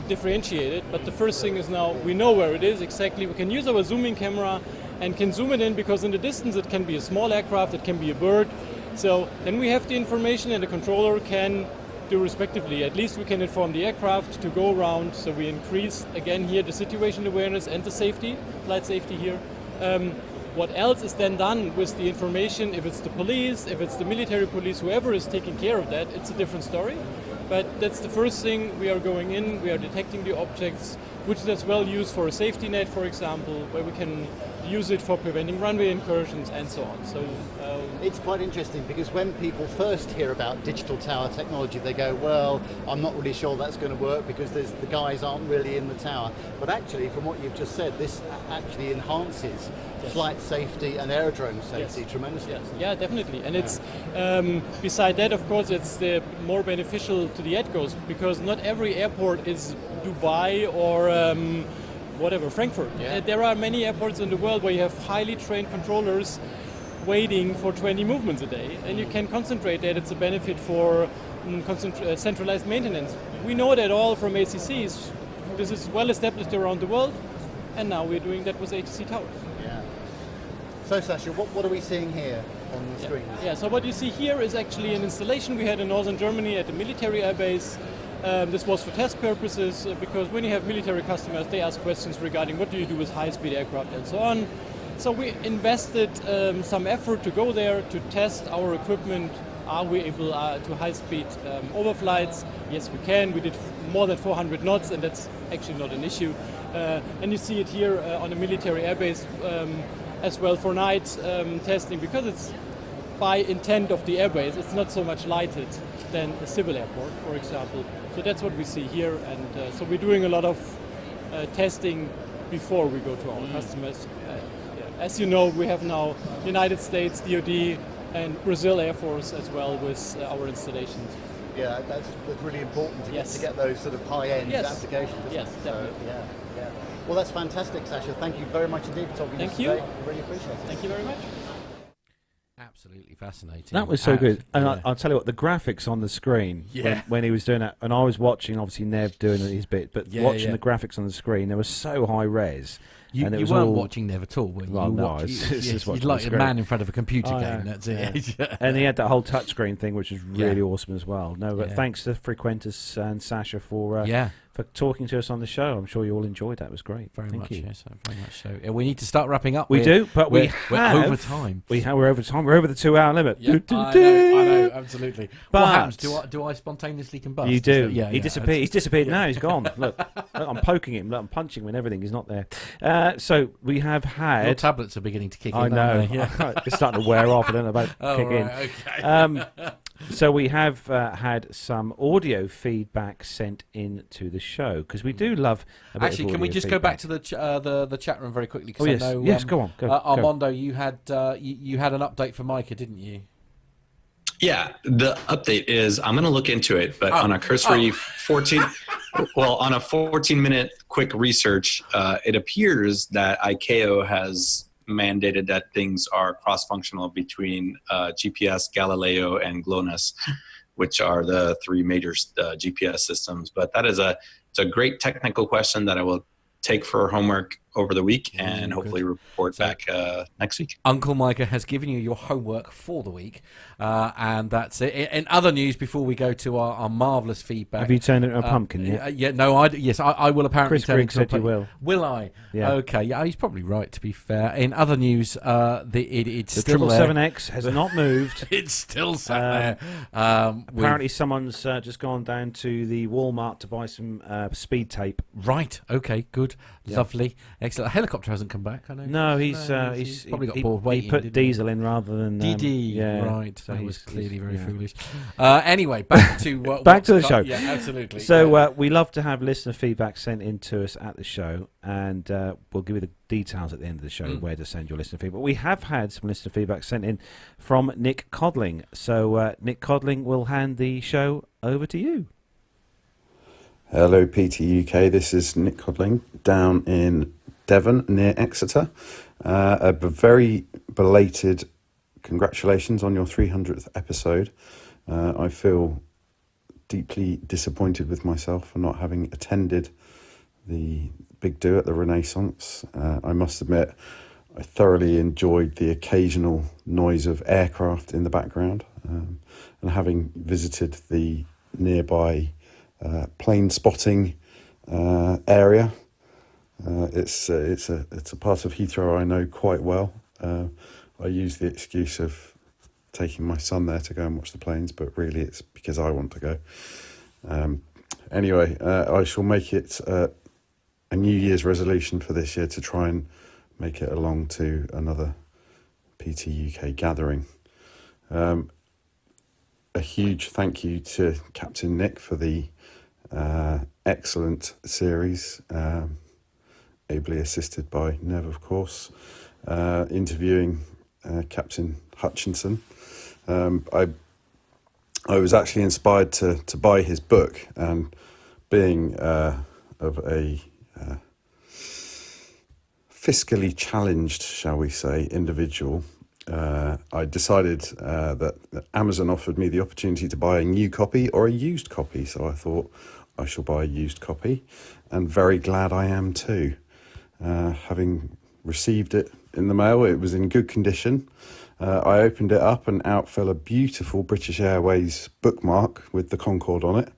differentiated. But the first thing is, now we know where it is exactly. We can use our zooming camera and can zoom it in, because in the distance it can be a small aircraft, it can be a bird. So then we have the information, and the controller can do respectively. At least we can inform the aircraft to go around, so we increase again here the situation awareness and the safety, flight safety here. What else is then done with the information, if it's the police, if it's the military police, whoever is taking care of that, it's a different story. But that's the first thing. We are going in, we are detecting the objects, which is as well used for a safety net, for example, where we can use it for preventing runway incursions and so on. So it's quite interesting, because when people first hear about digital tower technology, they go, well, I'm not really sure that's going to work because the guys aren't really in the tower. But actually, from what you've just said, this actually enhances flight safety and aerodrome safety tremendously. Yes. Yeah, definitely. And it's beside that, of course, it's more beneficial to the ATGOs, because not every airport is Dubai or whatever, Frankfurt. Yeah. There are many airports in the world where you have highly trained controllers waiting for 20 movements a day, and you can concentrate that. It's a benefit for centralized maintenance. We know that all from ACCs. This is well established around the world, and now we're doing that with ATC towers. Yeah. So Sascha, what are we seeing here on the screens? Yeah, so what you see here is actually an installation we had in northern Germany at a military airbase. This was for test purposes, because when you have military customers, they ask questions regarding what do you do with high-speed aircraft and so on. So we invested some effort to go there to test our equipment. Are we able to high-speed overflights? Yes, we can. We did more than 400 knots, and that's actually not an issue. And you see it here on a military airbase as well for night testing, because it's by intent of the airbase. It's not so much lighted than a civil airport, for example. So that's what we see here, and so we're doing a lot of testing before we go to our customers. As you know, we have now United States DoD and Brazil Air Force as well with our installations. Yeah, that's really important to Yes. get those sort of high-end Yes. applications. isn't Yes, it? definitely. So, yeah. Well, that's fantastic, Sascha. Thank you very much indeed for talking to us Thank you. today. I really appreciate it. Thank you very much. Absolutely fascinating. That was so good. And Yeah. I'll tell you what, the graphics on the screen, Yeah. when he was doing that, and I was watching, obviously, Nev doing his bit, but Yeah, watching yeah. the graphics on the screen, they were so high res. You, and it you was weren't all- watching Nev at all, were you? Well, You no, watched- it's you- just you're watching like the a screen. man in front of a computer Oh, game, yeah, that's it. Yeah. And he had that whole touchscreen thing, which was really Yeah. awesome as well. No, but Yeah. thanks to Frequentis and Sascha for Yeah, for talking to us on the show. I'm sure you all enjoyed that. It was great. very Thank much. you. Yes, very much so. We need to start wrapping up. We do, but we're we're over time. We're over time. We're over the 2 hour limit. Yeah, I know, absolutely. But- what happens? Do I spontaneously combust? You Is do. that- Yeah, He yeah, disappeared. He's disappeared now. He's gone. Look, I'm poking him. Look, I'm punching him and everything. He's not there. So we have Your had. tablets are beginning to kick in. I know. aren't they? Yeah. It's starting to wear off. I don't know about Oh, kick in. right, okay. So we have had some audio feedback sent in to the show because we do love. A bit Actually, of can we audio just go back feedback. to the chat room very quickly? 'Cause Oh I yes, know, yes. Go on. Go. Armando, you had you had an update for Micah, didn't you? Yeah, the update is I'm going to look into it, but on a cursory 14-minute quick research, it appears that ICAO has mandated that things are cross-functional between GPS, Galileo, and GLONASS, which are the three major GPS systems. But that is it's a great technical question that I will take for homework over the week and hopefully report back next week. Uncle Micah has given you your homework for the week, and that's it. In other news, before we go to our marvellous feedback, Have you turned it into a pumpkin yet? yeah, no, I will apparently Chris turn Grigg it into a said you will. Will I? Yeah. Okay. Yeah, he's probably right. To be fair, in other news, it's The still there. 777X has not moved. It's still sat there. Apparently, someone's just gone down to the Walmart to buy some speed tape. Right. Okay. Good. Yeah. Lovely. Excellent. A helicopter hasn't come back. I know. No, he's probably got he, bored waiting. He put didn't he? diesel in rather than DD. yeah, Right. so That he's was clearly very yeah. foolish. Anyway, back to Back to the show. Yeah, absolutely. So we love to have listener feedback sent in to us at the show, and we'll give you the details at the end of the show where to send your listener feedback. We have had some listener feedback sent in from Nick Codling. So Nick Codling will hand the show over to you. Hello, PT UK. This is Nick Codling down in Devon near Exeter. A very belated congratulations on your 300th episode. I feel deeply disappointed with myself for not having attended the big do at the Renaissance. I must admit, I thoroughly enjoyed the occasional noise of aircraft in the background, and having visited the nearby plane spotting area. It's a part of Heathrow I know quite well. I use the excuse of taking my son there to go and watch the planes, but really it's because I want to go. Anyway, I shall make it a New Year's resolution for this year to try and make it along to another PT UK gathering. A huge thank you to Captain Nick for the excellent series, ably assisted by Nev, of course, interviewing Captain Hutchinson. I was actually inspired to buy his book, and being of a fiscally challenged, shall we say, individual, I decided that Amazon offered me the opportunity to buy a new copy or a used copy, so I thought I shall buy a used copy, and very glad I am too. Having received it in the mail, it was in good condition. I opened it up and out fell a beautiful British Airways bookmark with the Concorde on it.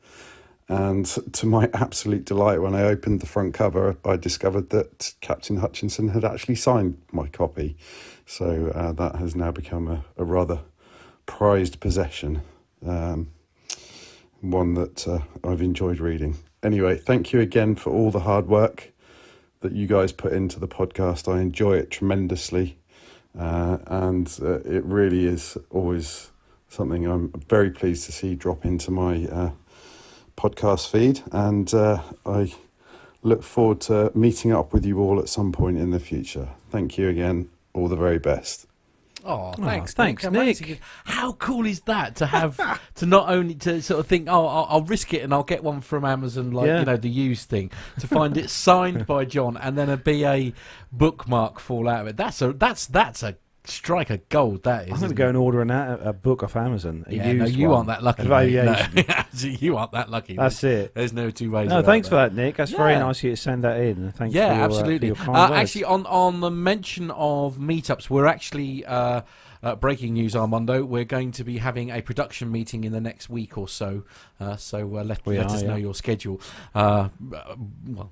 And to my absolute delight, when I opened the front cover, I discovered that Captain Hutchinson had actually signed my copy. So that has now become a rather prized possession, one that I've enjoyed reading. Anyway, thank you again for all the hard work that you guys put into the podcast. I enjoy it tremendously, and it really is always something I'm very pleased to see drop into my podcast feed, and I look forward to meeting up with you all at some point in the future. Thank you again. All the very best. Oh, thanks, thanks, Nick. Nick. Amazing. How cool is that to have to not only to sort of think, oh, I'll risk it and I'll get one from Amazon, like Yeah. you know, the used thing, to find it signed by John and then a BA bookmark fall out of it. That's a strike of gold. That is. I'm going to go and order a book off Amazon. Yeah, no, you aren't that lucky. Of Mate. Aviation. No. You aren't that lucky. That's it. There's no two ways. No, about thanks that. for that, Nick. That's very Yeah. nice of you to send that in. And thanks Yeah, for your, absolutely. for your kind words. Actually, on the mention of meetups, we're actually breaking news, Armando. We're going to be having a production meeting in the next week or so. So let us know your schedule. Well,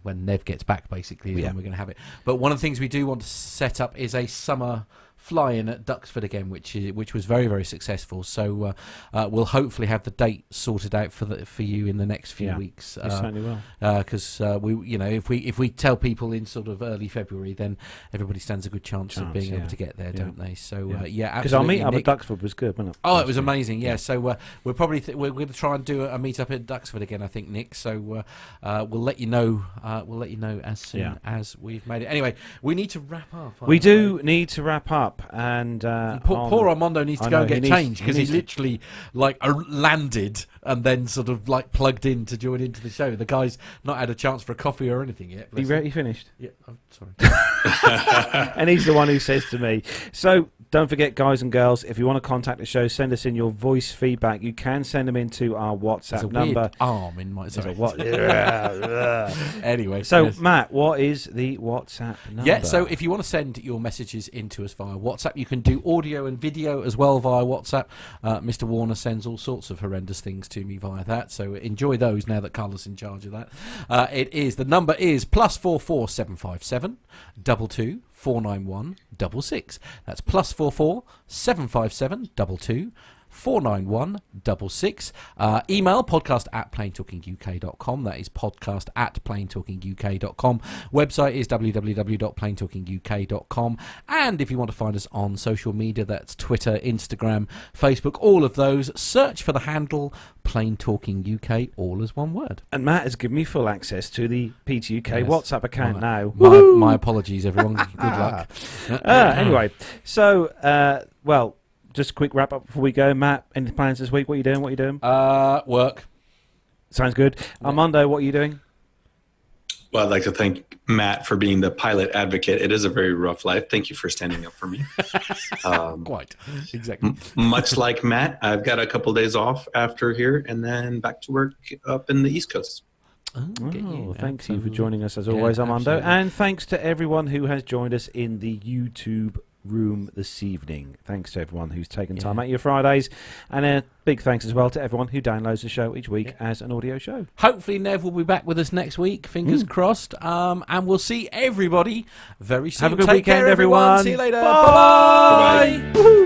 when Nev gets back, basically, is when we're going to have it. But one of the things we do want to set up is a summer fly-in at Duxford again, which was very, very successful. So we'll hopefully have the date sorted out for you in the next few weeks. You certainly will. Because if we tell people in sort of early February, then everybody stands a good chance of being able to get there, don't they? So because our meet up at Duxford was good, wasn't it? Oh, it was amazing. Yeah. So we're probably we're going to try and do a meet up at Duxford again, I think, Nick. So we'll let you know. We'll let you know as soon as we've made it. Anyway, we need to wrap up. We do need to wrap up. And poor Armando needs to go and get changed because he literally landed and then sort of like plugged in to join into the show. The guy's not had a chance for a coffee or anything yet. He finished? Yeah, I'm sorry. And he's the one who says to me, so don't forget, guys and girls, if you want to contact the show, send us in your voice feedback. You can send them into our WhatsApp number. Weird arm in my Anyway. So, Matt, what is the WhatsApp number? Yeah, so if you want to send your messages into us via WhatsApp, you can do audio and video as well via WhatsApp. Mr. Warner sends all sorts of horrendous things to me via that, so enjoy those now that Carlos is in charge of that. The number is +44 757 22 491 66. That's +44 757 22 491 66. Email podcast@planetalkinguk.com. That is podcast@planetalkinguk.com. Website is www.planetalkinguk.com. And if you want to find us on social media, that's Twitter, Instagram, Facebook, all of those. Search for the handle Plane Talking UK, all as one word. And Matt has given me full access to the PTUK WhatsApp account now. My apologies, everyone. Good luck. Anyway, so, just a quick wrap up before we go. Matt, any plans this week? What are you doing? Work. Sounds good. Armando, what are you doing? Well, I'd like to thank Matt for being the pilot advocate. It is a very rough life. Thank you for standing up for me. Quite. Exactly. Much like Matt, I've got a couple days off after here and then back to work up in the East Coast. Thanks you for joining us as always, Armando. Absolutely. And thanks to everyone who has joined us in the YouTube room this evening. Thanks to everyone who's taken time out of your Fridays, and a big thanks as well to everyone who downloads the show each week as an audio show. Hopefully Nev will be back with us next week, fingers crossed, and we'll see everybody very soon. Have a good Take weekend, care, everyone. See you later. Bye. Bye.